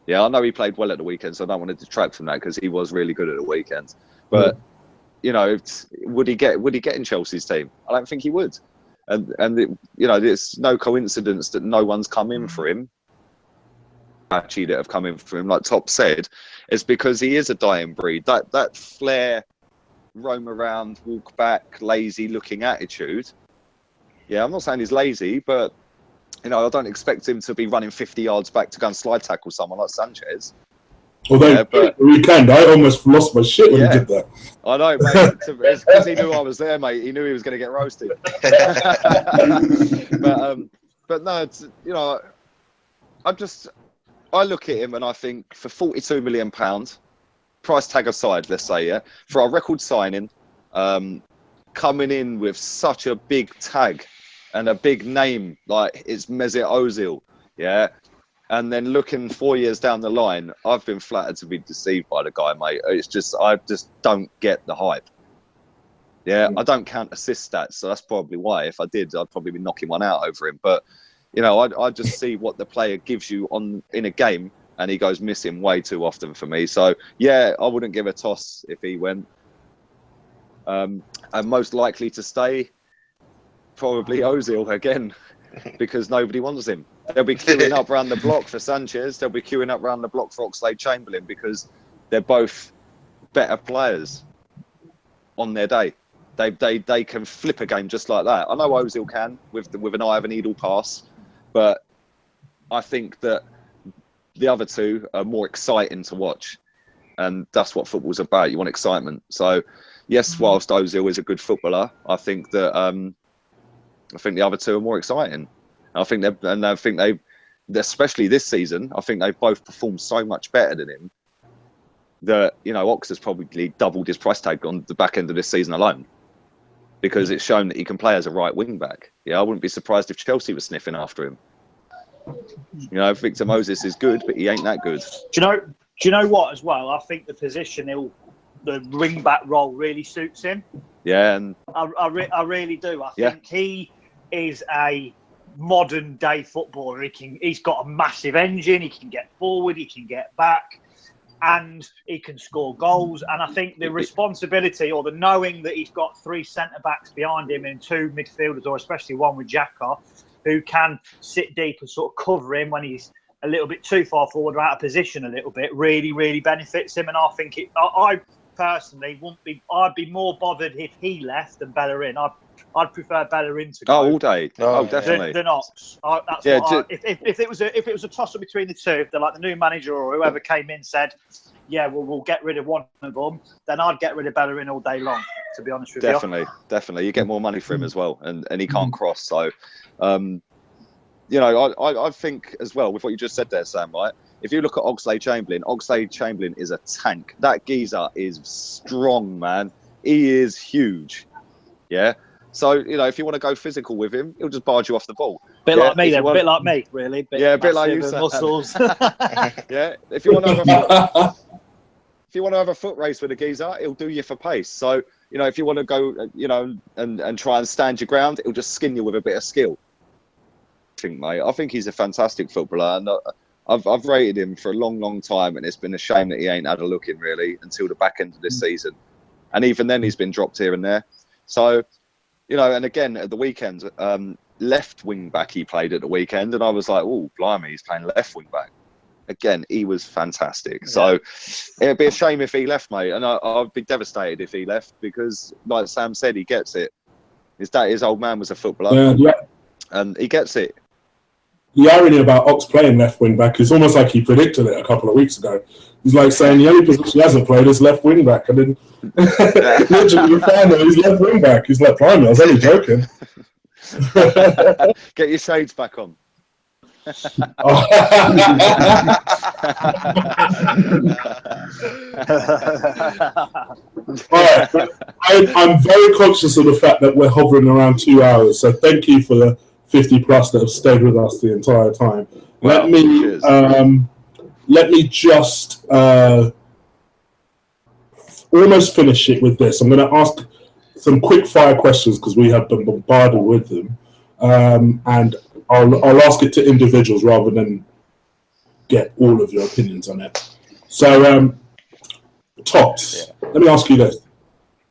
Yeah, I know he played well at the weekend, so I don't want to detract from that because he was really good at the weekend. But you know, would he get in Chelsea's team? I don't think he would. And you know, it's no coincidence that no one's come in for him. Actually, that have come in for him, like Top said, is because he is a dying breed. That flair, roam around, walk back, lazy looking attitude. Yeah, I'm not saying he's lazy, but you know, I don't expect him to be running 50 yards back to go and slide tackle someone like Sanchez. Although the weekend, I almost lost my shit when he did that. I know, mate. It's because he knew I was there, mate. He knew he was going to get roasted. But no, it's, you know, I look at him and I think for £42 million, price tag aside, let's say, yeah, for our record signing, coming in with such a big tag and a big name like it's Mesut Ozil, yeah. And then looking 4 years down the line, I've been flattered to be deceived by the guy, mate. It's just, I just don't get the hype. Yeah, I don't count assist stats, so that's probably why. If I did, I'd probably be knocking one out over him. But, you know, I just see what the player gives you in a game, and he goes missing way too often for me. So, yeah, I wouldn't give a toss if he went. And most likely to stay, probably Ozil again, because nobody wants him. They'll be queuing up around the block for Sanchez. They'll be queuing up around the block for Oxlade-Chamberlain because they're both better players on their day. They can flip a game just like that. I know Ozil can with an eye of a needle pass, but I think that the other two are more exciting to watch, and that's what football's about. You want excitement. So, yes, whilst Ozil is a good footballer, I think that the other two are more exciting. I think they, especially this season, I think they've both performed so much better than him that, you know, Ox has probably doubled his price tag on the back end of this season alone because it's shown that he can play as a right wing back. Yeah, I wouldn't be surprised if Chelsea was sniffing after him. You know, Victor Moses is good, but he ain't that good. Do you know what as well? I think the position the wing back role really suits him. Yeah, and I really do. I think he is a modern day footballer. He's got a massive engine. He can get forward. He can get back. And he can score goals. And I think the responsibility or the knowing that he's got 3 centre-backs behind him and 2 midfielders, or especially one with Xhaka, who can sit deep and sort of cover him when he's a little bit too far forward or out of position a little bit, really, really benefits him. And I think I personally I'd be more bothered if he left than Bellerin. I'd prefer Bellerin to go. Oh, all day. Oh, definitely. Than Ox. If it was a toss up between the two, if the new manager or whoever came in said, yeah, we'll get rid of one of them, then I'd get rid of Bellerin all day long. To be honest with you. Definitely. You get more money for him as well, and he can't cross. So, I think as well with what you just said there, Sam. Right? If you look at Oxlade-Chamberlain is a tank. That geezer is strong, man. He is huge. Yeah. So, if you want to go physical with him, he'll just barge you off the ball. Bit like me, really. A bit like you, Sam. Muscles. Yeah. If you want to have a foot race with a geezer, he'll do you for pace. So, if you want to go, and try and stand your ground, he'll just skin you with a bit of skill. I think he's a fantastic footballer, and I've rated him for a long, long time, and it's been a shame that he ain't had a look in really until the back end of this season, and even then he's been dropped here and there. So, and again at the weekend, left wing back he played at the weekend, and I was like, oh blimey, he's playing left wing back. Again, he was fantastic. Yeah. So it'd be a shame if he left, mate, and I'd be devastated if he left because, like Sam said, he gets it. His old man was a footballer, and he gets it. The irony about Ox playing left wing back is almost like he predicted it a couple of weeks ago. He's like saying the only position he hasn't played is left wing back, and then literally you find that he's left wing back. He's like, blimey, I was only joking. Get your shades back on. All right, I'm very conscious of the fact that we're hovering around 2 hours, so thank you for the 50 plus that have stayed with us the entire time. Wow, let me just almost finish it with this. I'm going to ask some quick fire questions because we have been bombarded with them, and I'll ask it to individuals rather than get all of your opinions on it. So, Tops, let me ask you this.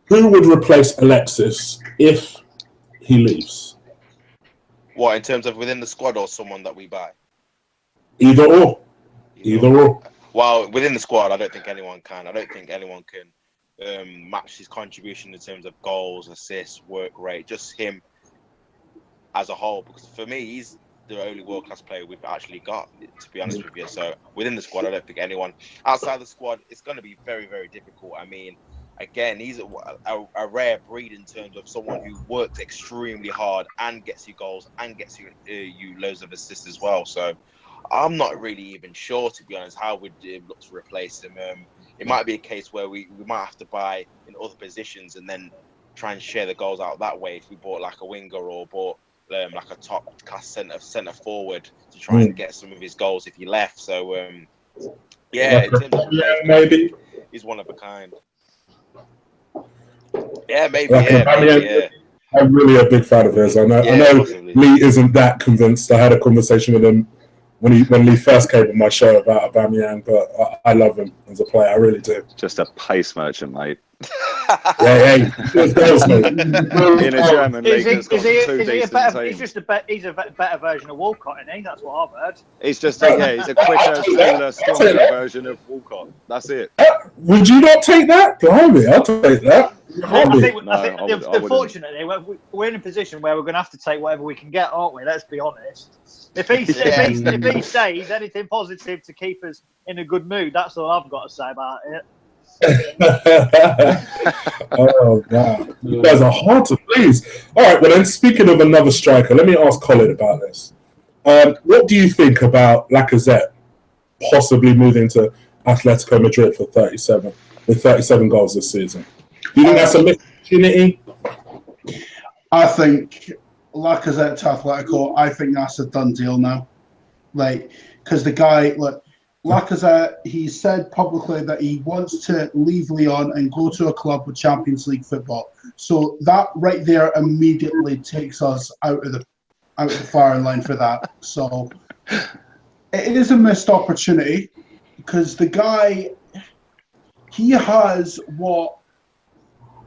Who would replace Alexis if he leaves? What, in terms of within the squad or someone that we buy? Either or. Well, within the squad, I don't think anyone can. I don't think anyone can match his contribution in terms of goals, assists, work rate, just him as a whole. Because for me, he's the only world-class player we've actually got, to be honest with you. So within the squad, I don't think anyone. Outside the squad, it's going to be very, very difficult. I mean, again, he's a rare breed in terms of someone who works extremely hard and gets you goals and gets you loads of assists as well. So I'm not really even sure, to be honest, how we'd look to replace him. It might be a case where we might have to buy in other positions and then try and share the goals out that way if we bought like a winger or bought like a top class centre forward to try and get some of his goals if he left. So in terms of maybe he's one of a kind. Yeah, maybe. I'm really a big fan of his. I know Lee isn't that convinced. I had a conversation with him when Lee first came on my show about Aubameyang, but I love him as a player. I really do. Just a pace merchant, mate. He's in a German league that's got two decent teams. He's a better version of Walcott, isn't he? That's what I've heard. He's just he's a quicker, stronger version of Walcott. That's it. Would you not take that? Blimey, I'll take that. Unfortunately, we're in a position where we're going to have to take whatever we can get, aren't we? Let's be honest. If he stays, anything positive to keep us in a good mood, that's all I've got to say about it. Oh God, you guys are hard to please. All right, well then, speaking of another striker, let me ask Colin about this. What do you think about Lacazette possibly moving to Atletico Madrid for 37 goals this season? Do you think that's a missed opportunity? I think Lacazette to Atletico, I think that's a done deal now. Because the guy, Lacazette, he said publicly that he wants to leave Lyon and go to a club with Champions League football. So that right there immediately takes us out of the out of the firing line for that. So it is a missed opportunity because the guy, he has what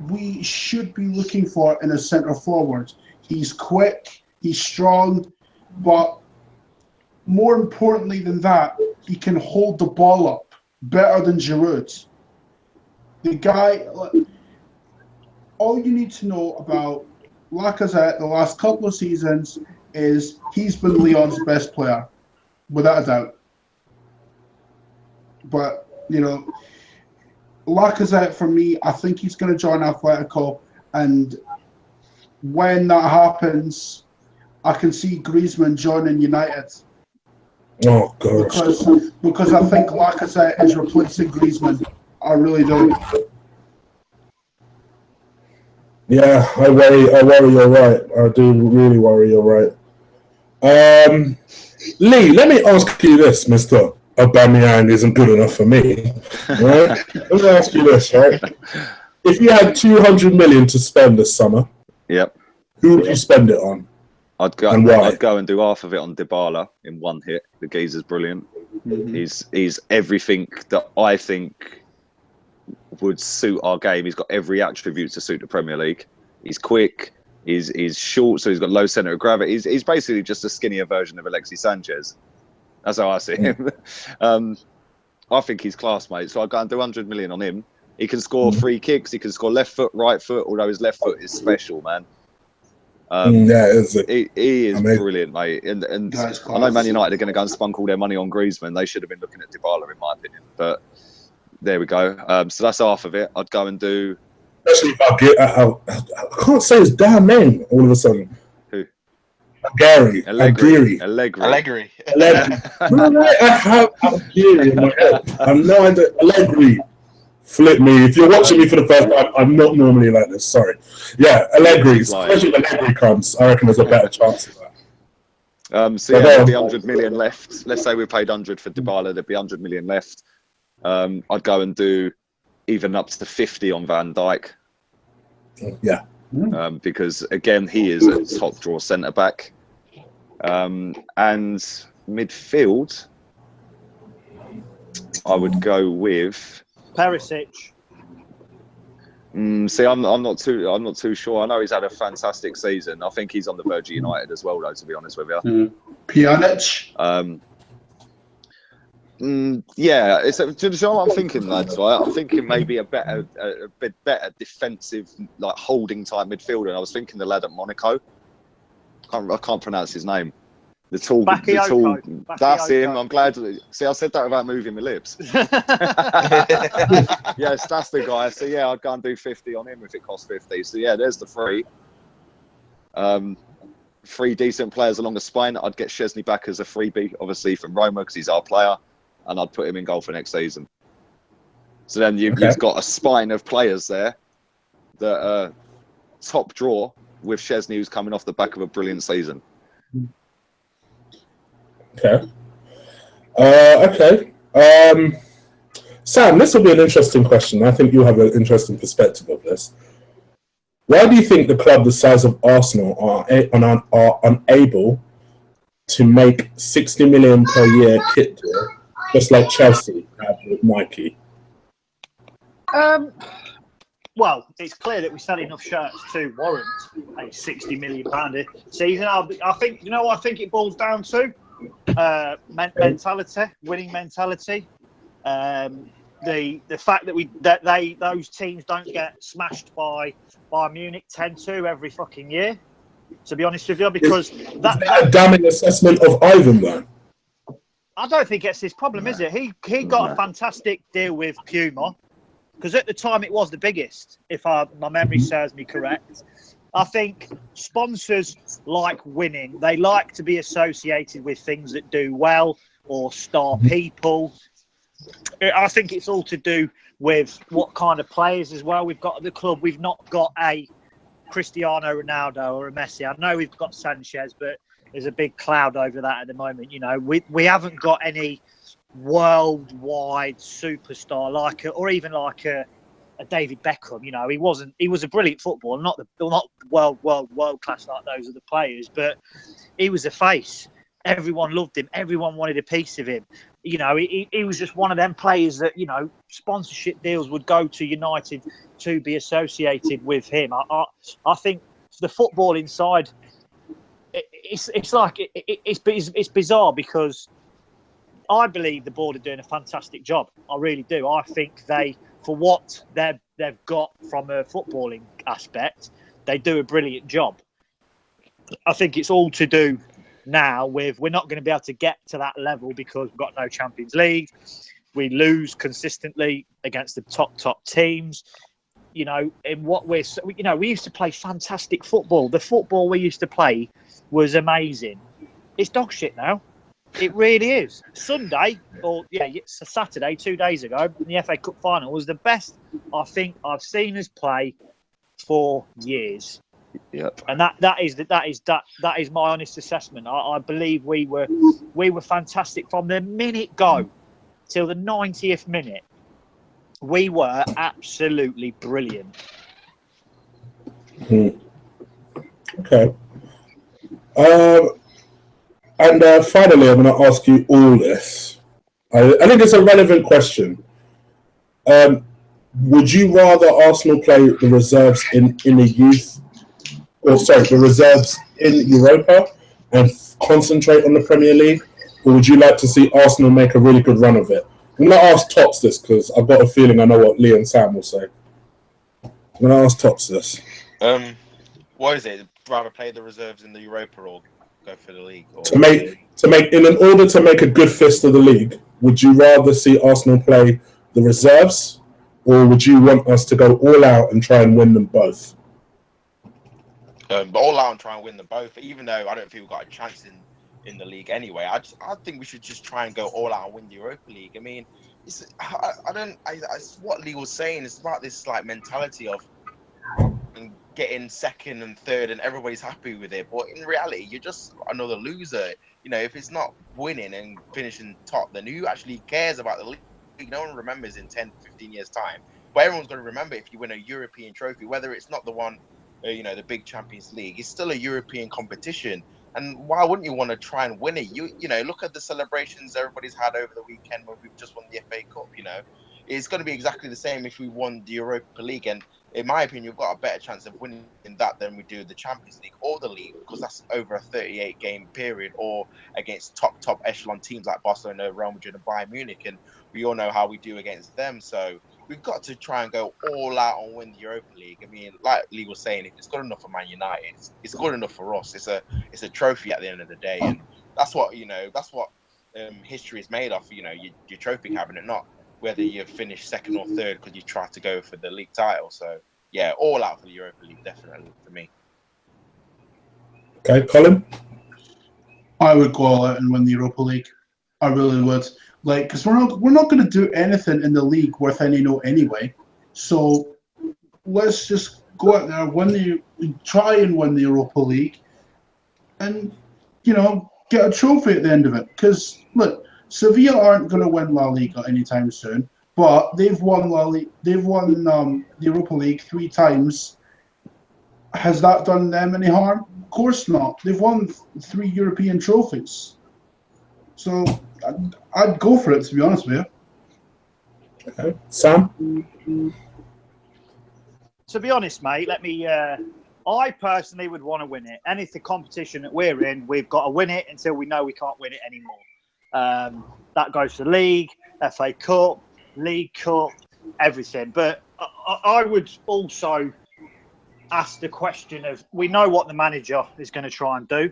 we should be looking for in a centre forward. He's quick, he's strong, but more importantly than that, he can hold the ball up better than Giroud. The guy, all you need to know about Lacazette the last couple of seasons is he's been Lyon's best player, without a doubt. But, you know, Lacazette, for me, I think he's going to join Atletico, and when that happens, I can see Griezmann joining United. Oh, gosh. Because I think Lacazette is replacing Griezmann. I really do. Yeah, I worry you're right. I do really worry you're right. Lee, let me ask you this, Mr. Aubameyang isn't good enough for me. Right? Let me ask you this, right? If you had 200 million to spend this summer, Yep. who would you spend it on? I'd go and do half of it on Dybala in one hit. The geezer's brilliant. Mm-hmm. He's everything that I think would suit our game. He's got every attribute to suit the Premier League. He's quick. He's short, so he's got low centre of gravity. He's basically just a skinnier version of Alexis Sanchez. That's how I see him. I think he's class, mate. So I'd go and do 100 million on him. He can score free kicks. He can score left foot, right foot. Although his left foot is special, man. He is amazing. Brilliant, mate. And I know Man United are going to go and spunk all their money on Griezmann. They should have been looking at Dybala, in my opinion. But there we go. So that's half of it. I'd go and do. Especially if I can't say his damn name all of a sudden. Who? Allegri. Allegri. I have Allegri in my head. I'm no idea. Allegri. Flip me. If you're watching me for the first time, I'm not normally like this. Sorry. Yeah, Allegri. Especially when Allegri comes, I reckon there's a better chance of that. So yeah, there'll be 100 million left. Let's say we paid 100 for Dybala. There'd be 100 million left. I'd go and do even up to 50 on Van Dijk. Yeah. Because again, he is a top draw centre back. And midfield, I would go with Perisic. See, I'm not too sure. I know he's had a fantastic season. I think he's on the verge of United as well, though. To be honest with you, Pjanic. Yeah, do you know what I'm thinking, lads? Right? I'm thinking maybe a bit better defensive, like holding type midfielder. And I was thinking the lad at Monaco. I can't pronounce his name. The tall. That's him. I'm glad. See, I said that without moving my lips. Yes, that's the guy. So yeah, I'd go and do 50 on him if it costs 50. So yeah, there's the three. Three decent players along the spine. I'd get Szczesny back as a freebie, obviously from Roma because he's our player, and I'd put him in goal for next season. So then you've got a spine of players there that are top draw with Szczesny, who's coming off the back of a brilliant season. Okay. Sam, this will be an interesting question. I think you have an interesting perspective of this. Why do you think the club the size of Arsenal are unable to make 60 million per year kit deal, just like Chelsea had with Nike? Well, it's clear that we sell enough shirts to warrant a £60 million season. I think, you know what I think it boils down to? Mentality, winning mentality. The fact that those teams don't get smashed by Bayern Munich 10-2 every fucking year. To be honest with you, because that a damning assessment of Ivan, though. I don't think it's his problem, is it? He got a fantastic deal with Puma, because at the time it was the biggest, if my memory serves me correct. I think sponsors like winning. They like to be associated with things that do well or star people. I think it's all to do with what kind of players as well we've got at the club. We've not got a Cristiano Ronaldo or a Messi. I know we've got Sanchez, but there's a big cloud over that at the moment. You know, we haven't got any worldwide superstar or even like a a David Beckham. You know, he was a brilliant footballer, not world class like those other players, but he was a face. Everyone loved him. Everyone wanted a piece of him. You know, he was just one of them players that, you know, sponsorship deals would go to United to be associated with him. I think the football inside, it's bizarre because I believe the board are doing a fantastic job. I really do. I think for what they've got from a footballing aspect, they do a brilliant job. I think it's all to do now with we're not going to be able to get to that level because we've got no Champions League. We lose consistently against the top teams. You know, we used to play fantastic football. The football we used to play was amazing. It's dog shit now. It really is. Sunday, it's a Saturday, 2 days ago, the FA Cup final was the best I think I've seen us play for years. Yep. And that is my honest assessment. I believe we were fantastic from the minute go till the 90th minute. We were absolutely brilliant. Okay. And finally, I'm going to ask you all this. I think it's a relevant question. Would you rather Arsenal play the reserves in the reserves in Europa and concentrate on the Premier League? Or would you like to see Arsenal make a really good run of it? I'm going to ask Tops this because I've got a feeling I know what Lee and Sam will say. I'm going to ask Tops this. What is it? Rather play the reserves in the Europa or go for the league? Or... In order to make a good fist of the league, would you rather see Arsenal play the reserves, or would you want us to go all out and try and win them both? But all out and try and win them both, even though I don't think we've got a chance in the league anyway. I think we should just try and go all out and win the Europa League. I mean, it's what Lee was saying. It's about this like mentality of getting second and third and everybody's happy with it. But in reality, you're just another loser. You know, if it's not winning and finishing top, then who actually cares about the league? No one remembers in 10, 15 years' time. But everyone's going to remember if you win a European trophy, whether it's not the one, the big Champions League. It's still a European competition. And why wouldn't you want to try and win it? You look at the celebrations everybody's had over the weekend when we've just won the FA Cup, It's going to be exactly the same if we won the Europa League. And in my opinion, we've got a better chance of winning that than we do the Champions League or the league, because that's over a 38-game period, or against top echelon teams like Barcelona, Real Madrid and Bayern Munich. And we all know how we do against them. So we've got to try and go all out and win the Europa League. I mean, like Lee was saying, if it's good enough for Man United, it's good enough for us. It's a trophy at the end of the day. And that's what history is made of, your trophy cabinet, not whether you finish second or third because you try to go for the league title. So, yeah, all out for the Europa League, definitely, for me. Okay, Colin? I would go all out and win the Europa League. I really would. Because we're not going to do anything in the league worth any note anyway. So let's just go out there, try and win the Europa League, and get a trophy at the end of it. Because look, Sevilla aren't going to win La Liga anytime soon, but they've won the Europa League 3 times. Has that done them any harm? Of course not. They've won 3 European trophies. So I'd go for it, to be honest with you. Okay. Sam? To be honest, mate, I personally would want to win it. Any competition that we're in, we've got to win it until we know we can't win it anymore. That goes for league, FA Cup, League Cup, everything. But I would also ask the question of, we know what the manager is going to try and do.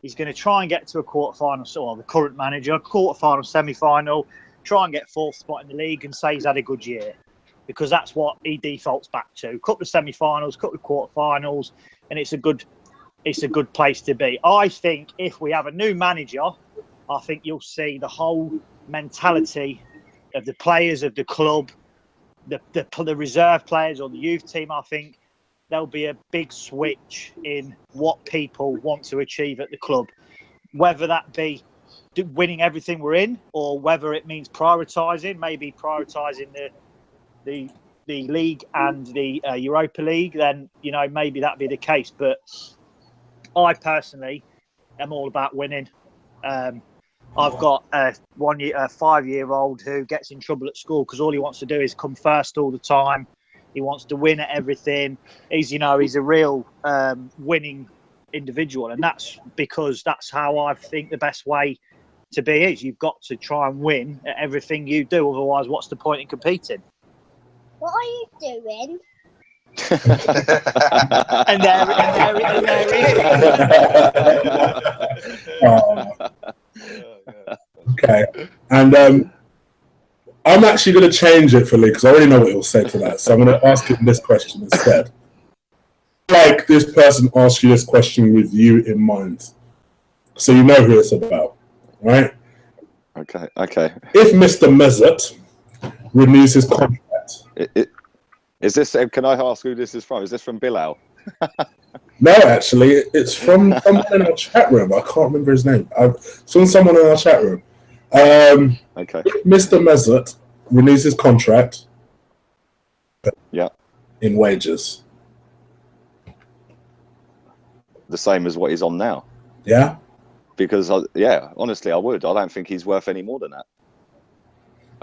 He's going to try and get to a quarterfinal, so the current manager, quarterfinal, semi-final, try and get 4th spot in the league and say he's had a good year, because that's what he defaults back to. Couple of semi-finals, couple of quarterfinals, and it's a good place to be. I think if we have a new manager, I think you'll see the whole mentality of the players of the club, the reserve players or the youth team. I think there'll be a big switch in what people want to achieve at the club, whether that be winning everything we're in, or whether it means prioritising the the league and the Europa League, then maybe that'd be the case. But I personally am all about winning. I've got a 5-year-old who gets in trouble at school because all he wants to do is come first all the time. He wants to win at everything. He's a real winning individual, and that's because that's how I think the best way to be is. You've got to try and win at everything you do. Otherwise, what's the point in competing? What are you doing? and there Okay. And I'm actually going to change it for Lee because I already know what he'll say to that. So I'm going to ask him this question instead. Like this person asks you this question with you in mind. So you know who it's about, right? Okay. If Mr. Mesut renews his contract. Is this? Can I ask who this is from? Is this from Bilal? No, actually, it's from someone in our chat room. I can't remember his name. It's from someone in our chat room. Okay. If Mr. Mesut renews his contract, in wages, the same as what he's on now. Yeah. Because honestly, I would. I don't think he's worth any more than that.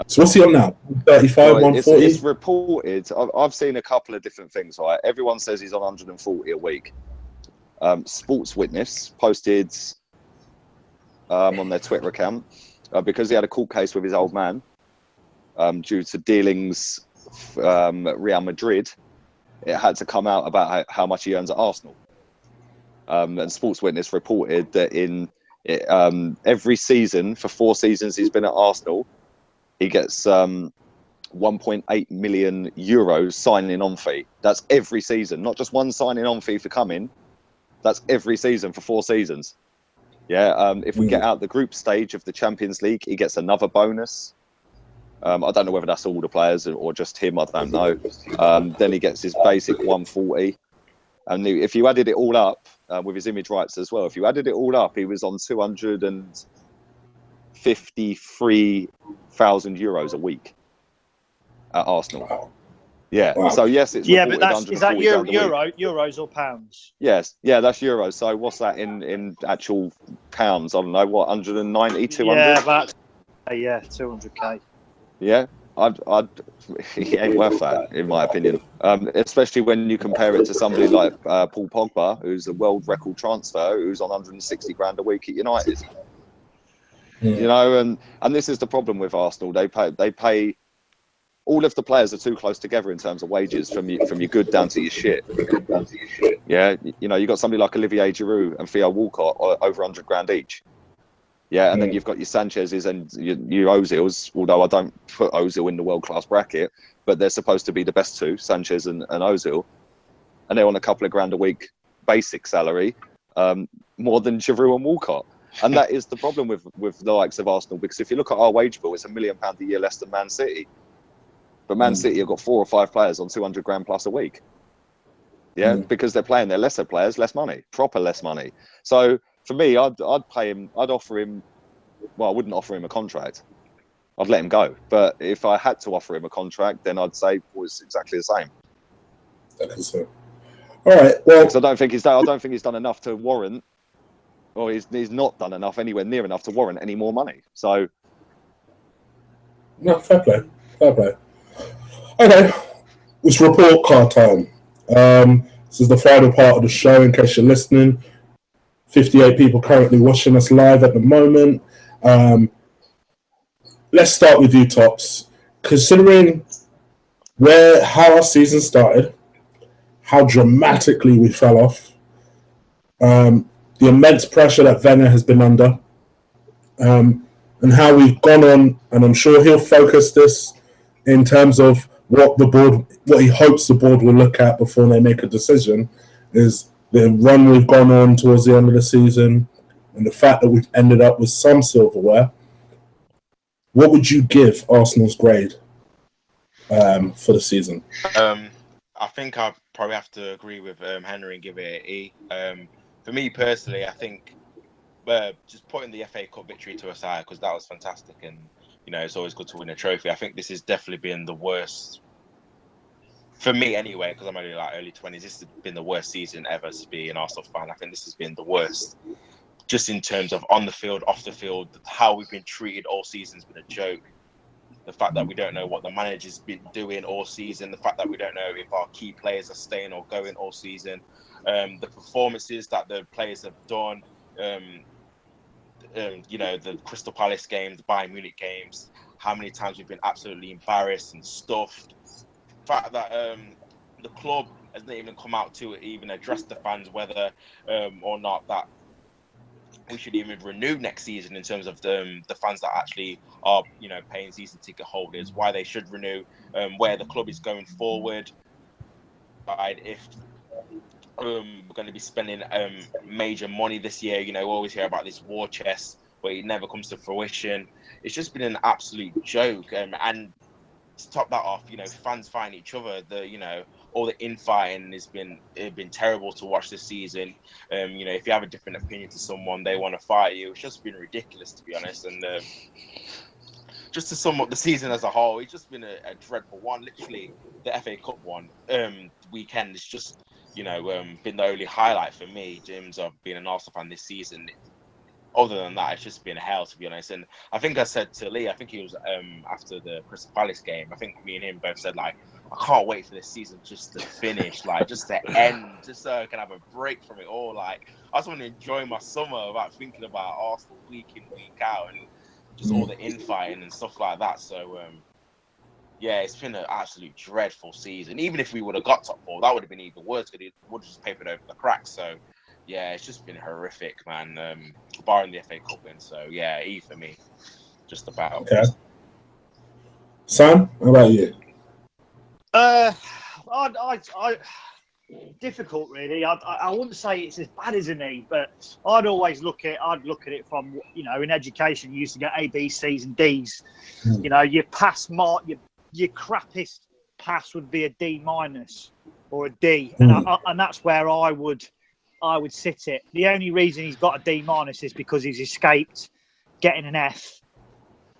So what's he on now? 35, 140? It's reported. I've seen a couple of different things. Right, everyone says he's on 140 a week. Sports Witness posted on their Twitter account because he had a court case with his old man due to dealings Real Madrid. It had to come out about how much he earns at Arsenal. And Sports Witness reported that in every season for 4 seasons he's been at Arsenal, he gets 1.8 million euros signing on fee. That's every season, not just one signing on fee for coming. That's every season for 4 seasons. Yeah. If we get out the group stage of the Champions League, he gets another bonus. I don't know whether that's all the players or just him. I don't know. Then he gets his basic 140. And if you added it all up with his image rights as well, if you added it all up, he was on 253,000 euros a week at Arsenal. Wow. Yeah. Wow. So yes, it's but is that euros or pounds? Yes. Yeah, that's euros. So what's that in actual pounds? I don't know. What, 190, 200? Yeah, about 200k. Yeah. He ain't worth that, in my opinion. Especially when you compare it to somebody like Paul Pogba, who's a world record transfer, who's on 160 grand a week at United. And this is the problem with Arsenal. They pay all of the players are too close together in terms of wages, from your good down to your shit. Yeah, you got somebody like Olivier Giroud and Theo Walcott over 100 grand each. Yeah, and then you've got your Sanchez's and your Ozils, although I don't put Ozil in the world-class bracket, but they're supposed to be the best two, Sanchez and Ozil. And they're on a couple of grand a week basic salary, more than Giroud and Walcott. And that is the problem with the likes of Arsenal, because if you look at our wage bill, it's £1 million a year less than Man City. But Man City have got 4 or 5 players on 200 grand plus a week. Yeah, because they're playing their lesser players less money, proper less money. So for me, I'd pay him. I'd offer him. Well, I wouldn't offer him a contract. I'd let him go. But if I had to offer him a contract, then I'd say it was exactly the same. So. All right. Well, because I don't think he's done enough to warrant, or he's not done enough, anywhere near enough to warrant any more money. So, no, fair play. Okay, it's report card time. This is the final part of the show. In case you're listening, 58 people currently watching us live at the moment. Let's start with you, Tops. Considering how our season started, how dramatically we fell off, the immense pressure that Wenger has been under, and how we've gone on, and I'm sure he'll focus this in terms of what he hopes the board will look at before they make a decision, is the run we've gone on towards the end of the season and the fact that we've ended up with some silverware. What would you give Arsenal's grade for the season? I think I probably have to agree with Henry and give it an E. For me personally, I think just putting the FA Cup victory to aside, because that was fantastic, and it's always good to win a trophy. I think this has definitely been the worst for me anyway, because I'm only like early 20s, this has been the worst season ever to be an Arsenal fan. I think this has been the worst, just in terms of on the field, off the field, how we've been treated all season has been a joke. The fact that we don't know what the manager's been doing all season, the fact that we don't know if our key players are staying or going all season, the performances that the players have done, the Crystal Palace games, the Bayern Munich games, how many times we've been absolutely embarrassed and stuffed. The fact that the club hasn't even come out to even address the fans whether or not that we should even renew next season in terms of the fans that actually are, paying season ticket holders, why they should renew, where the club is going forward. Right, if we're going to be spending major money this year, we always hear about this war chest where it never comes to fruition. It's just been an absolute joke, and to top that off, fans fighting each other. All the infighting has been terrible to watch this season. If you have a different opinion to someone, they want to fight you. It's just been ridiculous, to be honest. And just to sum up the season as a whole, it's just been a dreadful one. Literally, the FA Cup one weekend is just been the only highlight for me in terms of being an Arsenal fan this season. Other than that, it's just been hell, to be honest. And I think I said to Lee, I think he was after the Crystal Palace game, I think me and him both said, like, I can't wait for this season just to finish, like, just to end, just so I can have a break from it all. Like, I just want to enjoy my summer without thinking about Arsenal week in, week out, and just all the infighting and stuff like that. So, yeah, it's been an absolute dreadful season. Even if we would have got top four, that would have been even worse, because it would have just papered over the cracks. So, yeah, it's just been horrific, man. Barring the FA Cup win, so yeah, E for me, just about. Okay. Sam, how about you? Difficult, really. I wouldn't say it's as bad as an E, but I'd look at it from, in education, you used to get A, B, C's and D's. Your pass mark, your crappiest pass would be a D- or a D, and that's where I would sit it. The only reason he's got a D- is because he's escaped getting an F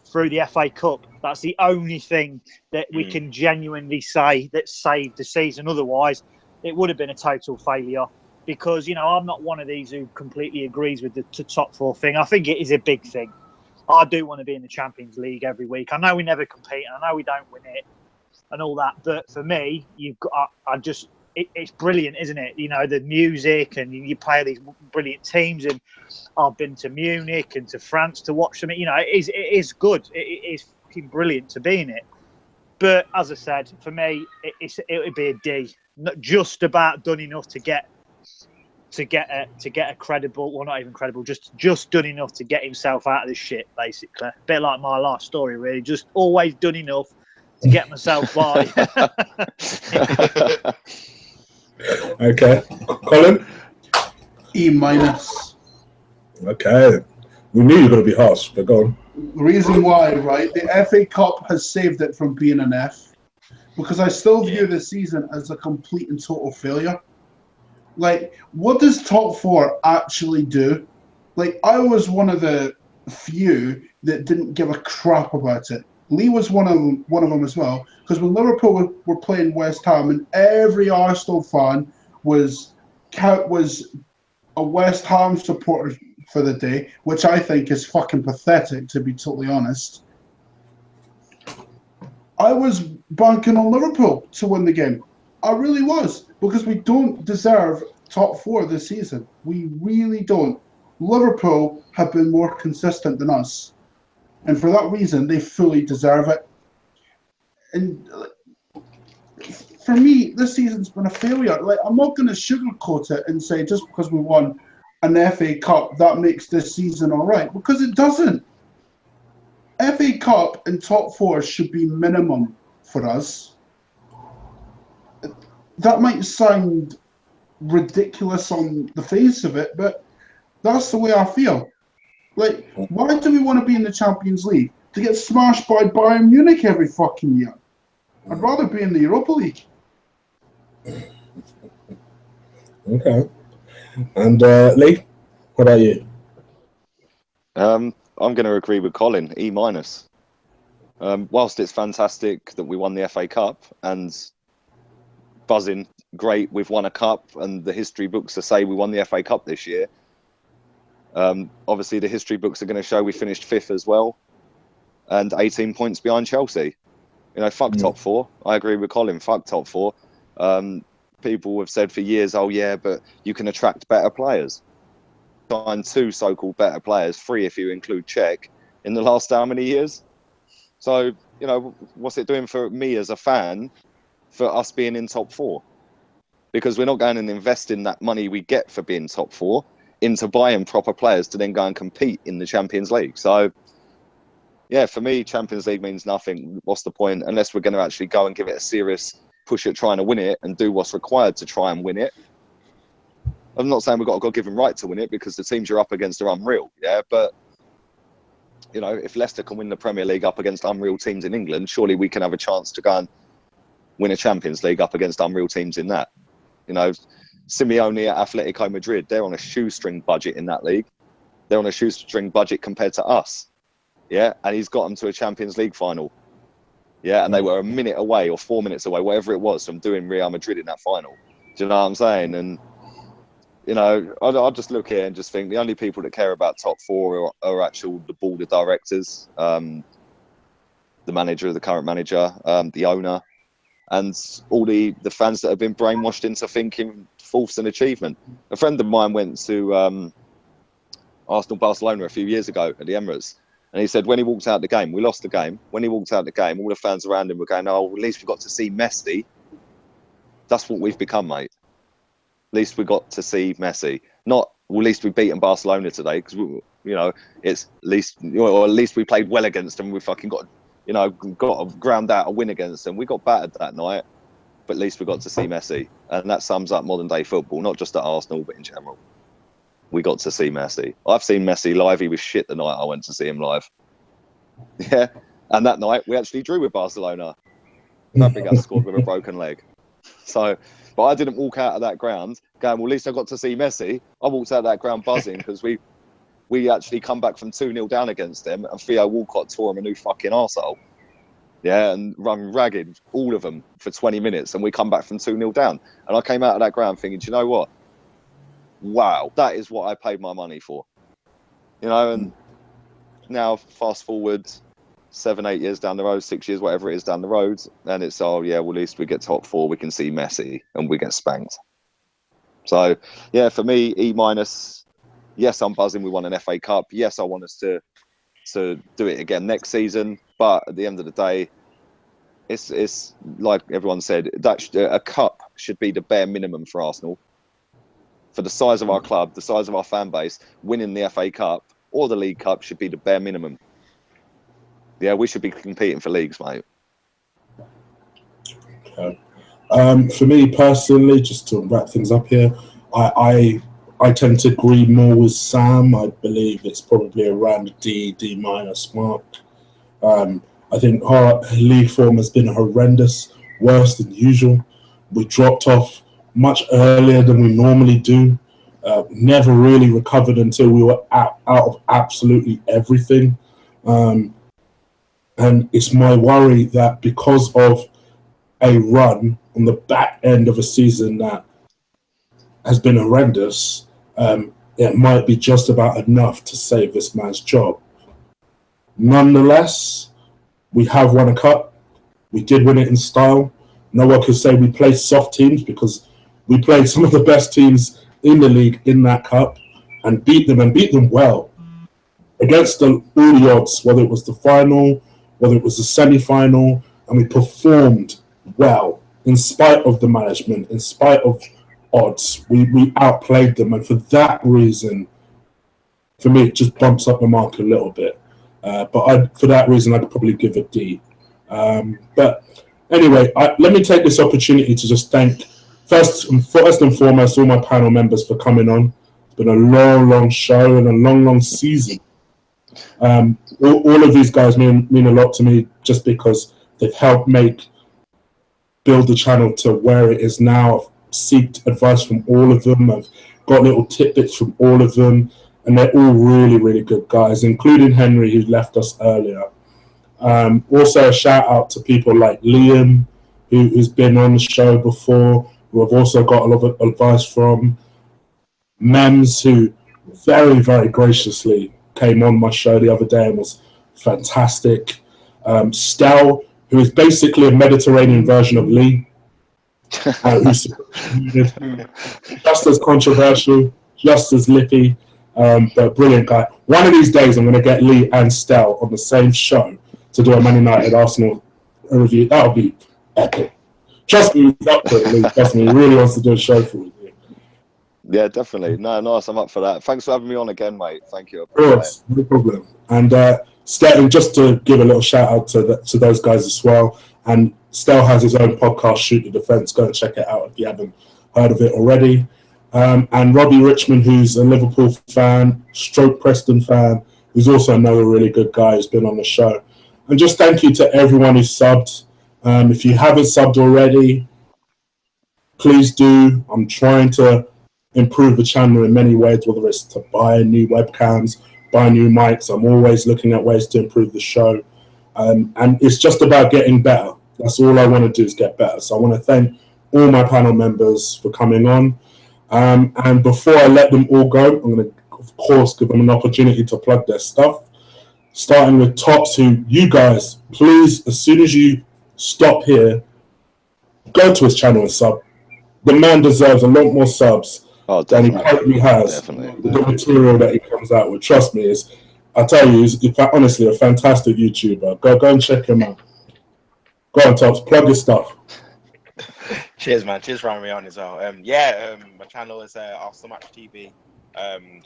through the FA Cup. That's the only thing that we can genuinely say that saved the season. Otherwise, it would have been a total failure, because, I'm not one of these who completely agrees with the top four thing. I think it is a big thing. I do want to be in the Champions League every week. I know we never compete, and I know we don't win it and all that. But for me, it's brilliant, isn't it? The music, and you play these brilliant teams. And I've been to Munich and to France to watch them. It is good. It is fucking brilliant to be in it. But as I said, for me, it would be a D. Not just about done enough to get a credible, well, not even credible, just done enough to get himself out of this shit, basically. A bit like my life story, really. Just always done enough to get myself by. Okay. Colin? E-. Okay. We knew you were going to be harsh, but go on. The reason why, right? The FA Cup has saved it from being an F, because I still view this season as a complete and total failure. Like, what does top four actually do? Like, I was one of the few that didn't give a crap about it. Lee was one of them as well, because when Liverpool were playing West Ham, and every Arsenal fan was a West Ham supporter for the day, which I think is fucking pathetic, to be totally honest. I was banking on Liverpool to win the game. I really was, because we don't deserve top four this season. We really don't. Liverpool have been more consistent than us, and for that reason, they fully deserve it. And for me, this season's been a failure. Like, I'm not going to sugarcoat it and say just because we won an FA Cup that makes this season all right, because it doesn't. FA Cup and top four should be minimum for us. That might sound ridiculous on the face of it, but that's the way I feel. Like, why do we want to be in the Champions League? To get smashed by Bayern Munich every fucking year? I'd rather be in the Europa League. Okay. And Lee, what about you? I'm going to agree with Colin, E-. Whilst it's fantastic that we won the FA Cup, and buzzing, great, we've won a cup, and the history books will say we won the FA Cup this year. Obviously, the history books are going to show we finished 5th as well, and 18 points behind Chelsea. You know, fuck top 4. I agree with Colin. Fuck top 4. People have said for years, oh yeah, but you can attract better players. Signed 2 so-called better players, 3 if you include Czech, in the last how many years? So, you know, what's it doing for me as a fan for us being in top 4? Because we're not going and investing that money we get for being top 4 into buying proper players to then go and compete in the Champions League. So, yeah, for me, Champions League means nothing. What's the point? Unless we're going to actually go and give it a serious push at trying to win it and do what's required to try and win it. I'm not saying we've got a God-given right to win it, because the teams you're up against are unreal, yeah? But, you know, if Leicester can win the Premier League up against unreal teams in England, surely we can have a chance to go and win a Champions League up against unreal teams in that. You know, Simeone at Atletico Madrid, they're on a shoestring budget in that league. They're on a shoestring budget compared to us, yeah? And he's got them to a Champions League final, yeah? And they were a minute away or 4 minutes away, whatever it was, from doing Real Madrid in that final. Do you know what I'm saying? And, you know, I'll just look here and just think the only people that care about top 4 are actual the board of directors, the manager, the current manager, the owner, and all the fans that have been brainwashed into thinking fourth's an achievement. A friend of mine went to Arsenal-Barcelona a few years ago at the Emirates, and he said when he walked out the game, we lost the game. When he walked out the game, all the fans around him were going, "Oh, at least we got to see Messi." That's what we've become, mate. At least we got to see Messi. Not, well, at least we beaten Barcelona today, because, you know, it's at least, or at least we played well against them. We fucking got, you know, got a ground out a win against them. We got battered that night, but at least we got to see Messi. And that sums up modern day football, not just at Arsenal, but in general. We got to see Messi. I've seen Messi live. He was shit the night I went to see him live. Yeah. And that night we actually drew with Barcelona. Fabregas scored with a broken leg. So, but I didn't walk out of that ground going, well, at least I got to see Messi. I walked out of that ground buzzing because we actually come back from 2-0 down against them, and Theo Walcott tore him a new fucking arsehole. Yeah, and run ragged, all of them, for 20 minutes, and we come back from 2-0 down. And I came out of that ground thinking, do you know what? Wow, that is what I paid my money for. You know, and now fast forward 7-8 years down the road, 6 years, whatever it is down the road, and it's, oh yeah, well, at least we get top 4, we can see Messi, and we get spanked. So yeah, for me, E-. Yes, I'm buzzing we won an FA Cup. Yes, I want us to do it again next season, but at the end of the day, it's like everyone said, that a cup should be the bare minimum for Arsenal. For the size of our club, the size of our fan base, winning the FA Cup or the League Cup should be the bare minimum. Yeah, we should be competing for leagues, mate. Okay. For me personally, just to wrap things up here, I tend to agree more with Sam. I believe it's probably around the D- mark. I think our league form has been horrendous, worse than usual. We dropped off much earlier than we normally do. Never really recovered until we were out of absolutely everything. And it's my worry that because of a run on the back end of a season that has been horrendous, it might be just about enough to save this man's job. Nonetheless, we have won a cup. We did win it in style. No one can say we played soft teams, because we played some of the best teams in the league in that cup and beat them well against all the odds, whether it was the final, whether it was the semi-final, and we performed well in spite of the management, in spite of odds. We outplayed them, and for that reason, for me, it just bumps up the mark a little bit. But for that reason, I'd probably give it D. But anyway, let me take this opportunity to just thank first and foremost all my panel members for coming on. It's been a long show and a long season. All of these guys mean a lot to me, just because they've helped build the channel to where it is now. I've sought advice from all of them. I've got little tidbits from all of them, and they're all really good guys, including Henry, who left us earlier. Also a shout out to people like Liam, who's been on the show before, who I've also got a lot of advice from. Mems, who very, very graciously came on my show the other day and was fantastic. Stel, who is basically a Mediterranean version of Lee, who's just as controversial, just as lippy, but brilliant guy. One of these days, I'm going to get Lee and Stel on the same show to do a Man United Arsenal review. That'll be epic. Trust me, he's up for it, Lee. Trust me, he really wants to do a show for you. Yeah, definitely. No, nice. I'm up for that. Thanks for having me on again, mate. Thank you. Of course, no problem. And Stel, just to give a little shout out to those guys as well. And Stel has his own podcast, Shoot the Defence. Go and check it out if you haven't heard of it already. And Robbie Richmond, who's a Liverpool fan, stroke Preston fan, who's also another really good guy who's been on the show. And just thank you to everyone who subbed. If you haven't subbed already, please do. I'm trying to improve the channel in many ways, whether it's to buy new webcams, buy new mics. I'm always looking at ways to improve the show. And it's just about getting better. That's all I want to do is get better. So I want to thank all my panel members for coming on. And before I let them all go, I'm going to, of course, give them an opportunity to plug their stuff. Starting with Tops, who you guys, please, as soon as you stop here, go to his channel and sub. The man deserves a lot more subs than he currently has. Definitely. The material that he comes out with, trust me, I tell you, he's honestly a fantastic YouTuber. Go and check him out. Go on, Tops, plug your stuff. Cheers, man. Cheers for having me on as well. My channel is Arsenal Match TV.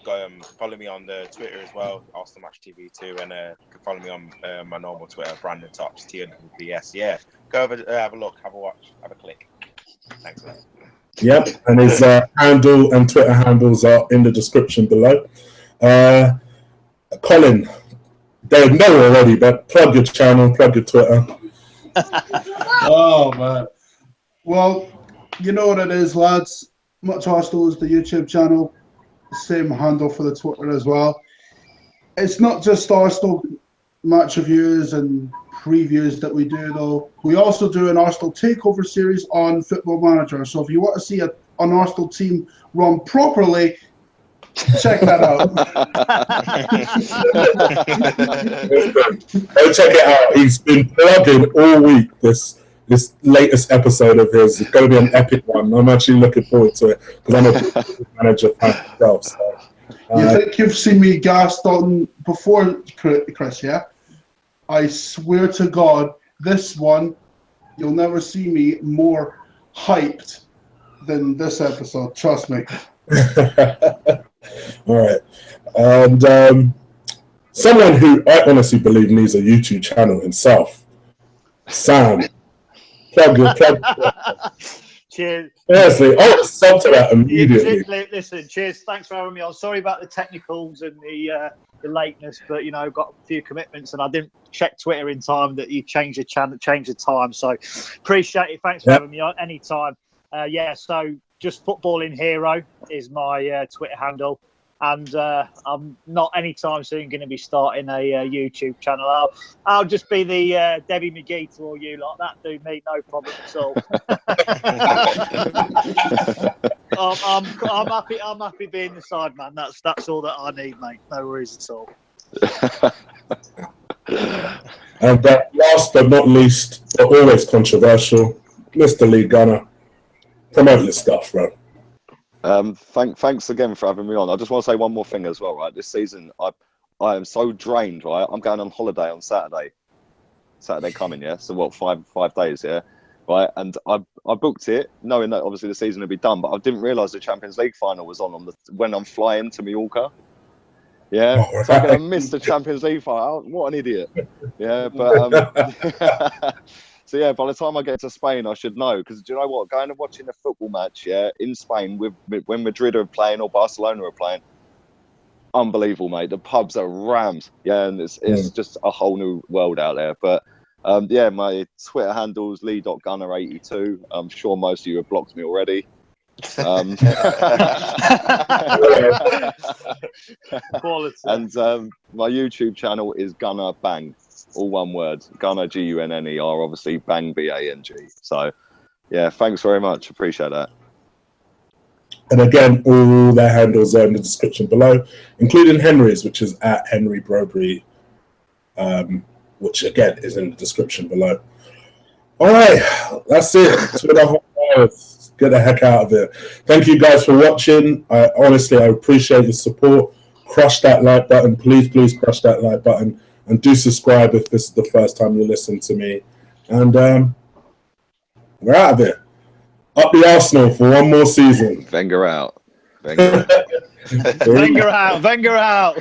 Go follow me on the Twitter as well, Arsenal Match TV too, and you can follow me on my normal Twitter, Brandon Tops, TNBS. Yeah, go over, have a look, have a watch, have a click. Thanks, man. Yep, and his handle and Twitter handles are in the description below. Colin, they know already, but plug your channel, plug your Twitter. Oh, man. Well, you know what it is, lads. Much Arsenal is the YouTube channel. Same handle for the Twitter as well. It's not just Arsenal match reviews and previews that we do, though. We also do an Arsenal takeover series on Football Manager. So if you want to see an Arsenal team run properly, check that out. Go check it out. He's been plugging all week this latest episode of his. It's going to be an epic one. I'm actually looking forward to it because I'm a Football Manager fan myself. So, you think you've seen me gassed on before, Chris, yeah? I swear to God, this one, you'll never see me more hyped than this episode. Trust me. All right. And someone who I honestly believe needs a YouTube channel himself, Sam. Plug. Cheers. Seriously, I was sub to that immediately. Listen, cheers. Thanks for having me on. Sorry about the technicals and the lateness, but got a few commitments and I didn't check Twitter in time that you changed the channel, changed the time. So appreciate it. Thanks for having me on anytime. So just Footballing Hero is my Twitter handle. And I'm not anytime soon going to be starting a YouTube channel. I'll just be the Debbie McGee to all you lot. That do me no problem at all. I'm happy being the side man. That's all that I need, mate. No worries at all. And last but not least, but always controversial, Mr. Lee Gunner. Promote your stuff, bro. Thanks again for having me on. I just want to say one more thing as well, right? This season, I am so drained, right? I'm going on holiday on Saturday coming, yeah? So what, five days, yeah? Right? And I booked it, knowing that obviously the season would be done, but I didn't realise the Champions League final was on when I'm flying to Mallorca. Yeah? Oh, right. So I'm going to miss the Champions League final. What an idiot. Yeah, but... So yeah, by the time I get to Spain, I should know. Because do you know what? Going and watching a football match, yeah, in Spain when Madrid are playing or Barcelona are playing, unbelievable, mate. The pubs are rammed, yeah, and it's just a whole new world out there. But my Twitter handle's lee.gunner82. I'm sure most of you have blocked me already. Quality. And my YouTube channel is Gunner Bang. all one word. Gunner, Gunner, obviously Bang, Bang. So, yeah, thanks very much. Appreciate that. And again, all their handles are in the description below, including Henry's, which is at Henry Brobery, which again is in the description below. All right, that's it. 2.5 hours. Get the heck out of here. Thank you guys for watching. Honestly, I appreciate your support. Crush that like button. Please crush that like button. And do subscribe if this is the first time you listen to me. And we're out of here. Up the Arsenal for one more season. Wenger out. Wenger out. Wenger out.